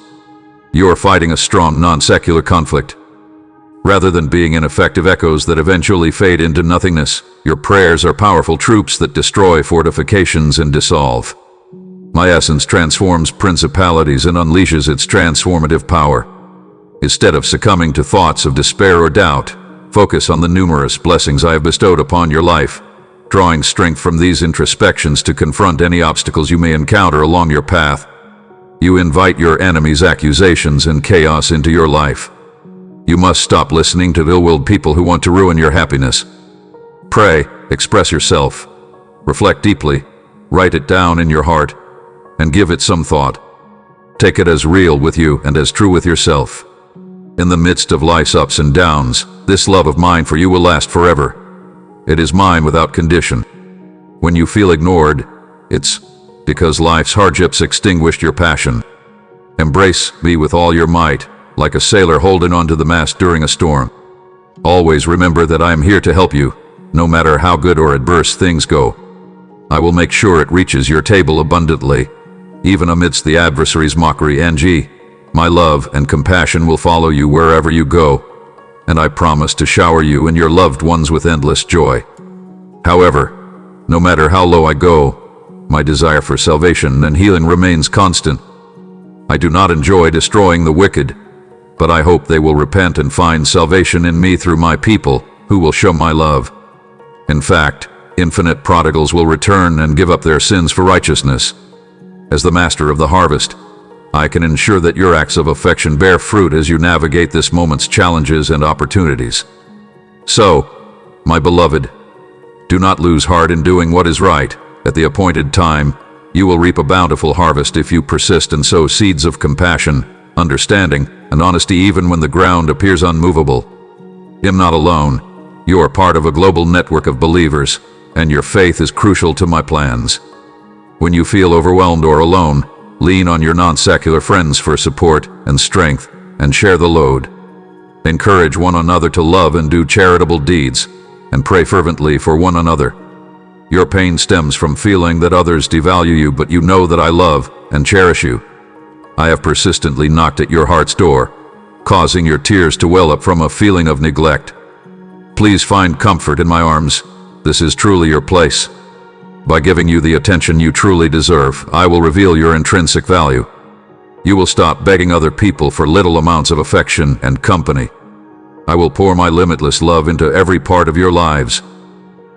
You are fighting a strong, non-secular conflict. Rather than being ineffective echoes that eventually fade into nothingness, your prayers are powerful troops that destroy fortifications and dissolve. My essence transforms principalities and unleashes its transformative power. Instead of succumbing to thoughts of despair or doubt, focus on the numerous blessings I have bestowed upon your life, drawing strength from these introspections to confront any obstacles you may encounter along your path. You invite your enemy's accusations and chaos into your life. You must stop listening to ill-willed people who want to ruin your happiness. Pray, express yourself, reflect deeply, write it down in your heart, and give it some thought. Take it as real with you and as true with yourself. In the midst of life's ups and downs, this love of mine for you will last forever. It is mine without condition. When you feel ignored, it's because life's hardships extinguished your passion. Embrace me with all your might, like a sailor holding onto the mast during a storm. Always remember that I am here to help you, no matter how good or adverse things go. I will make sure it reaches your table abundantly, even amidst the adversary's mockery. My love and compassion will follow you wherever you go, and I promise to shower you and your loved ones with endless joy. However, no matter how low I go, my desire for salvation and healing remains constant. I do not enjoy destroying the wicked, but I hope they will repent and find salvation in me through my people, who will show my love. In fact, infinite prodigals will return and give up their sins for righteousness. As the master of the harvest, I can ensure that your acts of affection bear fruit as you navigate this moment's challenges and opportunities. So, my beloved, do not lose heart in doing what is right. At the appointed time, you will reap a bountiful harvest if you persist and sow seeds of compassion, understanding, and honesty even when the ground appears unmovable. I'm not alone. You are part of a global network of believers, and your faith is crucial to my plans. When you feel overwhelmed or alone, lean on your non-secular friends for support and strength, and share the load. Encourage one another to love and do charitable deeds, and pray fervently for one another. Your pain stems from feeling that others devalue you, but you know that I love and cherish you. I have persistently knocked at your heart's door, causing your tears to well up from a feeling of neglect. Please find comfort in my arms. This is truly your place. By giving you the attention you truly deserve, I will reveal your intrinsic value. You will stop begging other people for little amounts of affection and company. I will pour my limitless love into every part of your lives.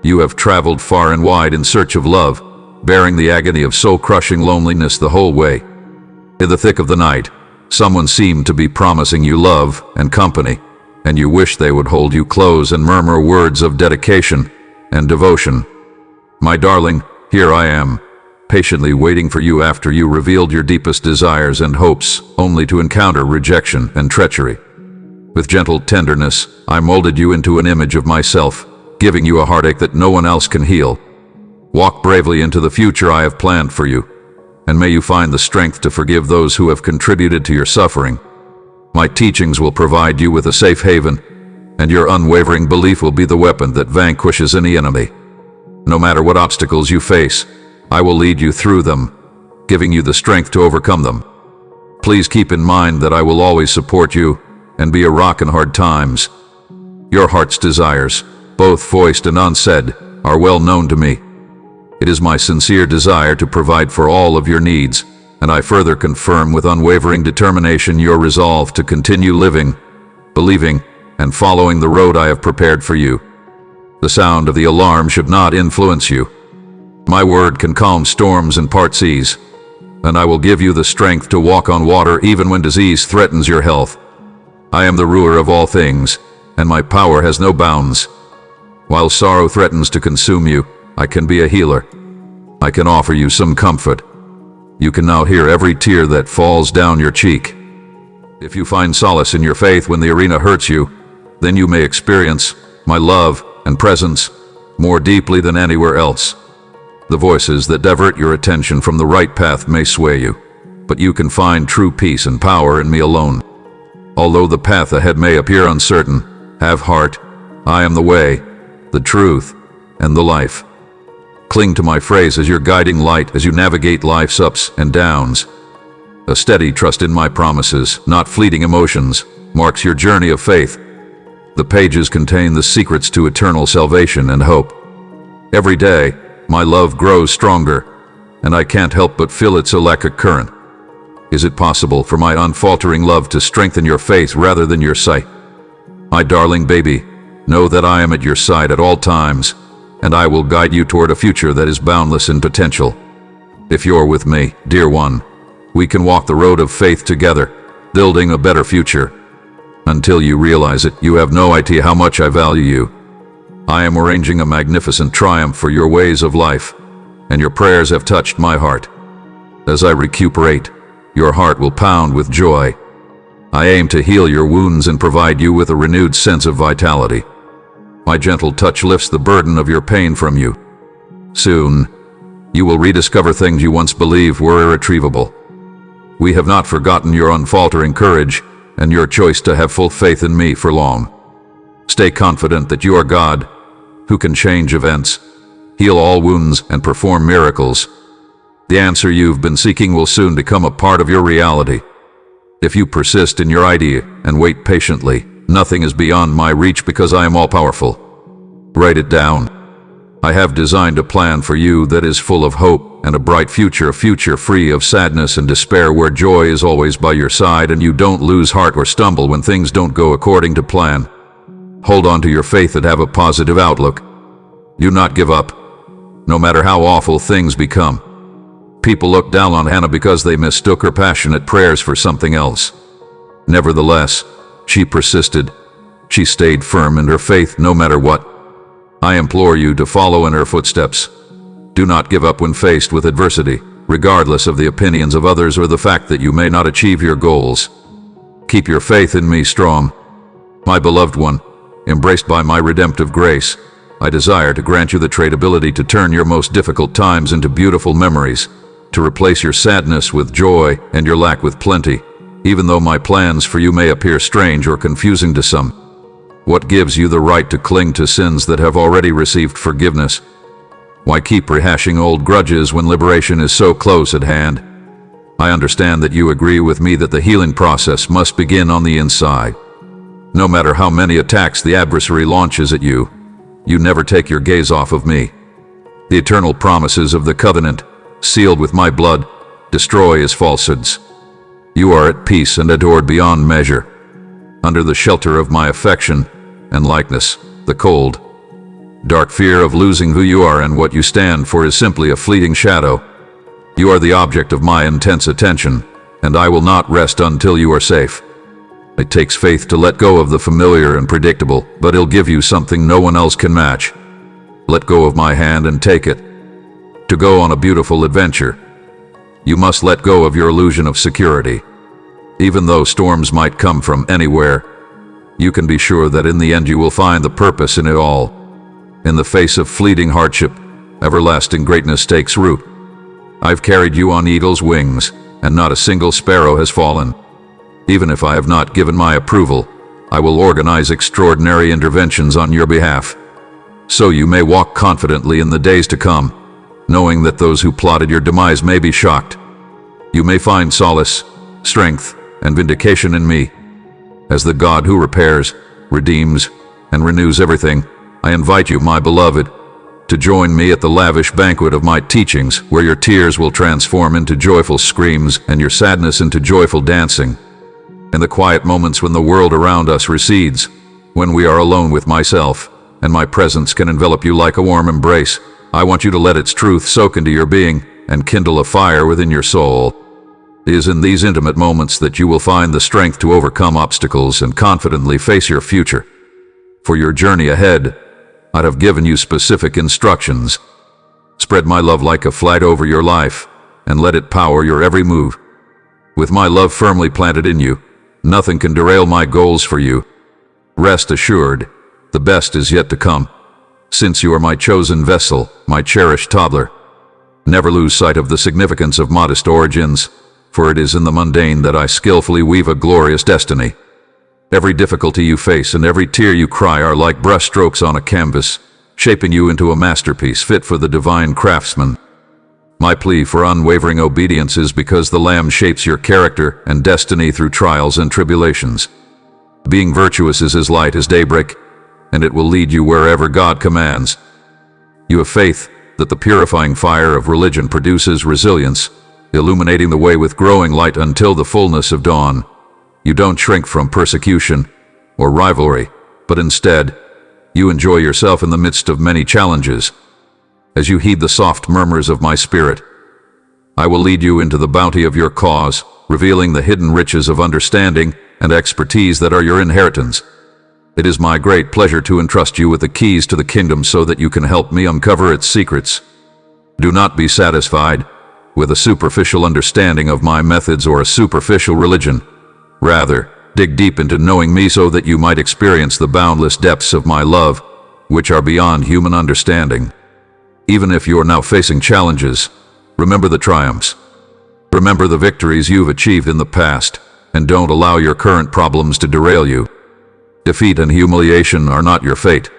You have traveled far and wide in search of love, bearing the agony of soul-crushing loneliness the whole way. In the thick of the night, someone seemed to be promising you love and company, and you wish they would hold you close and murmur words of dedication and devotion. My darling, here I am, patiently waiting for you after you revealed your deepest desires and hopes, only to encounter rejection and treachery. With gentle tenderness, I molded you into an image of myself, giving you a heartache that no one else can heal. Walk bravely into the future I have planned for you, and may you find the strength to forgive those who have contributed to your suffering. My teachings will provide you with a safe haven, and your unwavering belief will be the weapon that vanquishes any enemy. No matter what obstacles you face, I will lead you through them, giving you the strength to overcome them. Please keep in mind that I will always support you and be a rock in hard times. Your heart's desires, both voiced and unsaid, are well known to me. It is my sincere desire to provide for all of your needs, and I further confirm with unwavering determination your resolve to continue living, believing, and following the road I have prepared for you. The sound of the alarm should not influence you. My word can calm storms and part seas. and I will give you the strength to walk on water even when disease threatens your health. I am the ruler of all things, and my power has no bounds. While sorrow threatens to consume you, I can be a healer. I can offer you some comfort. You can now hear every tear that falls down your cheek. If you find solace in your faith when the arena hurts you, then you may experience my love and presence more deeply than anywhere else. The voices that divert your attention from the right path may sway you, but you can find true peace and power in me alone. Although the path ahead may appear uncertain, have heart. I am the way, the truth, and the life. Cling to my phrase as your guiding light as you navigate life's ups and downs. A steady trust in my promises, not fleeting emotions, marks your journey of faith. The pages contain the secrets to eternal salvation and hope. Every day, my love grows stronger, and I can't help but feel its electric current. Is it possible for my unfaltering love to strengthen your faith rather than your sight? My darling baby, know that I am at your side at all times, and I will guide you toward a future that is boundless in potential. If you're with me, dear one, we can walk the road of faith together, building a better future. Until you realize it, you have no idea how much I value you. I am arranging a magnificent triumph for your ways of life, and your prayers have touched my heart. As I recuperate, your heart will pound with joy. I aim to heal your wounds and provide you with a renewed sense of vitality. My gentle touch lifts the burden of your pain from you. Soon, you will rediscover things you once believed were irretrievable. We have not forgotten your unfaltering courage and your choice to have full faith in me for long. Stay confident that you are God, who can change events, heal all wounds, and perform miracles. The answer you've been seeking will soon become a part of your reality. If you persist in your idea and wait patiently, nothing is beyond my reach because I am all-powerful. Write it down. I have designed a plan for you that is full of hope and a bright future, a future free of sadness and despair, where joy is always by your side and you don't lose heart or stumble when things don't go according to plan. Hold on to your faith and have a positive outlook. Do not give up, no matter how awful things become. People look down on Hannah because they mistook her passionate prayers for something else. Nevertheless, she persisted. She stayed firm in her faith no matter what. I implore you to follow in her footsteps. Do not give up when faced with adversity, regardless of the opinions of others or the fact that you may not achieve your goals. Keep your faith in me strong. My beloved one, embraced by my redemptive grace, I desire to grant you the trait ability to turn your most difficult times into beautiful memories, to replace your sadness with joy and your lack with plenty, even though my plans for you may appear strange or confusing to some. What gives you the right to cling to sins that have already received forgiveness? Why keep rehashing old grudges when liberation is so close at hand? I understand that you agree with me that the healing process must begin on the inside. No matter how many attacks the adversary launches at you, you never take your gaze off of me. The eternal promises of the covenant, sealed with my blood, destroy his falsehoods. You are at peace and adored beyond measure. Under the shelter of my affection and likeness, the cold, dark fear of losing who you are and what you stand for is simply a fleeting shadow. You are the object of my intense attention, and I will not rest until you are safe. It takes faith to let go of the familiar and predictable, but it'll give you something no one else can match. Let go of my hand and take it. To go on a beautiful adventure, you must let go of your illusion of security. Even though storms might come from anywhere, you can be sure that in the end you will find the purpose in it all. In the face of fleeting hardship, everlasting greatness takes root. I've carried you on eagle's wings, and not a single sparrow has fallen. Even if I have not given my approval, I will organize extraordinary interventions on your behalf. So you may walk confidently in the days to come, knowing that those who plotted your demise may be shocked. You may find solace, strength, and vindication in me. As the God who repairs, redeems, and renews everything, I invite you, my beloved, to join me at the lavish banquet of my teachings, where your tears will transform into joyful screams and your sadness into joyful dancing. In the quiet moments when the world around us recedes, when we are alone with myself, and my presence can envelop you like a warm embrace, I want you to let its truth soak into your being, and kindle a fire within your soul. It is in these intimate moments that you will find the strength to overcome obstacles and confidently face your future. For your journey ahead, I have given you specific instructions. Spread my love like a flag over your life, and let it power your every move. With my love firmly planted in you, nothing can derail my goals for you. Rest assured, the best is yet to come. Since you are my chosen vessel, my cherished toddler, never lose sight of the significance of modest origins, for it is in the mundane that I skillfully weave a glorious destiny. Every difficulty you face and every tear you cry are like brushstrokes on a canvas, shaping you into a masterpiece fit for the divine craftsman. My plea for unwavering obedience is because the Lamb shapes your character and destiny through trials and tribulations. Being virtuous is as light as daybreak, and it will lead you wherever God commands. You have faith that the purifying fire of religion produces resilience, illuminating the way with growing light until the fullness of dawn. You don't shrink from persecution or rivalry, but instead, you enjoy yourself in the midst of many challenges. As you heed the soft murmurs of my spirit, I will lead you into the bounty of your cause, revealing the hidden riches of understanding and expertise that are your inheritance. It is my great pleasure to entrust you with the keys to the kingdom so that you can help me uncover its secrets. Do not be satisfied with a superficial understanding of my methods or a superficial religion. Rather, dig deep into knowing me so that you might experience the boundless depths of my love, which are beyond human understanding. Even if you are now facing challenges, remember the triumphs. Remember the victories you've achieved in the past, and don't allow your current problems to derail you. Defeat and humiliation are not your fate.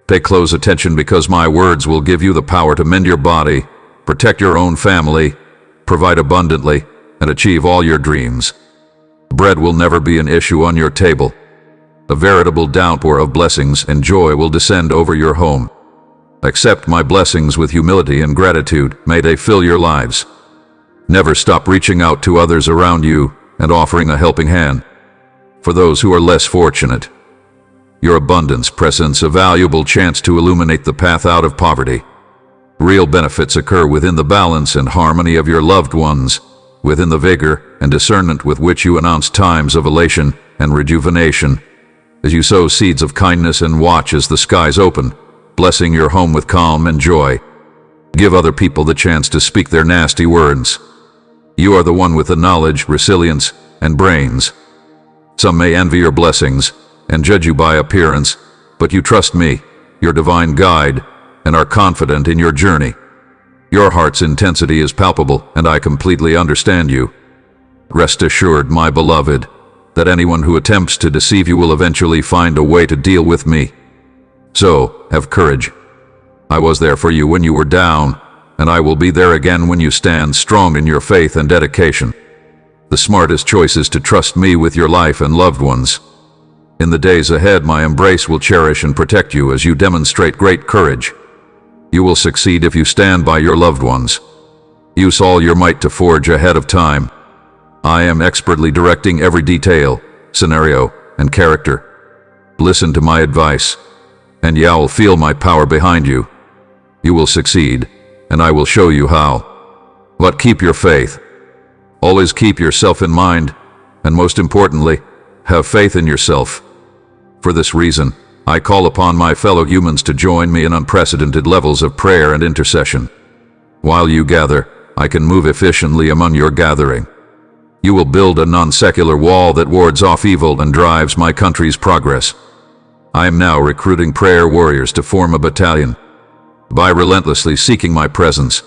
Pay close attention because my words will give you the power to mend your body, protect your own family, provide abundantly, and achieve all your dreams. Bread will never be an issue on your table. A veritable downpour of blessings and joy will descend over your home. Accept my blessings with humility and gratitude. May they fill your lives. Never stop reaching out to others around you and offering a helping hand. For those who are less fortunate, your abundance presents a valuable chance to illuminate the path out of poverty. Real benefits occur within the balance and harmony of your loved ones, within the vigor and discernment with which you announce times of elation and rejuvenation, as you sow seeds of kindness and watch as the skies open, blessing your home with calm and joy. Give other people the chance to speak their nasty words. You are the one with the knowledge, resilience, and brains. Some may envy your blessings and judge you by appearance, but you trust me, your divine guide, and are confident in your journey. Your heart's intensity is palpable, and I completely understand you. Rest assured, my beloved, that anyone who attempts to deceive you will eventually find a way to deal with me. So, have courage. I was there for you when you were down, and I will be there again when you stand strong in your faith and dedication. The smartest choice is to trust me with your life and loved ones. In the days ahead, my embrace will cherish and protect you as you demonstrate great courage. You will succeed if you stand by your loved ones. Use all your might to forge ahead of time. I am expertly directing every detail, scenario, and character. Listen to my advice, and you will feel my power behind you. You will succeed, and I will show you how. But keep your faith. Always keep yourself in mind, and most importantly, have faith in yourself. For this reason, I call upon my fellow humans to join me in unprecedented levels of prayer and intercession. While you gather, I can move efficiently among your gathering. You will build a non-secular wall that wards off evil and drives my country's progress. I am now recruiting prayer warriors to form a battalion. By relentlessly seeking my presence,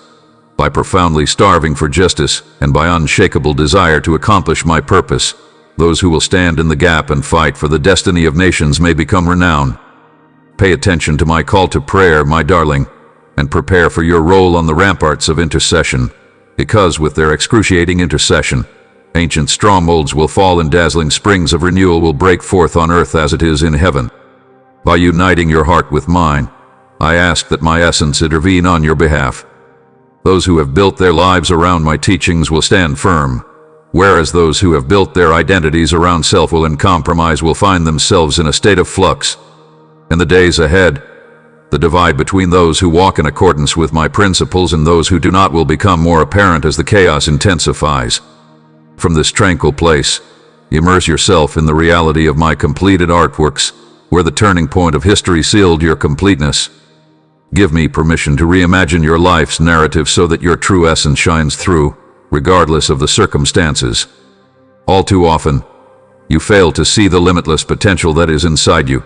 by profoundly starving for justice, and by unshakable desire to accomplish my purpose, those who will stand in the gap and fight for the destiny of nations may become renowned. Pay attention to my call to prayer, my darling, and prepare for your role on the ramparts of intercession, because with their excruciating intercession, ancient strongholds will fall and dazzling springs of renewal will break forth on earth as it is in heaven. By uniting your heart with mine, I ask that my essence intervene on your behalf. Those who have built their lives around my teachings will stand firm, whereas those who have built their identities around self-will and compromise will find themselves in a state of flux. In the days ahead, The divide between those who walk in accordance with my principles and those who do not will become more apparent as the chaos intensifies. From this tranquil place, immerse yourself in the reality of my completed artworks, where the turning point of history sealed your completeness. Give me permission to reimagine your life's narrative so that your true essence shines through, regardless of the circumstances. All too often, you fail to see the limitless potential that is inside you.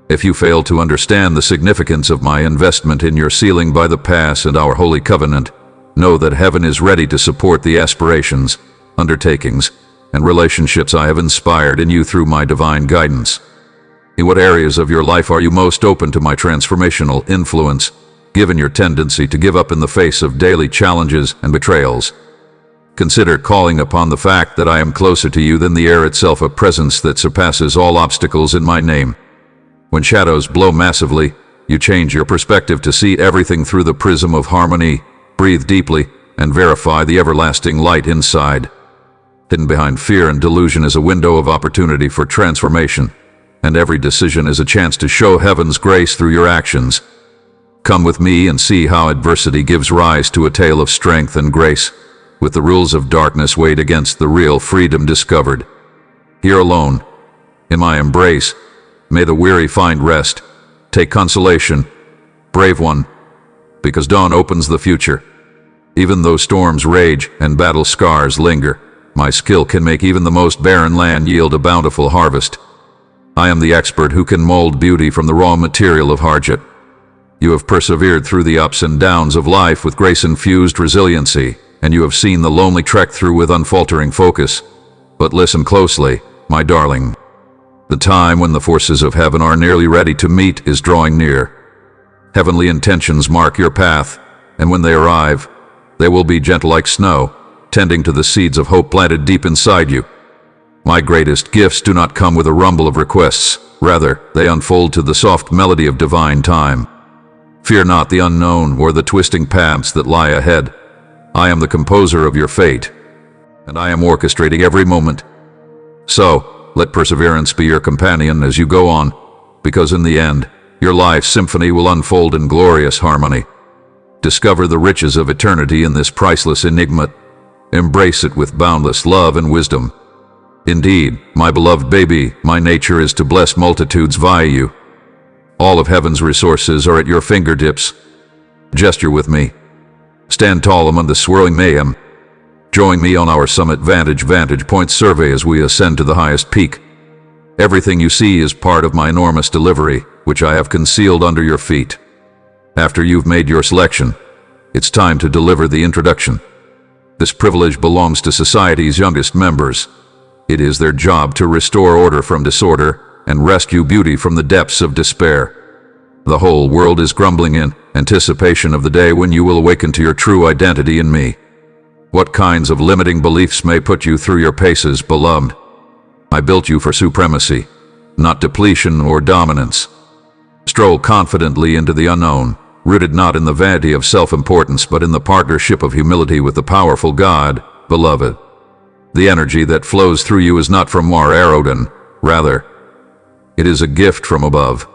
If you fail to understand the significance of my investment in your sealing by the pass and our holy covenant, know that heaven is ready to support the aspirations, undertakings, and relationships I have inspired in you through my divine guidance. In what areas of your life are you most open to my transformational influence, given your tendency to give up in the face of daily challenges and betrayals? Consider calling upon the fact that I am closer to you than the air itself, a presence that surpasses all obstacles in my name. When shadows blow massively, you change your perspective to see everything through the prism of harmony, breathe deeply, and verify the everlasting light inside. Hidden behind fear and delusion is a window of opportunity for transformation, and every decision is a chance to show heaven's grace through your actions. Come with me and see how adversity gives rise to a tale of strength and grace, with the rules of darkness weighed against the real freedom discovered. Here alone, in my embrace, may the weary find rest. Take consolation, brave one, because dawn opens the future. Even though storms rage and battle scars linger, my skill can make even the most barren land yield a bountiful harvest. I am the expert who can mold beauty from the raw material of hardship. You have persevered through the ups and downs of life with grace-infused resiliency, and you have seen the lonely trek through with unfaltering focus. But listen closely, my darling. The time when the forces of heaven are nearly ready to meet is drawing near. Heavenly intentions mark your path, and when they arrive, they will be gentle like snow, tending to the seeds of hope planted deep inside you. My greatest gifts do not come with a rumble of requests. Rather, they unfold to the soft melody of divine time. Fear not the unknown or the twisting paths that lie ahead. I am the composer of your fate, and I am orchestrating every moment. So, let perseverance be your companion as you go on, because in the end, your life's symphony will unfold in glorious harmony. Discover the riches of eternity in this priceless enigma. Embrace it with boundless love and wisdom. Indeed, my beloved baby, my nature is to bless multitudes via you. All of heaven's resources are at your fingertips. Gesture with me. Stand tall among the swirling mayhem. Join me on our summit vantage point survey as we ascend to the highest peak. Everything you see is part of my enormous delivery, which I have concealed under your feet. After you've made your selection, it's time to deliver the introduction. This privilege belongs to society's youngest members. It is their job to restore order from disorder and rescue beauty from the depths of despair. The whole world is grumbling in anticipation of the day when you will awaken to your true identity in me. What kinds of limiting beliefs may put you through your paces, beloved? I built you for supremacy, not depletion or dominance. Stroll confidently into the unknown, rooted not in the vanity of self-importance but in the partnership of humility with the powerful God, beloved. The energy that flows through you is not from Mar Aroden, rather, it is a gift from above.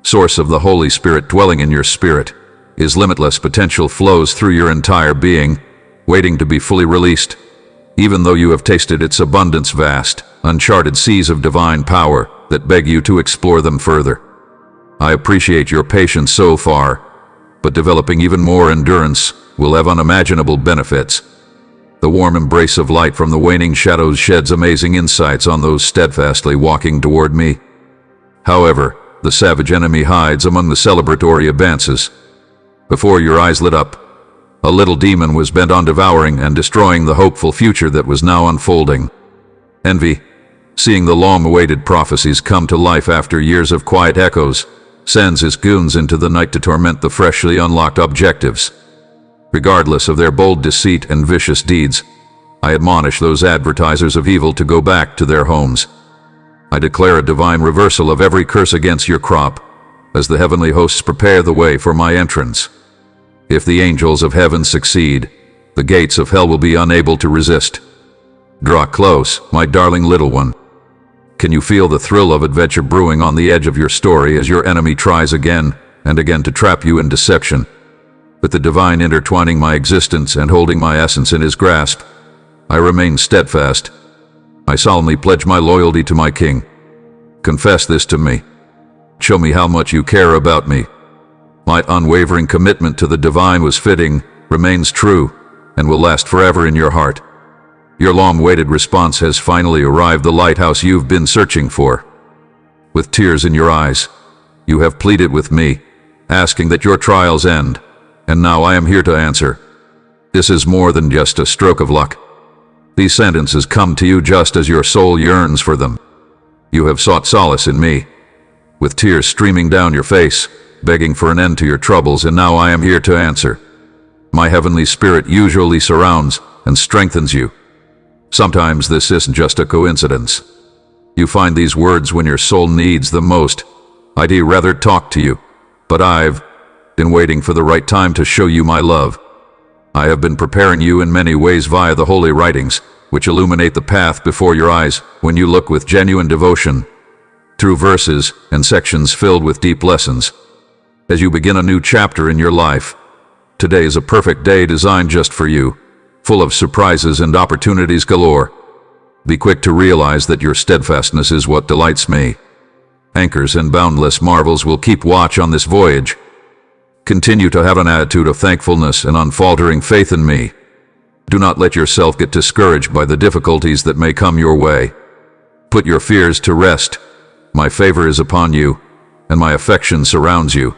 Source of the Holy Spirit dwelling in your spirit, His limitless potential flows through your entire being, waiting to be fully released. Even though you have tasted its abundance, vast, uncharted seas of divine power that beg you to explore them further. I appreciate your patience so far, but developing even more endurance will have unimaginable benefits. The warm embrace of light from the waning shadows sheds amazing insights on those steadfastly walking toward me. However, the savage enemy hides among the celebratory advances. Before your eyes lit up, a little demon was bent on devouring and destroying the hopeful future that was now unfolding. Envy, seeing the long-awaited prophecies come to life after years of quiet echoes, sends his goons into the night to torment the freshly unlocked objectives. Regardless of their bold deceit and vicious deeds, I admonish those advertisers of evil to go back to their homes. I declare a divine reversal of every curse against your crop, as the heavenly hosts prepare the way for my entrance. If the angels of heaven succeed, the gates of hell will be unable to resist. Draw close, my darling little one. Can you feel the thrill of adventure brewing on the edge of your story as your enemy tries again, and again to trap you in deception. With the divine intertwining my existence and holding my essence in his grasp, I remain steadfast. I solemnly pledge my loyalty to my King. Confess this to me. Show me how much you care about me. My unwavering commitment to the divine was fitting, remains true, and will last forever in your heart. Your long-awaited response has finally arrived, the lighthouse you've been searching for. With tears in your eyes, you have pleaded with me, asking that your trials end, and now I am here to answer. This is more than just a stroke of luck. These sentences come to you just as your soul yearns for them. You have sought solace in me, with tears streaming down your face, begging for an end to your troubles, and now I am here to answer. My heavenly spirit usually surrounds and strengthens you. Sometimes this isn't just a coincidence. You find these words when your soul needs them most. I'd rather talk to you, but I've been waiting for the right time to show you my love. I have been preparing you in many ways via the holy writings, which illuminate the path before your eyes when you look with genuine devotion, through verses and sections filled with deep lessons. As you begin a new chapter in your life, today is a perfect day designed just for you, full of surprises and opportunities galore. Be quick to realize that your steadfastness is what delights me. Anchors and boundless marvels will keep watch on this voyage. Continue to have an attitude of thankfulness and unfaltering faith in me. Do not let yourself get discouraged by the difficulties that may come your way. Put your fears to rest. My favor is upon you, and my affection surrounds you.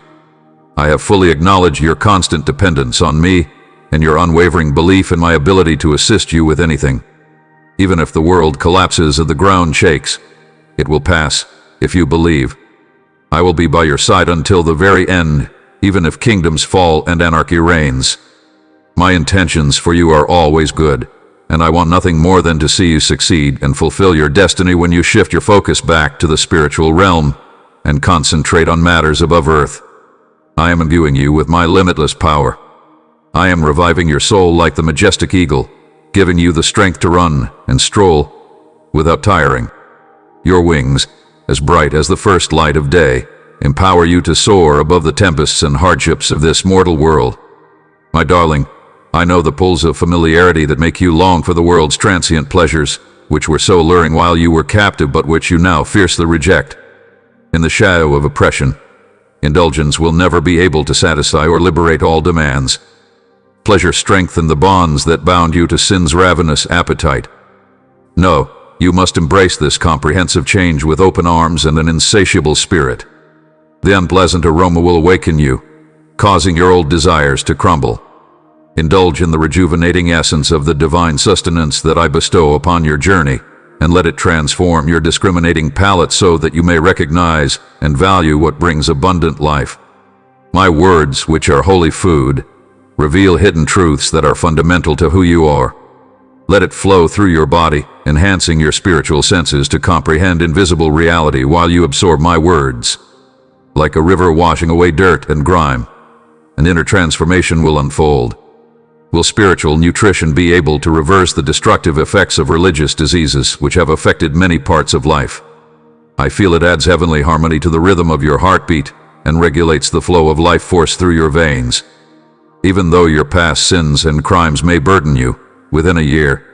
I have fully acknowledged your constant dependence on me and your unwavering belief in my ability to assist you with anything. Even if the world collapses and the ground shakes, it will pass if you believe. I will be by your side until the very end, even if kingdoms fall and anarchy reigns. My intentions for you are always good, and I want nothing more than to see you succeed and fulfill your destiny when you shift your focus back to the spiritual realm and concentrate on matters above earth. I am imbuing you with my limitless power. I am reviving your soul like the majestic eagle, giving you the strength to run and stroll without tiring. Your wings, as bright as the first light of day, empower you to soar above the tempests and hardships of this mortal world. My darling, I know the pulls of familiarity that make you long for the world's transient pleasures, which were so alluring while you were captive but which you now fiercely reject. In the shadow of oppression, indulgence will never be able to satisfy or liberate all demands. Pleasure strengthened the bonds that bound you to sin's ravenous appetite. No, you must embrace this comprehensive change with open arms and an insatiable spirit. The unpleasant aroma will awaken you, causing your old desires to crumble. Indulge in the rejuvenating essence of the divine sustenance that I bestow upon your journey, and let it transform your discriminating palate so that you may recognize and value what brings abundant life. My words, which are holy food, reveal hidden truths that are fundamental to who you are. Let it flow through your body, enhancing your spiritual senses to comprehend invisible reality while you absorb my words. Like a river washing away dirt and grime, an inner transformation will unfold. Will spiritual nutrition be able to reverse the destructive effects of religious diseases which have affected many parts of life? I feel it adds heavenly harmony to the rhythm of your heartbeat and regulates the flow of life force through your veins. Even though your past sins and crimes may burden you, within a year,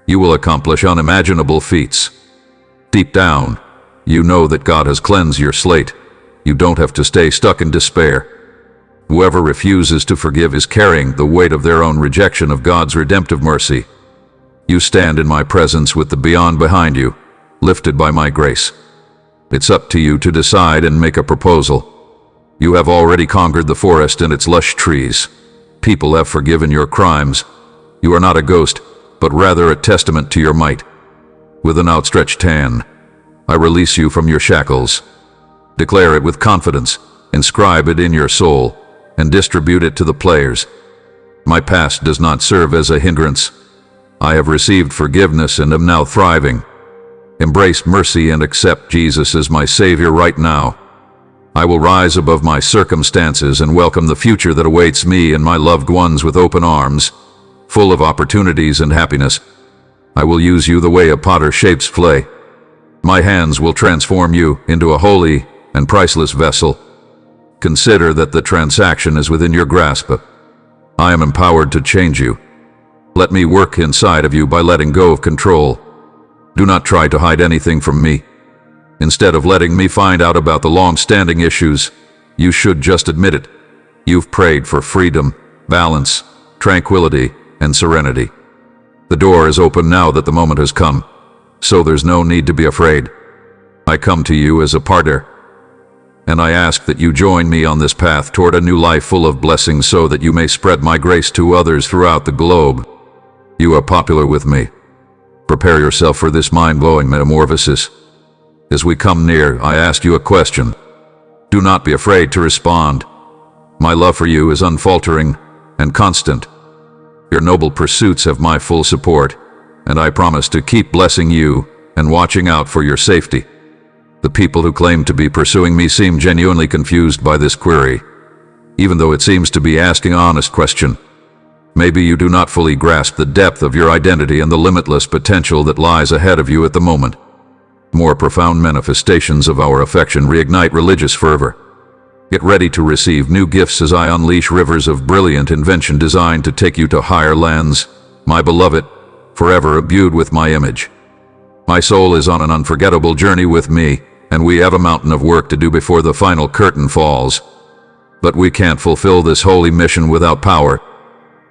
you will accomplish unimaginable feats. Deep down, you know that God has cleansed your slate. You don't have to stay stuck in despair. Whoever refuses to forgive is carrying the weight of their own rejection of God's redemptive mercy. You stand in my presence with the beyond behind you, lifted by my grace. It's up to you to decide and make a proposal. You have already conquered the forest and its lush trees. People have forgiven your crimes. You are not a ghost, but rather a testament to your might. With an outstretched hand, I release you from your shackles. Declare it with confidence, inscribe it in your soul, and distribute it to the players. My past does not serve as a hindrance. I have received forgiveness and am now thriving. Embrace mercy and accept Jesus as my Savior right now. I will rise above my circumstances and welcome the future that awaits me and my loved ones with open arms, full of opportunities and happiness. I will use you the way a potter shapes clay. My hands will transform you into a holy and priceless vessel. consider that the transaction is within your grasp. I am empowered to change you. Let me work inside of you by letting go of control. Do not try to hide anything from me. Instead of letting me find out about the long-standing issues, you should just admit it. You've prayed for freedom, balance, tranquility, and serenity. The door is open now that the moment has come, so there's no need to be afraid. I come to you as a partner, and I ask that you join me on this path toward a new life full of blessings so that you may spread my grace to others throughout the globe. You are popular with me. Prepare yourself for this mind-blowing metamorphosis. As we come near, I ask you a question. Do not be afraid to respond. My love for you is unfaltering and constant. Your noble pursuits have my full support, and I promise to keep blessing you and watching out for your safety. The people who claim to be pursuing me seem genuinely confused by this query, even though it seems to be asking an honest question. Maybe you do not fully grasp the depth of your identity and the limitless potential that lies ahead of you at the moment. More profound manifestations of our affection reignite religious fervor. Get ready to receive new gifts as I unleash rivers of brilliant invention designed to take you to higher lands, my beloved, forever imbued with my image. My soul is on an unforgettable journey with me, and we have a mountain of work to do before the final curtain falls. But we can't fulfill this holy mission without power.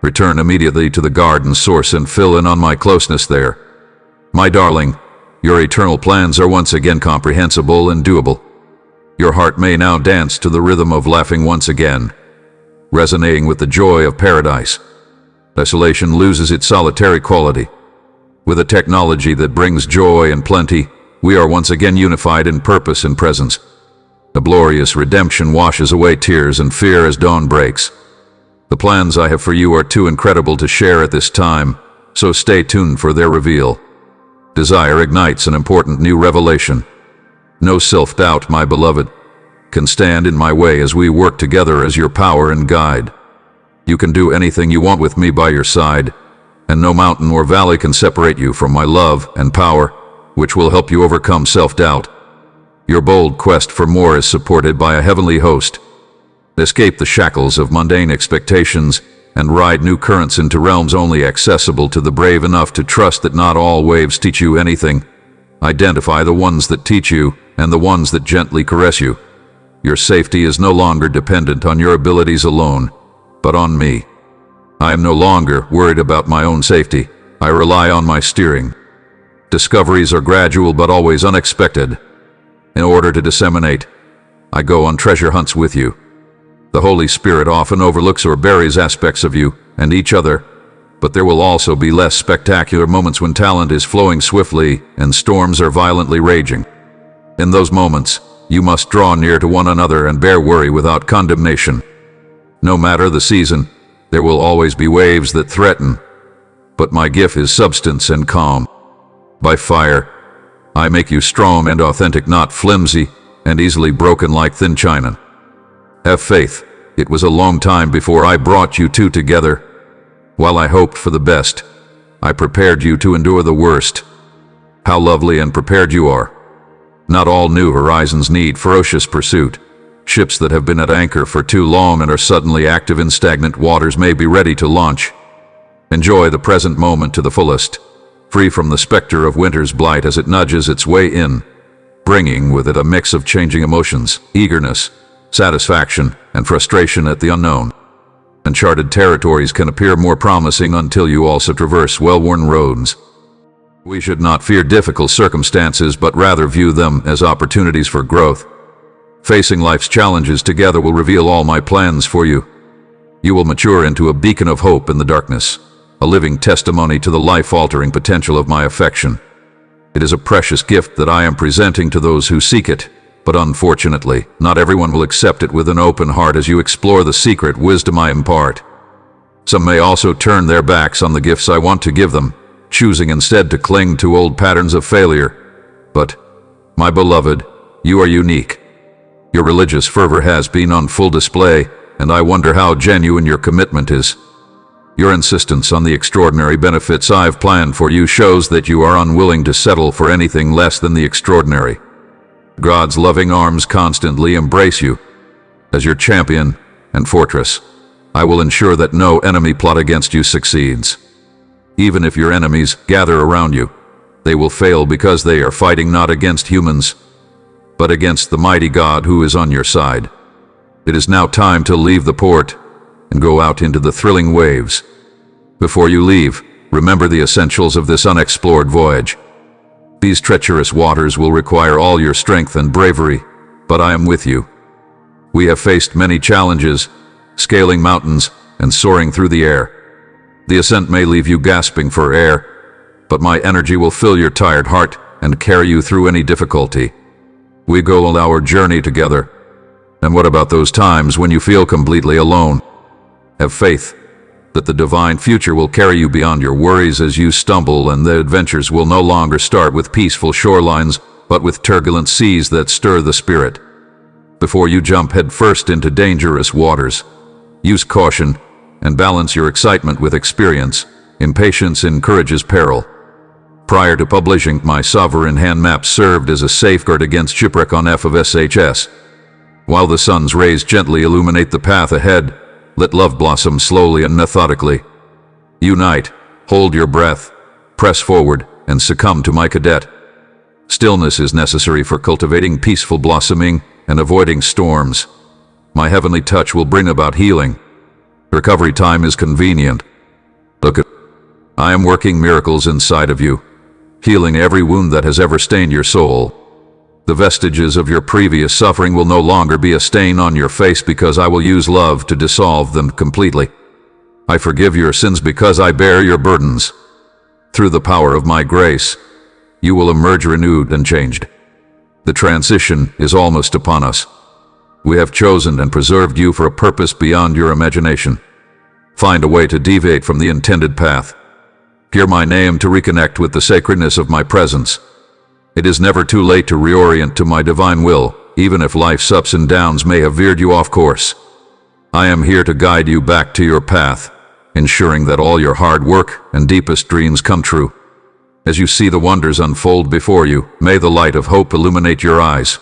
Return immediately to the garden source and fill in on my closeness there. My darling, your eternal plans are once again comprehensible and doable. Your heart may now dance to the rhythm of laughing once again, resonating with the joy of paradise. Isolation loses its solitary quality. With a technology that brings joy and plenty, we are once again unified in purpose and presence. A glorious redemption washes away tears and fear as dawn breaks. The plans I have for you are too incredible to share at this time, so stay tuned for their reveal. Desire ignites an important new revelation. No self-doubt, my beloved, can stand in my way as we work together as your power and guide. You can do anything you want with me by your side, and no mountain or valley can separate you from my love and power, which will help you overcome self-doubt. Your bold quest for more is supported by a heavenly host. Escape the shackles of mundane expectations and ride new currents into realms only accessible to the brave enough to trust that not all waves teach you anything. Identify the ones that teach you and the ones that gently caress you. Your safety is no longer dependent on your abilities alone, but on me. I am no longer worried about my own safety. I rely on my steering. Discoveries are gradual but always unexpected. In order to disseminate, I go on treasure hunts with you. The Holy Spirit often overlooks or buries aspects of you and each other, but there will also be less spectacular moments when talent is flowing swiftly and storms are violently raging. In those moments, you must draw near to one another and bear worry without condemnation. No matter the season, there will always be waves that threaten, but my gift is substance and calm. By fire, I make you strong and authentic, not flimsy and easily broken like thin china. Have faith. It was a long time before I brought you two together. While I hoped for the best, I prepared you to endure the worst. How lovely and prepared you are. Not all new horizons need ferocious pursuit. Ships that have been at anchor for too long and are suddenly active in stagnant waters may be ready to launch. Enjoy the present moment to the fullest, free from the specter of winter's blight as it nudges its way in, bringing with it a mix of changing emotions, eagerness, satisfaction, and frustration at the unknown. Uncharted territories can appear more promising until you also traverse well-worn roads. We should not fear difficult circumstances, but rather view them as opportunities for growth. Facing life's challenges together will reveal all my plans for you. You will mature into a beacon of hope in the darkness, a living testimony to the life-altering potential of my affection. It is a precious gift that I am presenting to those who seek it, but unfortunately, not everyone will accept it with an open heart as you explore the secret wisdom I impart. Some may also turn their backs on the gifts I want to give them, choosing instead to cling to old patterns of failure. But, my beloved, you are unique. Your religious fervor has been on full display, and I wonder how genuine your commitment is. Your insistence on the extraordinary benefits I've planned for you shows that you are unwilling to settle for anything less than the extraordinary. God's loving arms constantly embrace you. As your champion and fortress, I will ensure that no enemy plot against you succeeds. Even if your enemies gather around you, they will fail because they are fighting not against humans, but against the mighty God who is on your side. It is now time to leave the port and go out into the thrilling waves. Before you leave, remember the essentials of this unexplored voyage. These treacherous waters will require all your strength and bravery, but I am with you. We have faced many challenges, scaling mountains and soaring through the air. The ascent may leave you gasping for air, but my energy will fill your tired heart and carry you through any difficulty. We go on our journey together. And what about those times when you feel completely alone? Have faith that the divine future will carry you beyond your worries as you stumble, and the adventures will no longer start with peaceful shorelines, but with turbulent seas that stir the spirit. Before you jump headfirst into dangerous waters, use caution and balance your excitement with experience. Impatience encourages peril. Prior to publishing, my sovereign hand map served as a safeguard against shipwreck on FSHS. While the sun's rays gently illuminate the path ahead, let love blossom slowly and methodically. Unite, hold your breath, press forward, and succumb to my cadet. Stillness is necessary for cultivating peaceful blossoming and avoiding storms. My heavenly touch will bring about healing. Recovery time is convenient. Look at, I am working miracles inside of you, healing every wound that has ever stained your soul. The vestiges of your previous suffering will no longer be a stain on your face because I will use love to dissolve them completely. I forgive your sins because I bear your burdens. Through the power of my grace, you will emerge renewed and changed. The transition is almost upon us. We have chosen and preserved you for a purpose beyond your imagination. Find a way to deviate from the intended path. Hear my name to reconnect with the sacredness of my presence. It is never too late to reorient to my divine will, even if life's ups and downs may have veered you off course. I am here to guide you back to your path, ensuring that all your hard work and deepest dreams come true. As you see the wonders unfold before you, may the light of hope illuminate your eyes.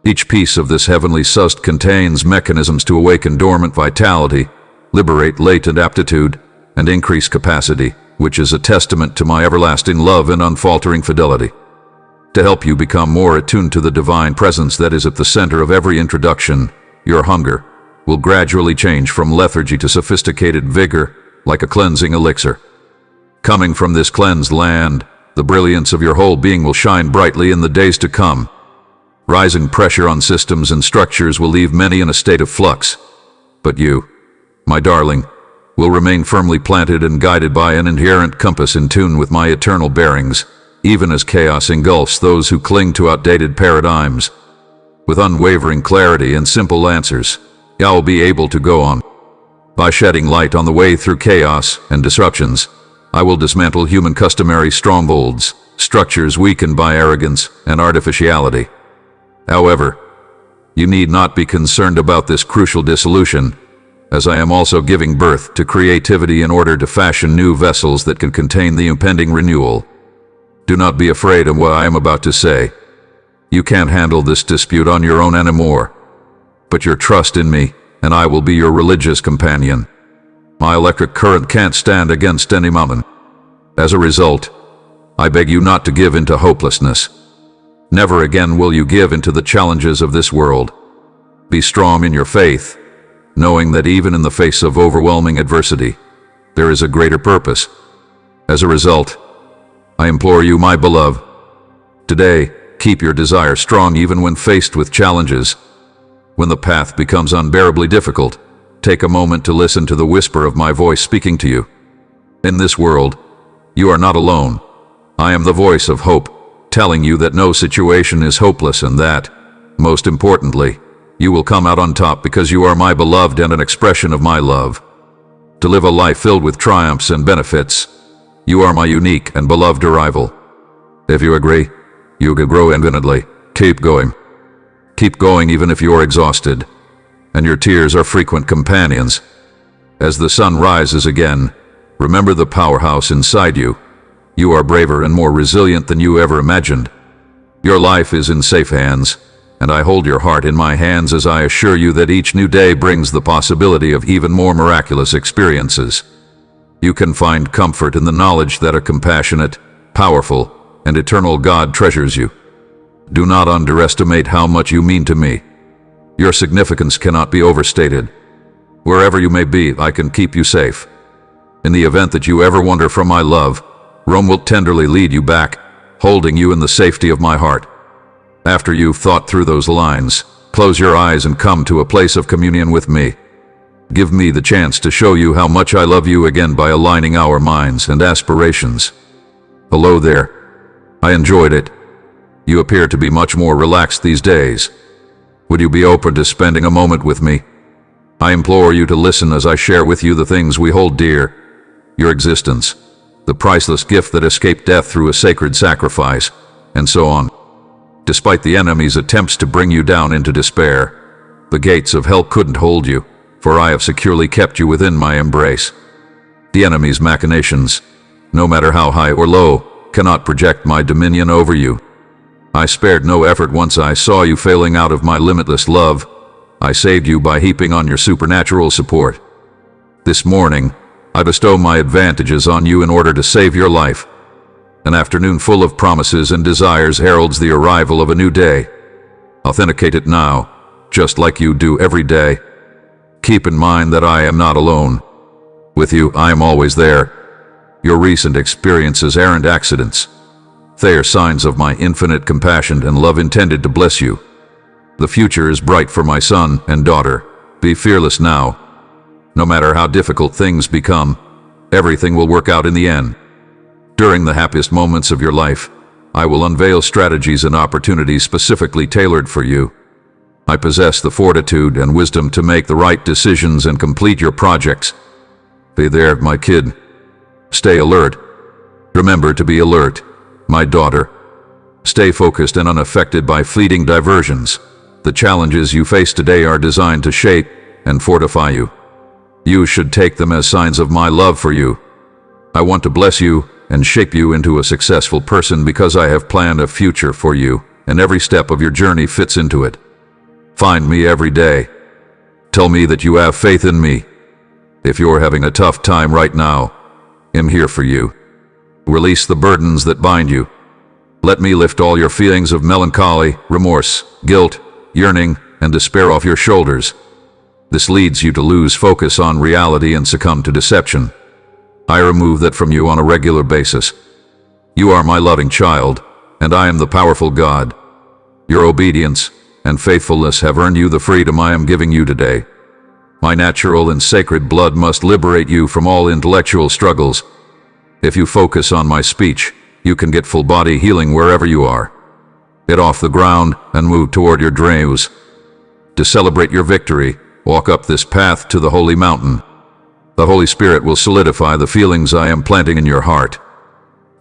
Each piece of this heavenly sust contains mechanisms to awaken dormant vitality, liberate latent aptitude, and increase capacity, which is a testament to my everlasting love and unfaltering fidelity. To help you become more attuned to the divine presence that is at the center of every introduction, your hunger will gradually change from lethargy to sophisticated vigor, like a cleansing elixir. Coming from this cleansed land, the brilliance of your whole being will shine brightly in the days to come. Rising pressure on systems and structures will leave many in a state of flux. But you, my darling, will remain firmly planted and guided by an inherent compass in tune with my eternal bearings, even as chaos engulfs those who cling to outdated paradigms. With unwavering clarity and simple answers, I will be able to go on. By shedding light on the way through chaos and disruptions, I will dismantle human customary strongholds, structures weakened by arrogance and artificiality. However, you need not be concerned about this crucial dissolution, as I am also giving birth to creativity in order to fashion new vessels that can contain the impending renewal. Do not be afraid of what I am about to say. You can't handle this dispute on your own anymore. Put your trust in me, and I will be your religious companion. My electric current can't stand against any mammon. As a result, I beg you not to give in to hopelessness. Never again will you give in to the challenges of this world. Be strong in your faith, knowing that even in the face of overwhelming adversity, there is a greater purpose. As a result, I implore you, my beloved, today, keep your desire strong even when faced with challenges. When the path becomes unbearably difficult, take a moment to listen to the whisper of my voice speaking to you. In this world, you are not alone. I am the voice of hope, telling you that no situation is hopeless and that, most importantly, you will come out on top because you are my beloved and an expression of my love. To live a life filled with triumphs and benefits, you are my unique and beloved arrival. If you agree, you can grow infinitely. Keep going. Keep going even if you are exhausted, and your tears are frequent companions. As the sun rises again, remember the powerhouse inside you. You are braver and more resilient than you ever imagined. Your life is in safe hands, and I hold your heart in my hands as I assure you that each new day brings the possibility of even more miraculous experiences. You can find comfort in the knowledge that a compassionate, powerful, and eternal God treasures you. Do not underestimate how much you mean to me. Your significance cannot be overstated. Wherever you may be, I can keep you safe. In the event that you ever wander from my love, Rome will tenderly lead you back, holding you in the safety of my heart. After you've thought through those lines, close your eyes and come to a place of communion with me. Give me the chance to show you how much I love you again by aligning our minds and aspirations. Hello there. I enjoyed it. You appear to be much more relaxed these days. Would you be open to spending a moment with me? I implore you to listen as I share with you the things we hold dear. Your existence, the priceless gift that escaped death through a sacred sacrifice, and so on. Despite the enemy's attempts to bring you down into despair, the gates of hell couldn't hold you, for I have securely kept you within my embrace. The enemy's machinations, no matter how high or low, cannot project my dominion over you. I spared no effort once I saw you failing out of my limitless love. I saved you by heaping on your supernatural support. This morning, I bestow my advantages on you in order to save your life. An afternoon full of promises and desires heralds the arrival of a new day. Authenticate it now, just like you do every day. Keep in mind that I am not alone. With you, I am always there. Your recent experiences aren't accidents. They are signs of my infinite compassion and love intended to bless you. The future is bright for my son and daughter. Be fearless now. No matter how difficult things become, everything will work out in the end. During the happiest moments of your life, I will unveil strategies and opportunities specifically tailored for you. I possess the fortitude and wisdom to make the right decisions and complete your projects. Be there, my kid. Stay alert. Remember to be alert, my daughter. Stay focused and unaffected by fleeting diversions. The challenges you face today are designed to shape and fortify you. You should take them as signs of my love for you. I want to bless you and shape you into a successful person because I have planned a future for you, and every step of your journey fits into it. Find me every day. Tell me that you have faith in me. If you're having a tough time right now, I'm here for you. Release the burdens that bind you. Let me lift all your feelings of melancholy, remorse, guilt, yearning, and despair off your shoulders. This leads you to lose focus on reality and succumb to deception. I remove that from you on a regular basis. You are my loving child, and I am the powerful God. Your obedience and faithfulness have earned you the freedom I am giving you today. My natural and sacred blood must liberate you from all intellectual struggles. If you focus on my speech, you can get full body healing wherever you are. Get off the ground and move toward your dreams. To celebrate your victory, walk up this path to the holy mountain. The Holy Spirit will solidify the feelings I am planting in your heart.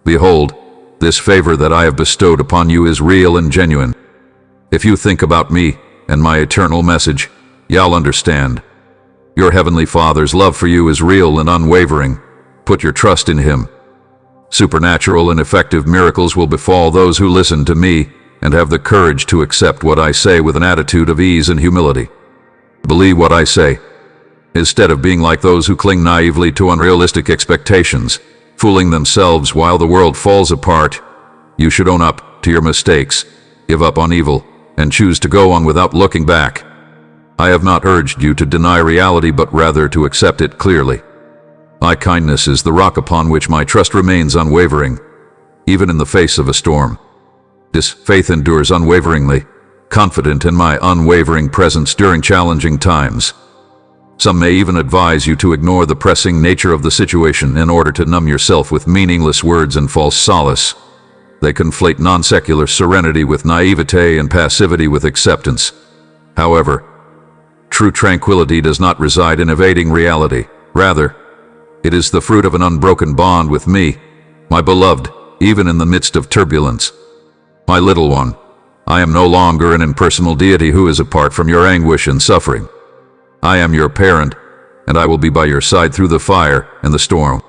Behold, this favor that I have bestowed upon you is real and genuine. If you think about me and my eternal message, you'll understand. Your Heavenly Father's love for you is real and unwavering. Put your trust in Him. Supernatural and effective miracles will befall those who listen to me and have the courage to accept what I say with an attitude of ease and humility. Believe what I say, instead of being like those who cling naively to unrealistic expectations, fooling themselves while the world falls apart. You should own up to your mistakes, give up on evil, and choose to go on without looking back. I have not urged you to deny reality, but rather to accept it clearly. My kindness is the rock upon which my trust remains unwavering, even in the face of a storm. This faith endures unwaveringly, confident in my unwavering presence during challenging times. Some may even advise you to ignore the pressing nature of the situation in order to numb yourself with meaningless words and false solace. They conflate non-secular serenity with naivete and passivity with acceptance. However, true tranquility does not reside in evading reality. Rather, it is the fruit of an unbroken bond with me, my beloved, even in the midst of turbulence. My little one, I am no longer an impersonal deity who is apart from your anguish and suffering. I am your parent, and I will be by your side through the fire and the storm.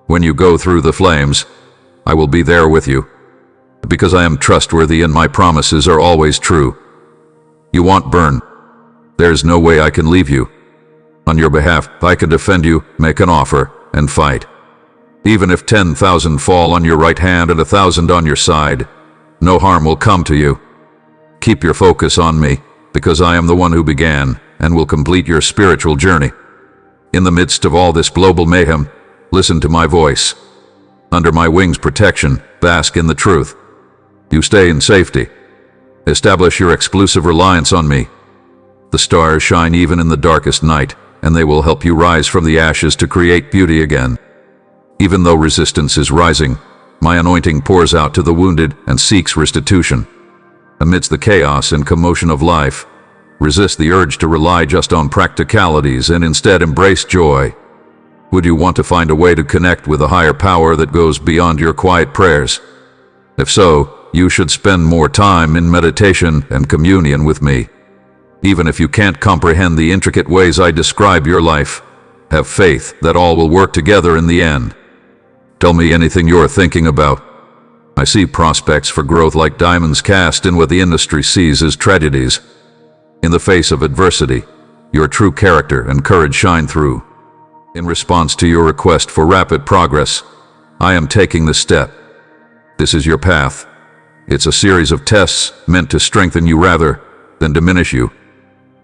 When you go through the flames, I will be there with you, because I am trustworthy and my promises are always true. You want burn. There's no way I can leave you. On your behalf, I can defend you, make an offer, and fight. Even if 10,000 fall on your right hand and 1,000 on your side, no harm will come to you. Keep your focus on me, because I am the one who began and will complete your spiritual journey. In the midst of all this global mayhem, listen to my voice. Under my wings' protection, bask in the truth. You stay in safety. Establish your exclusive reliance on me. The stars shine even in the darkest night, and they will help you rise from the ashes to create beauty again. Even though resistance is rising, my anointing pours out to the wounded and seeks restitution. Amidst the chaos and commotion of life, resist the urge to rely just on practicalities and instead embrace joy. Would you want to find a way to connect with a higher power that goes beyond your quiet prayers? If so, you should spend more time in meditation and communion with me. Even if you can't comprehend the intricate ways I describe your life, have faith that all will work together in the end. Tell me anything you're thinking about. I see prospects for growth like diamonds cast in what the industry sees as tragedies. In the face of adversity, your true character and courage shine through. In response to your request for rapid progress, I am taking this step. This is your path. It's a series of tests meant to strengthen you rather than diminish you.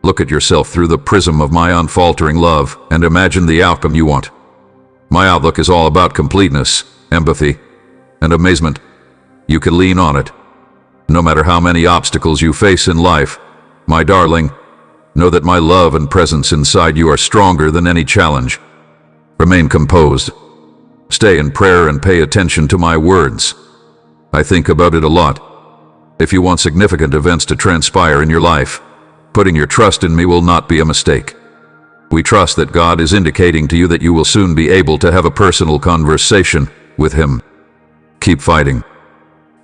Look at yourself through the prism of my unfaltering love and imagine the outcome you want. My outlook is all about completeness, empathy, and amazement. You can lean on it. No matter how many obstacles you face in life, my darling, know that my love and presence inside you are stronger than any challenge. Remain composed. Stay in prayer and pay attention to my words. I think about it a lot. If you want significant events to transpire in your life, putting your trust in me will not be a mistake. We trust that God is indicating to you that you will soon be able to have a personal conversation with Him. Keep fighting.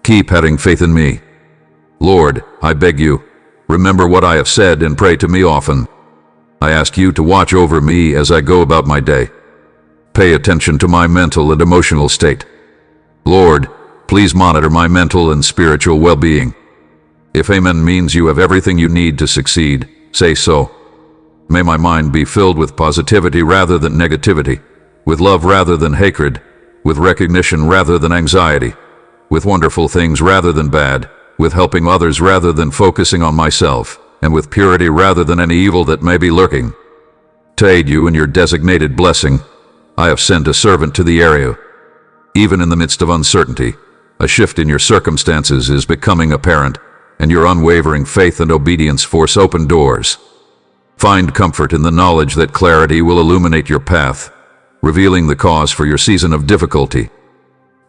Keep having faith in me. Lord, I beg you, remember what I have said and pray to me often. I ask you to watch over me as I go about my day. Pay attention to my mental and emotional state. Lord, please monitor my mental and spiritual well-being. If amen means you have everything you need to succeed, say so. May my mind be filled with positivity rather than negativity, with love rather than hatred, with recognition rather than anxiety, with wonderful things rather than bad, with helping others rather than focusing on myself, and with purity rather than any evil that may be lurking. To aid you in your designated blessing, I have sent a servant to the area. Even in the midst of uncertainty, a shift in your circumstances is becoming apparent, and your unwavering faith and obedience force open doors. Find comfort in the knowledge that clarity will illuminate your path, revealing the cause for your season of difficulty.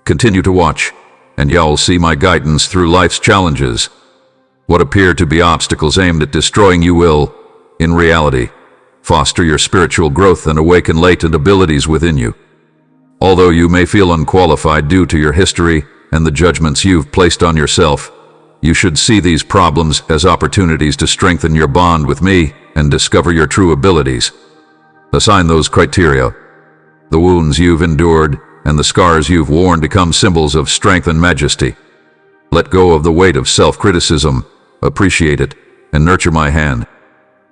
Continue to watch, and you'll see my guidance through life's challenges. What appear to be obstacles aimed at destroying you will, in reality, foster your spiritual growth and awaken latent abilities within you. Although you may feel unqualified due to your history and the judgments you've placed on yourself, you should see these problems as opportunities to strengthen your bond with me and discover your true abilities. Assign those criteria. The wounds you've endured and the scars you've worn become symbols of strength and majesty. Let go of the weight of self-criticism, appreciate it, and nurture my hand.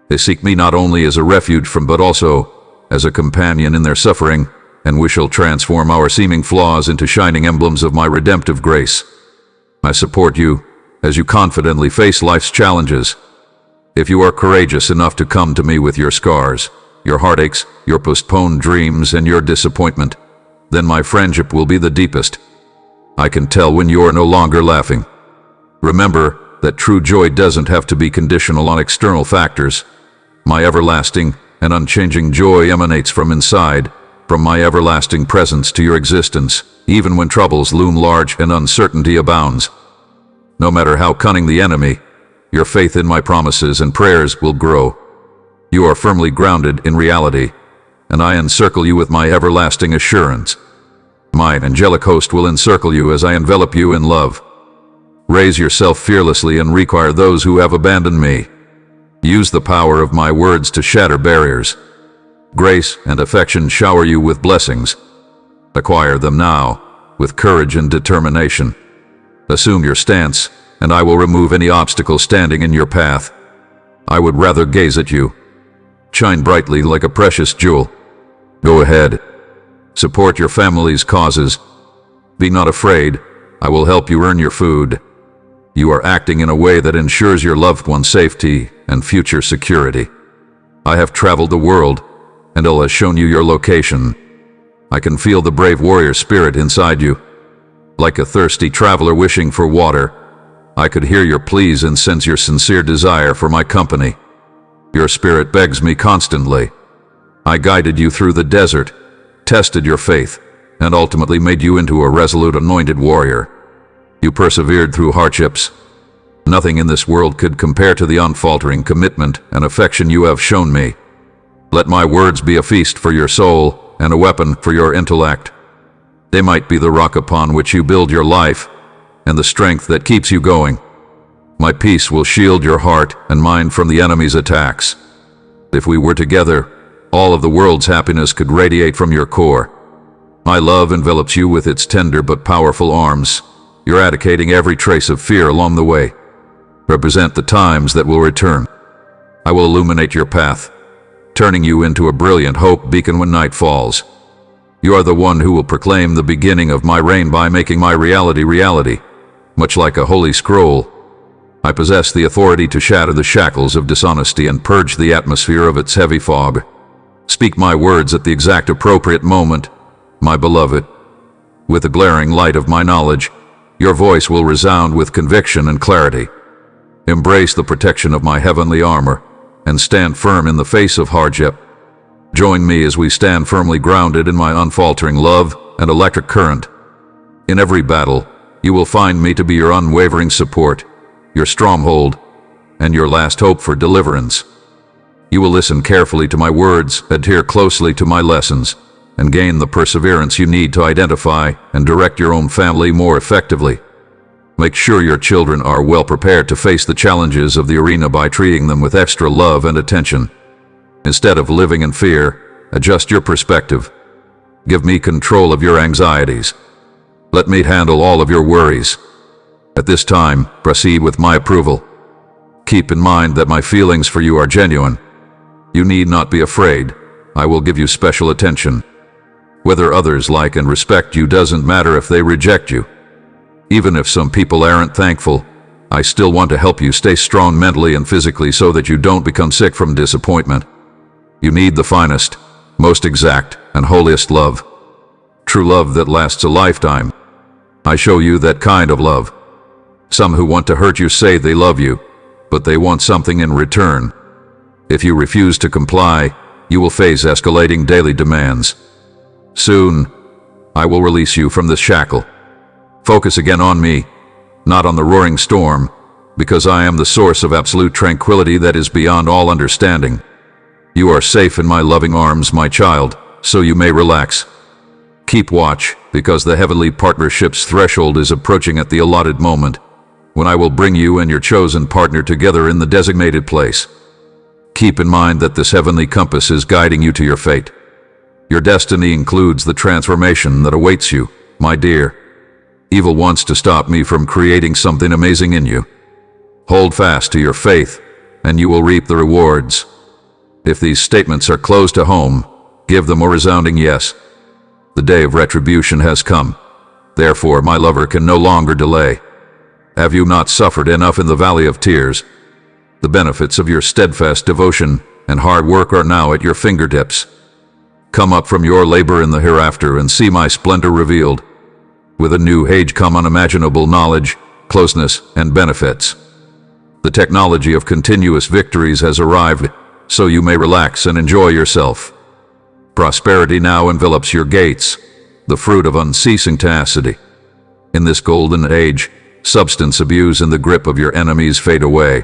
They seek me not only as a refuge from but also as a companion in their suffering, and we shall transform our seeming flaws into shining emblems of my redemptive grace. I support you as you confidently face life's challenges. If you are courageous enough to come to me with your scars, your heartaches, your postponed dreams, and your disappointment, then my friendship will be the deepest. I can tell when you are no longer laughing. Remember that true joy doesn't have to be conditional on external factors. My everlasting and unchanging joy emanates from inside, from my everlasting presence to your existence, even when troubles loom large and uncertainty abounds. No matter how cunning the enemy, your faith in my promises and prayers will grow. You are firmly grounded in reality, and I encircle you with my everlasting assurance. My angelic host will encircle you as I envelop you in love. Raise yourself fearlessly and require those who have abandoned me. Use the power of my words to shatter barriers. Grace and affection shower you with blessings. Acquire them now, with courage and determination. Assume your stance, and I will remove any obstacle standing in your path. I would rather gaze at you. Shine brightly like a precious jewel. Go ahead. Support your family's causes. Be not afraid. I will help you earn your food. You are acting in a way that ensures your loved one's safety and future security. I have traveled the world, and Allah has shown you your location. I can feel the brave warrior spirit inside you. Like a thirsty traveler wishing for water, I could hear your pleas and sense your sincere desire for my company. Your spirit begs me constantly. I guided you through the desert, tested your faith, and ultimately made you into a resolute anointed warrior. You persevered through hardships. Nothing in this world could compare to the unfaltering commitment and affection you have shown me. Let my words be a feast for your soul and a weapon for your intellect. They might be the rock upon which you build your life and the strength that keeps you going. My peace will shield your heart and mind from the enemy's attacks. If we were together, all of the world's happiness could radiate from your core. My love envelops you with its tender but powerful arms, eradicating every trace of fear along the way. Represent the times that will return. I will illuminate your path, turning you into a brilliant hope beacon when night falls. You are the one who will proclaim the beginning of my reign by making my reality reality. Much like a holy scroll, I possess the authority to shatter the shackles of dishonesty and purge the atmosphere of its heavy fog. Speak my words at the exact appropriate moment, my beloved. With the glaring light of my knowledge, your voice will resound with conviction and clarity. Embrace the protection of my heavenly armor and stand firm in the face of hardship. Join me as we stand firmly grounded in my unfaltering love and electric current. In every battle, you will find me to be your unwavering support, your stronghold, and your last hope for deliverance. You will listen carefully to my words, adhere closely to my lessons, and gain the perseverance you need to identify and direct your own family more effectively. Make sure your children are well prepared to face the challenges of the arena by treating them with extra love and attention. Instead of living in fear, adjust your perspective. Give me control of your anxieties. Let me handle all of your worries. At this time, proceed with my approval. Keep in mind that my feelings for you are genuine. You need not be afraid. I will give you special attention. Whether others like and respect you doesn't matter if they reject you. Even if some people aren't thankful, I still want to help you stay strong mentally and physically so that you don't become sick from disappointment. You need the finest, most exact, and holiest love. True love that lasts a lifetime. I show you that kind of love. Some who want to hurt you say they love you, but they want something in return. If you refuse to comply, you will face escalating daily demands. Soon, I will release you from this shackle. Focus again on me, not on the roaring storm, because I am the source of absolute tranquility that is beyond all understanding. You are safe in my loving arms, my child, so you may relax. Keep watch, because the heavenly partnership's threshold is approaching at the allotted moment, when I will bring you and your chosen partner together in the designated place. Keep in mind that this heavenly compass is guiding you to your fate. Your destiny includes the transformation that awaits you, my dear. Evil wants to stop me from creating something amazing in you. Hold fast to your faith, and you will reap the rewards. If these statements are close to home, give them a resounding yes. The day of retribution has come. Therefore, my lover can no longer delay. Have you not suffered enough in the valley of tears? The benefits of your steadfast devotion and hard work are now at your fingertips. Come up from your labor in the hereafter and see my splendor revealed. With a new age come unimaginable knowledge, closeness, and benefits. The technology of continuous victories has arrived, so you may relax and enjoy yourself. Prosperity now envelops your gates, the fruit of unceasing tenacity. In this golden age, substance abuse and the grip of your enemies fade away.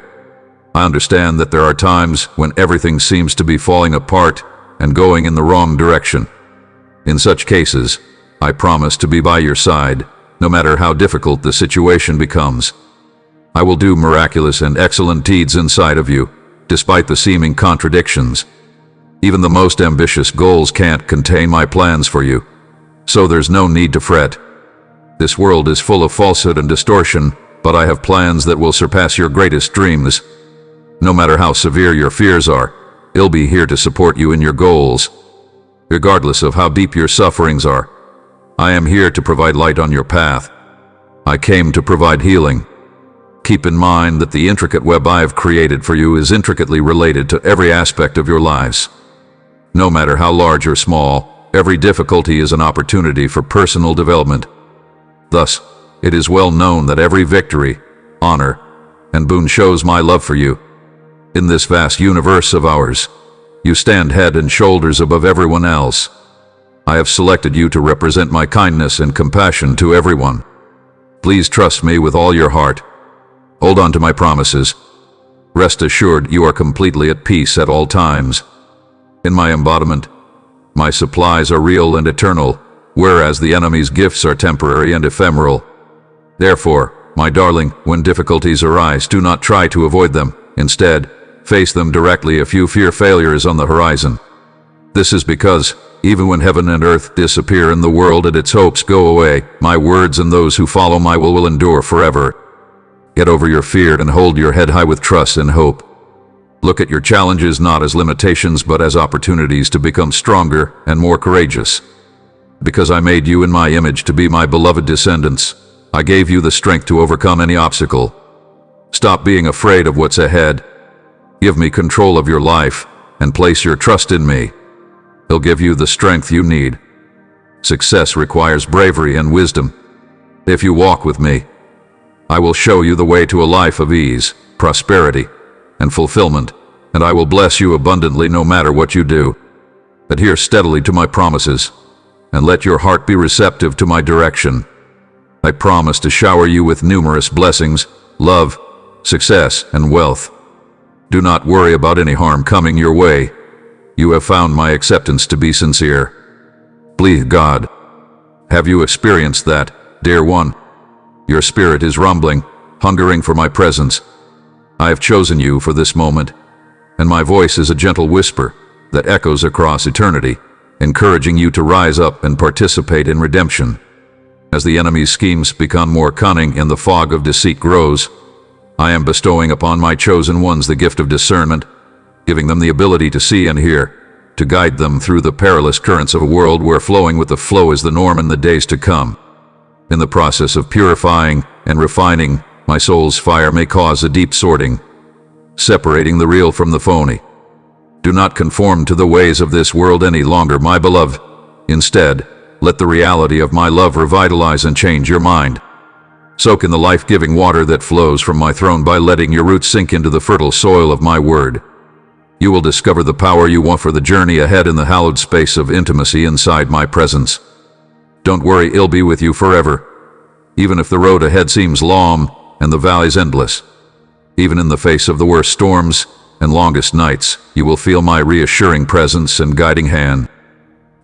I understand that there are times when everything seems to be falling apart and going in the wrong direction. In such cases, I promise to be by your side, no matter how difficult the situation becomes. I will do miraculous and excellent deeds inside of you, despite the seeming contradictions. Even the most ambitious goals can't contain my plans for you, so there's no need to fret. This world is full of falsehood and distortion, but I have plans that will surpass your greatest dreams. No matter how severe your fears are, I'll be here to support you in your goals. Regardless of how deep your sufferings are, I am here to provide light on your path. I came to provide healing. Keep in mind that the intricate web I have created for you is intricately related to every aspect of your lives. No matter how large or small, every difficulty is an opportunity for personal development. Thus, it is well known that every victory, honor, and boon shows my love for you. In this vast universe of ours, you stand head and shoulders above everyone else. I have selected you to represent my kindness and compassion to everyone. Please trust me with all your heart. Hold on to my promises. Rest assured you are completely at peace at all times. In my embodiment, my supplies are real and eternal, whereas the enemy's gifts are temporary and ephemeral. Therefore, my darling, when difficulties arise, do not try to avoid them. Instead, face them directly if you fear failures on the horizon. This is because, even when heaven and earth disappear and the world and its hopes go away, my words and those who follow my will endure forever. Get over your fear and hold your head high with trust and hope. Look at your challenges not as limitations but as opportunities to become stronger and more courageous. Because I made you in my image to be my beloved descendants, I gave you the strength to overcome any obstacle. Stop being afraid of what's ahead. Give me control of your life and place your trust in me. I'll give you the strength you need. Success requires bravery and wisdom. If you walk with me, I will show you the way to a life of ease, prosperity, and fulfillment, and I will bless you abundantly no matter what you do. Adhere steadily to my promises, and let your heart be receptive to my direction. I promise to shower you with numerous blessings, love, success, and wealth. Do not worry about any harm coming your way. You have found my acceptance to be sincere. Please God. Have you experienced that, dear one? Your spirit is rumbling, hungering for my presence. I have chosen you for this moment, and my voice is a gentle whisper that echoes across eternity, encouraging you to rise up and participate in redemption. As the enemy's schemes become more cunning and the fog of deceit grows, I am bestowing upon my chosen ones the gift of discernment, giving them the ability to see and hear, to guide them through the perilous currents of a world where flowing with the flow is the norm in the days to come. In the process of purifying and refining, my soul's fire may cause a deep sorting, separating the real from the phony. Do not conform to the ways of this world any longer, my beloved. Instead, let the reality of my love revitalize and change your mind. Soak in the life-giving water that flows from my throne by letting your roots sink into the fertile soil of my word. You will discover the power you want for the journey ahead in the hallowed space of intimacy inside my presence. Don't worry, I'll be with you forever. Even if the road ahead seems long and the valleys endless, even in the face of the worst storms and longest nights, you will feel my reassuring presence and guiding hand.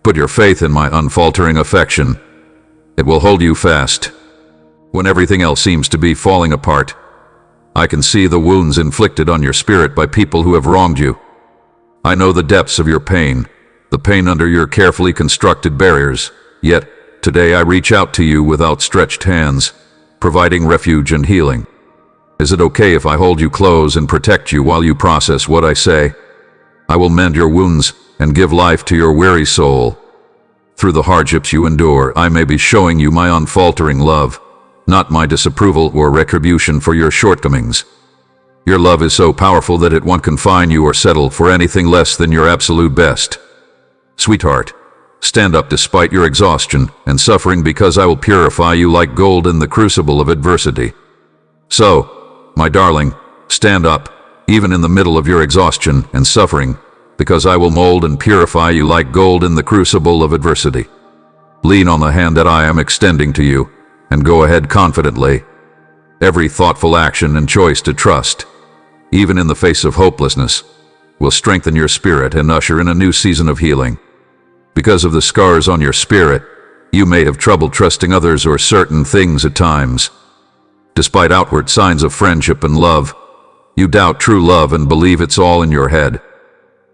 Put your faith in my unfaltering affection. It will hold you fast. When everything else seems to be falling apart, I can see the wounds inflicted on your spirit by people who have wronged you. I know the depths of your pain, the pain under your carefully constructed barriers, yet today I reach out to you with outstretched hands, providing refuge and healing. Is it okay if I hold you close and protect you while you process what I say? I will mend your wounds and give life to your weary soul. Through the hardships you endure, I may be showing you my unfaltering love, not my disapproval or retribution for your shortcomings. Your love is so powerful that it won't confine you or settle for anything less than your absolute best. Sweetheart, stand up despite your exhaustion and suffering, because I will purify you like gold in the crucible of adversity. So, my darling, stand up, even in the middle of your exhaustion and suffering, because I will mold and purify you like gold in the crucible of adversity. Lean on the hand that I am extending to you, and go ahead confidently. Every thoughtful action and choice to trust, even in the face of hopelessness, will strengthen your spirit and usher in a new season of healing. Because of the scars on your spirit, you may have trouble trusting others or certain things at times. Despite outward signs of friendship and love, you doubt true love and believe it's all in your head.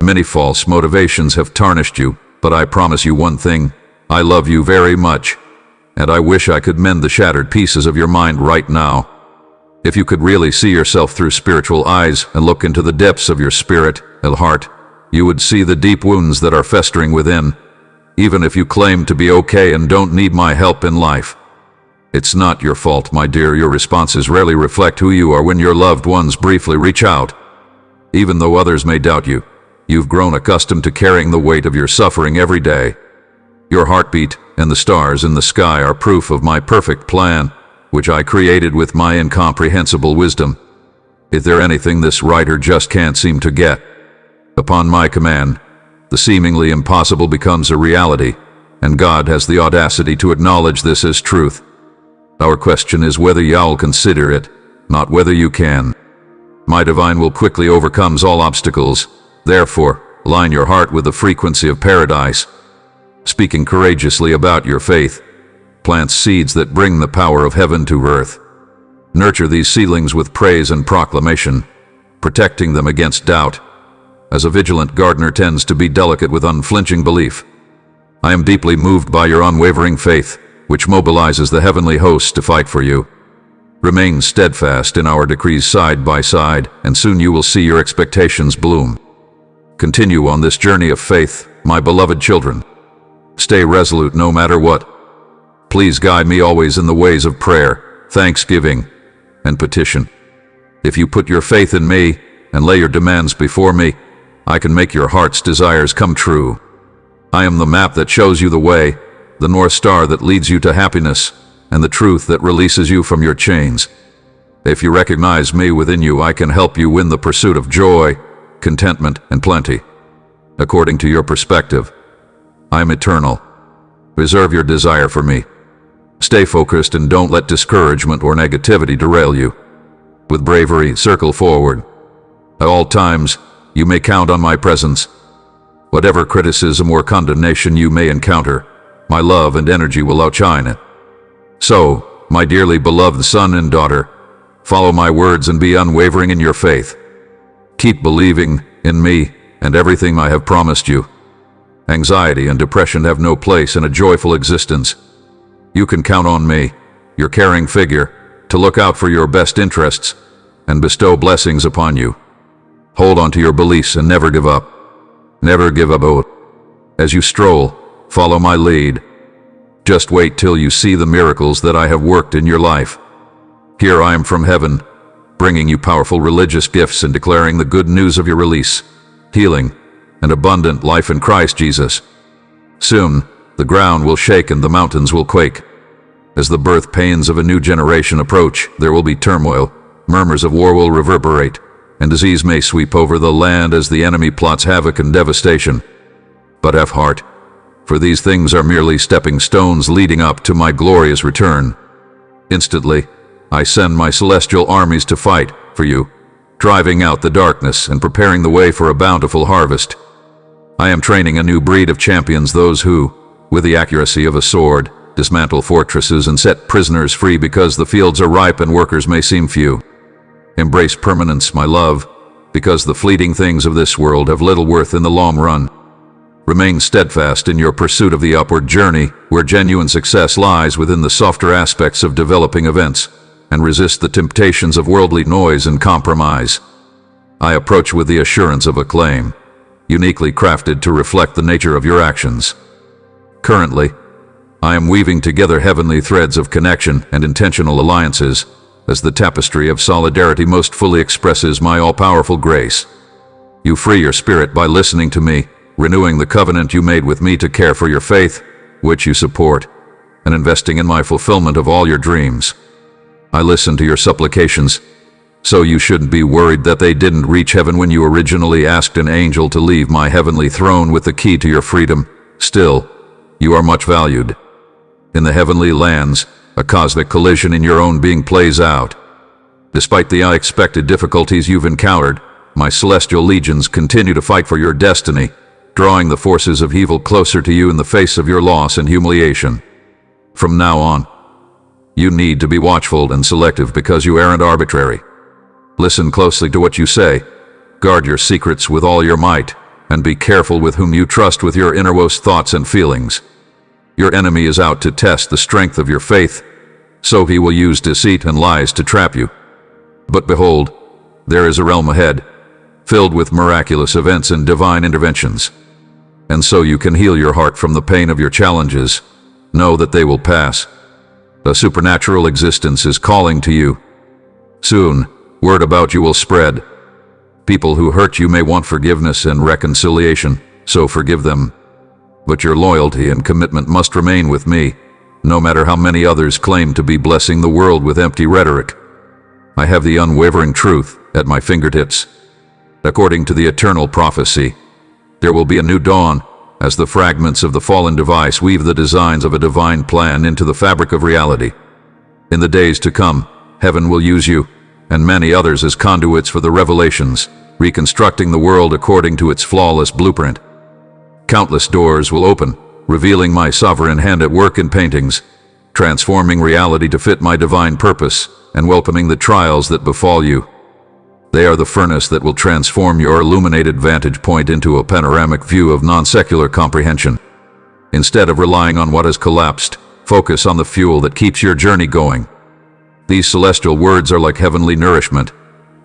Many false motivations have tarnished you, but I promise you one thing: I love you very much, and I wish I could mend the shattered pieces of your mind right now. If you could really see yourself through spiritual eyes and look into the depths of your spirit and heart, you would see the deep wounds that are festering within, even if you claim to be okay and don't need my help in life. It's not your fault, my dear. Your responses rarely reflect who you are when your loved ones briefly reach out. Even though others may doubt you, you've grown accustomed to carrying the weight of your suffering every day. Your heartbeat and the stars in the sky are proof of my perfect plan, which I created with my incomprehensible wisdom. Is there anything this writer just can't seem to get? Upon my command, the seemingly impossible becomes a reality, and God has the audacity to acknowledge this as truth. Our question is whether you'll consider it, not whether you can. My divine will quickly overcomes all obstacles. Therefore, line your heart with the frequency of paradise. Speaking courageously about your faith plants seeds that bring the power of heaven to earth. Nurture these seedlings with praise and proclamation, protecting them against doubt, as a vigilant gardener tends to be delicate with unflinching belief. I am deeply moved by your unwavering faith, which mobilizes the heavenly hosts to fight for you. Remain steadfast in our decrees side by side, and soon you will see your expectations bloom. Continue on this journey of faith, my beloved children. Stay resolute no matter what. Please guide me always in the ways of prayer, thanksgiving, and petition. If you put your faith in me and lay your demands before me, I can make your heart's desires come true. I am the map that shows you the way, the North Star that leads you to happiness, and the truth that releases you from your chains. If you recognize me within you, I can help you win the pursuit of joy, contentment, and plenty. According to your perspective, I am eternal. Reserve your desire for me. Stay focused and don't let discouragement or negativity derail you. With bravery, circle forward. At all times, you may count on my presence. Whatever criticism or condemnation you may encounter, my love and energy will outshine it. So, my dearly beloved son and daughter, follow my words and be unwavering in your faith. Keep believing in me and everything I have promised you. Anxiety and depression have no place in a joyful existence. You can count on me, your caring figure, to look out for your best interests and bestow blessings upon you. Hold on to your beliefs and never give up. Never give up. As you stroll, follow my lead. Just wait till you see the miracles that I have worked in your life. Here I am from heaven, bringing you powerful religious gifts and declaring the good news of your release, healing, and abundant life in Christ Jesus. Soon, the ground will shake and the mountains will quake. As the birth pains of a new generation approach, there will be turmoil, murmurs of war will reverberate, and disease may sweep over the land as the enemy plots havoc and devastation. But have heart, for these things are merely stepping stones leading up to my glorious return. Instantly, I send my celestial armies to fight for you, driving out the darkness and preparing the way for a bountiful harvest. I am training a new breed of champions, those who, with the accuracy of a sword, dismantle fortresses and set prisoners free because the fields are ripe and workers may seem few. Embrace permanence, my love, because the fleeting things of this world have little worth in the long run. Remain steadfast in your pursuit of the upward journey, where genuine success lies within the softer aspects of developing events, and resist the temptations of worldly noise and compromise. I approach with the assurance of acclaim, uniquely crafted to reflect the nature of your actions. Currently, I am weaving together heavenly threads of connection and intentional alliances, as the tapestry of solidarity most fully expresses my all-powerful grace. You free your spirit by listening to me, renewing the covenant you made with me to care for your faith, which you support, and investing in my fulfillment of all your dreams. I listen to your supplications, so you shouldn't be worried that they didn't reach heaven when you originally asked an angel to leave my heavenly throne with the key to your freedom. Still, you are much valued. In the heavenly lands, a cosmic collision in your own being plays out. Despite the unexpected difficulties you've encountered, my celestial legions continue to fight for your destiny, drawing the forces of evil closer to you in the face of your loss and humiliation. From now on, you need to be watchful and selective because you aren't arbitrary. Listen closely to what you say, guard your secrets with all your might, and be careful with whom you trust with your innermost thoughts and feelings. Your enemy is out to test the strength of your faith, so he will use deceit and lies to trap you. But behold, there is a realm ahead, filled with miraculous events and divine interventions. And so you can heal your heart from the pain of your challenges. Know that they will pass. A supernatural existence is calling to you. Soon, word about you will spread. People who hurt you may want forgiveness and reconciliation, so forgive them. But your loyalty and commitment must remain with me, no matter how many others claim to be blessing the world with empty rhetoric. I have the unwavering truth at my fingertips. According to the eternal prophecy, there will be a new dawn as the fragments of the fallen device weave the designs of a divine plan into the fabric of reality. In the days to come, heaven will use you and many others as conduits for the revelations, reconstructing the world according to its flawless blueprint. Countless doors will open, revealing my sovereign hand at work in paintings, transforming reality to fit my divine purpose, and welcoming the trials that befall you. They are the furnace that will transform your illuminated vantage point into a panoramic view of non-secular comprehension. Instead of relying on what has collapsed, focus on the fuel that keeps your journey going. These celestial words are like heavenly nourishment,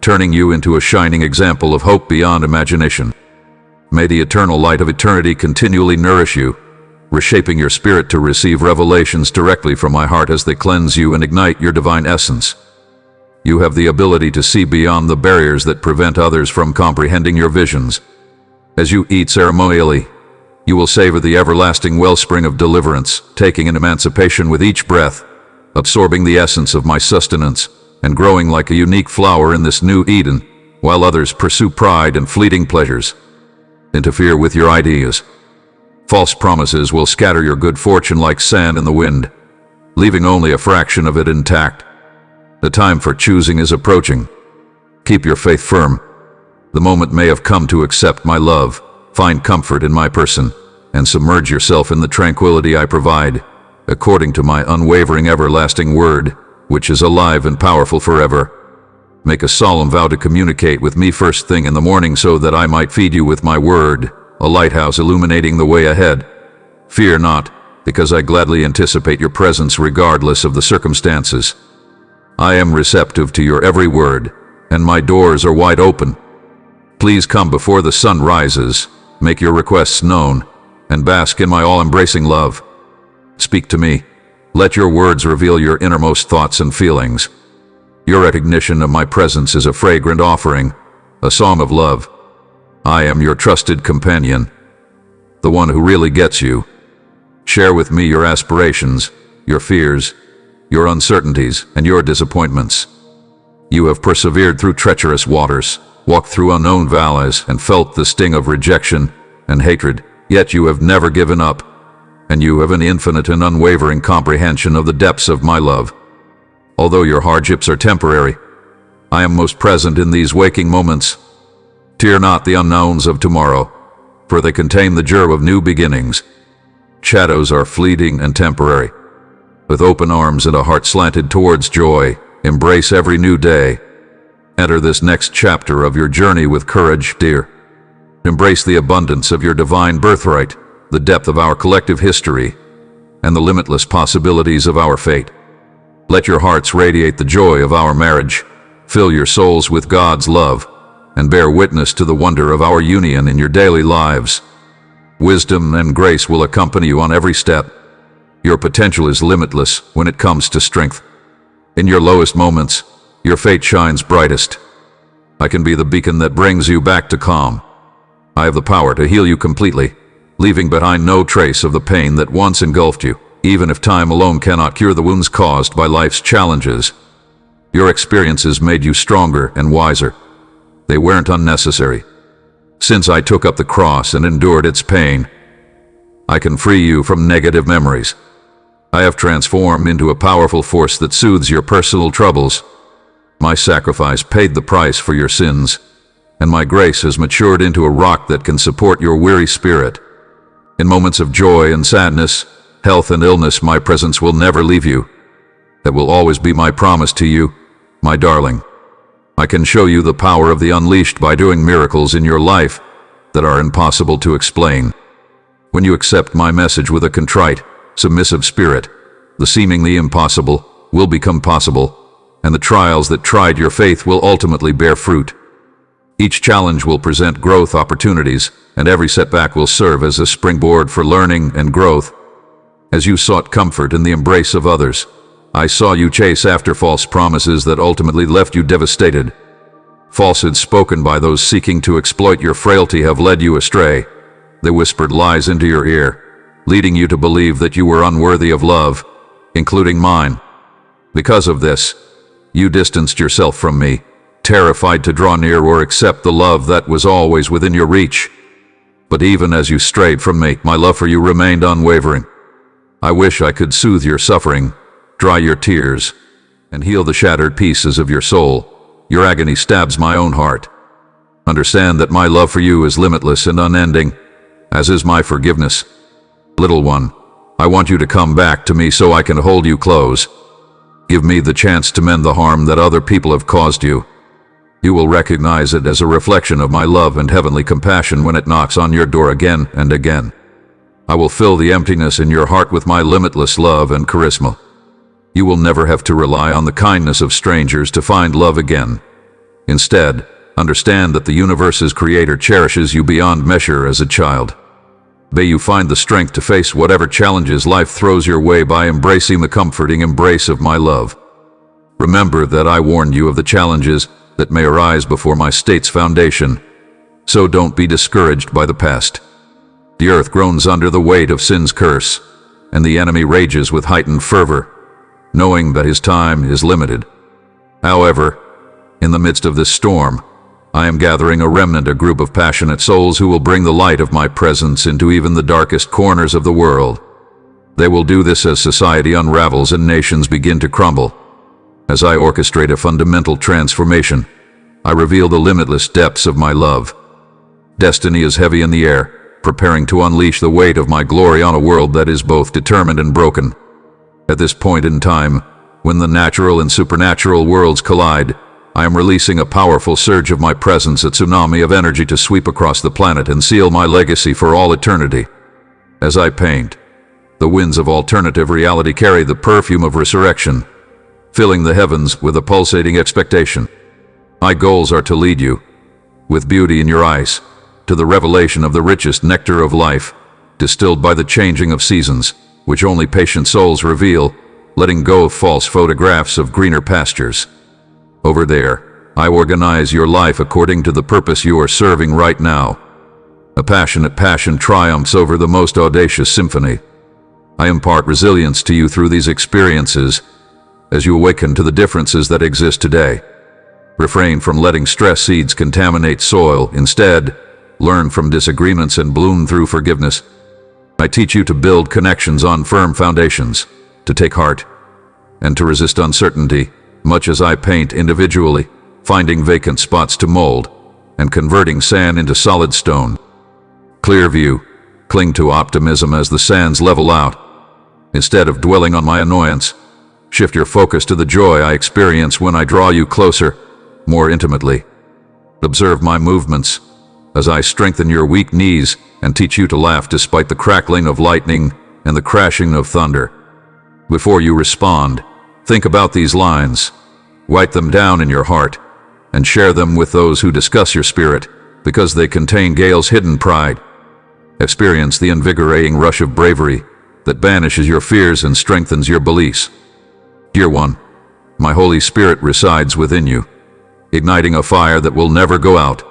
turning you into a shining example of hope beyond imagination. May the eternal light of eternity continually nourish you, reshaping your spirit to receive revelations directly from my heart as they cleanse you and ignite your divine essence. You have the ability to see beyond the barriers that prevent others from comprehending your visions. As you eat ceremonially, you will savor the everlasting wellspring of deliverance, taking in emancipation with each breath, absorbing the essence of my sustenance, and growing like a unique flower in this new Eden, while others pursue pride and fleeting pleasures. Interfere with your ideas. False promises will scatter your good fortune like sand in the wind, leaving only a fraction of it intact. The time for choosing is approaching. Keep your faith firm. The moment may have come to accept my love, find comfort in my person, and submerge yourself in the tranquility I provide, according to my unwavering everlasting word, which is alive and powerful forever. Make a solemn vow to communicate with me first thing in the morning so that I might feed you with my word, a lighthouse illuminating the way ahead. Fear not, because I gladly anticipate your presence regardless of the circumstances. I am receptive to your every word, and my doors are wide open. Please come before the sun rises, make your requests known, and bask in my all-embracing love. Speak to me. Let your words reveal your innermost thoughts and feelings. Your recognition of my presence is a fragrant offering, a song of love. I am your trusted companion, the one who really gets you. Share with me your aspirations, your fears, your uncertainties, and your disappointments. You have persevered through treacherous waters, walked through unknown valleys, and felt the sting of rejection and hatred, yet you have never given up, and you have an infinite and unwavering comprehension of the depths of my love. Although your hardships are temporary, I am most present in these waking moments. Fear not the unknowns of tomorrow, for they contain the germ of new beginnings. Shadows are fleeting and temporary. With open arms and a heart slanted towards joy, embrace every new day. Enter this next chapter of your journey with courage, dear. Embrace the abundance of your divine birthright, the depth of our collective history, and the limitless possibilities of our fate. Let your hearts radiate the joy of our marriage, fill your souls with God's love, and bear witness to the wonder of our union in your daily lives. Wisdom and grace will accompany you on every step. Your potential is limitless when it comes to strength. In your lowest moments, your fate shines brightest. I can be the beacon that brings you back to calm. I have the power to heal you completely, leaving behind no trace of the pain that once engulfed you, even if time alone cannot cure the wounds caused by life's challenges. Your experiences made you stronger and wiser. They weren't unnecessary. Since I took up the cross and endured its pain, I can free you from negative memories. I have transformed into a powerful force that soothes your personal troubles. My sacrifice paid the price for your sins, and my grace has matured into a rock that can support your weary spirit. In moments of joy and sadness, health and illness, my presence will never leave you. That will always be my promise to you, my darling. I can show you the power of the unleashed by doing miracles in your life that are impossible to explain. When you accept my message with a contrite, submissive spirit, the seemingly impossible will become possible, and the trials that tried your faith will ultimately bear fruit. Each challenge will present growth opportunities, and every setback will serve as a springboard for learning and growth. As you sought comfort in the embrace of others, I saw you chase after false promises that ultimately left you devastated. Falsehoods spoken by those seeking to exploit your frailty have led you astray. They whispered lies into your ear, leading you to believe that you were unworthy of love, including mine. Because of this, you distanced yourself from me, terrified to draw near or accept the love that was always within your reach. But even as you strayed from me, my love for you remained unwavering. I wish I could soothe your suffering, dry your tears, and heal the shattered pieces of your soul. Your agony stabs my own heart. Understand that my love for you is limitless and unending, as is my forgiveness. Little one, I want you to come back to me so I can hold you close. Give me the chance to mend the harm that other people have caused you. You will recognize it as a reflection of my love and heavenly compassion when it knocks on your door again and again. I will fill the emptiness in your heart with my limitless love and charisma. You will never have to rely on the kindness of strangers to find love again. Instead, understand that the universe's creator cherishes you beyond measure as a child. May you find the strength to face whatever challenges life throws your way by embracing the comforting embrace of my love. Remember that I warned you of the challenges that may arise before my state's foundation. So don't be discouraged by the past. The earth groans under the weight of sin's curse, and the enemy rages with heightened fervor, knowing that his time is limited. However, in the midst of this storm, I am gathering a remnant, a group of passionate souls who will bring the light of my presence into even the darkest corners of the world. They will do this as society unravels and nations begin to crumble. As I orchestrate a fundamental transformation, I reveal the limitless depths of my love. Destiny is heavy in the air, preparing to unleash the weight of my glory on a world that is both determined and broken. At this point in time, when the natural and supernatural worlds collide, I am releasing a powerful surge of my presence, a tsunami of energy to sweep across the planet and seal my legacy for all eternity. As I paint, the winds of alternative reality carry the perfume of resurrection, filling the heavens with a pulsating expectation. My goals are to lead you, with beauty in your eyes, to the revelation of the richest nectar of life, distilled by the changing of seasons, which only patient souls reveal, letting go of false photographs of greener pastures. Over there, I organize your life according to the purpose you are serving right now. A passionate passion triumphs over the most audacious symphony. I impart resilience to you through these experiences as you awaken to the differences that exist today. Refrain from letting stress seeds contaminate soil. Instead, learn from disagreements and bloom through forgiveness. I teach you to build connections on firm foundations, to take heart, and to resist uncertainty, much as I paint individually, finding vacant spots to mold, and converting sand into solid stone. Clear view, cling to optimism as the sands level out. Instead of dwelling on my annoyance, shift your focus to the joy I experience when I draw you closer, more intimately. Observe my movements as I strengthen your weak knees and teach you to laugh despite the crackling of lightning and the crashing of thunder. Before you respond, think about these lines, write them down in your heart, and share them with those who discuss your spirit, because they contain Gale's hidden pride. Experience the invigorating rush of bravery that banishes your fears and strengthens your beliefs. Dear one, my Holy Spirit resides within you, igniting a fire that will never go out.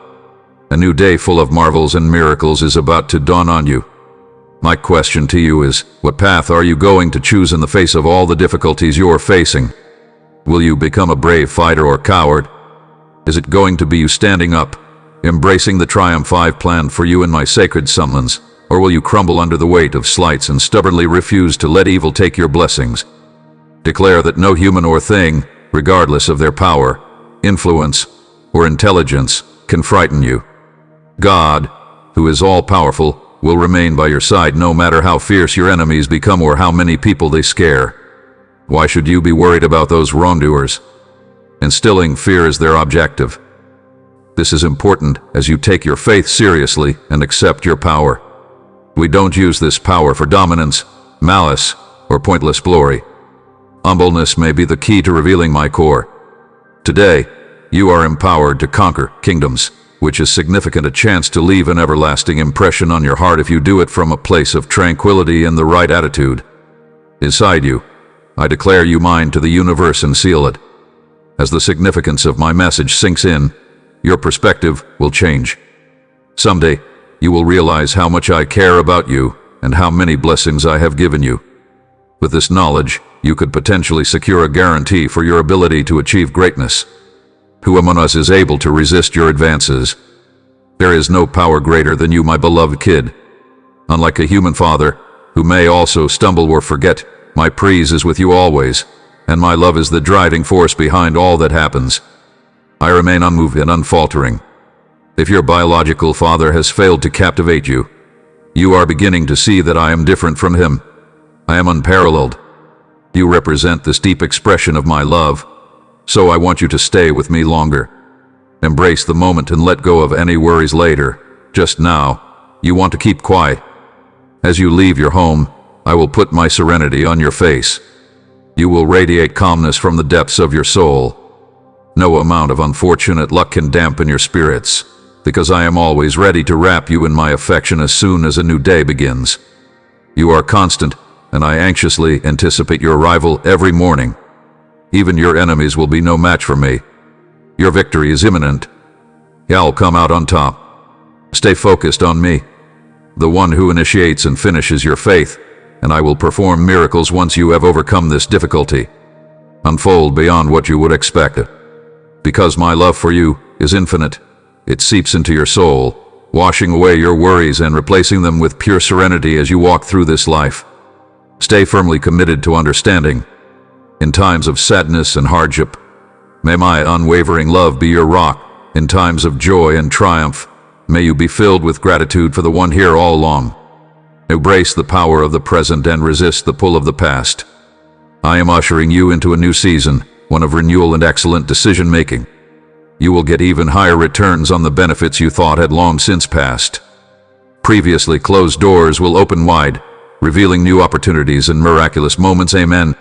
A new day full of marvels and miracles is about to dawn on you. My question to you is, what path are you going to choose in the face of all the difficulties you're facing? Will you become a brave fighter or coward? Is it going to be you standing up, embracing the triumph I've planned for you in my sacred summons, or will you crumble under the weight of slights and stubbornly refuse to let evil take your blessings? Declare that no human or thing, regardless of their power, influence, or intelligence, can frighten you. God, who is all-powerful, will remain by your side no matter how fierce your enemies become or how many people they scare. Why should you be worried about those wrongdoers? Instilling fear is their objective. This is important as you take your faith seriously and accept your power. We don't use this power for dominance, malice, or pointless glory. Humbleness may be the key to revealing my core, Today, you are empowered to conquer kingdoms, which is significant a chance to leave an everlasting impression on your heart if you do it from a place of tranquility and the right attitude. Inside you, I declare you mine to the universe and seal it. As the significance of my message sinks in, your perspective will change. Someday, you will realize how much I care about you and how many blessings I have given you. With this knowledge, you could potentially secure a guarantee for your ability to achieve greatness. Who among us is able to resist your advances? There is no power greater than you, my beloved kid. Unlike a human father, who may also stumble or forget, my praise is with you always, and my love is the driving force behind all that happens. I remain unmoved and unfaltering. If your biological father has failed to captivate you, you are beginning to see that I am different from him. I am unparalleled. You represent this deep expression of my love, so I want you to stay with me longer. Embrace the moment and let go of any worries later. Just now, you want to keep quiet. As you leave your home, I will put my serenity on your face. You will radiate calmness from the depths of your soul. No amount of unfortunate luck can dampen your spirits, because I am always ready to wrap you in my affection as soon as a new day begins. You are constant, and I anxiously anticipate your arrival every morning. Even your enemies will be no match for me. Your victory is imminent. I'll come out on top. Stay focused on me, the one who initiates and finishes your faith, and I will perform miracles once you have overcome this difficulty. Unfold beyond what you would expect. Because my love for you is infinite, it seeps into your soul, washing away your worries and replacing them with pure serenity as you walk through this life. Stay firmly committed to understanding. In times of sadness and hardship, may my unwavering love be your rock. In times of joy and triumph, may you be filled with gratitude for the one here all along. Embrace the power of the present and resist the pull of the past. I am ushering you into a new season, one of renewal and excellent decision-making. You will get even higher returns on the benefits you thought had long since passed. Previously closed doors will open wide, revealing new opportunities and miraculous moments. Amen.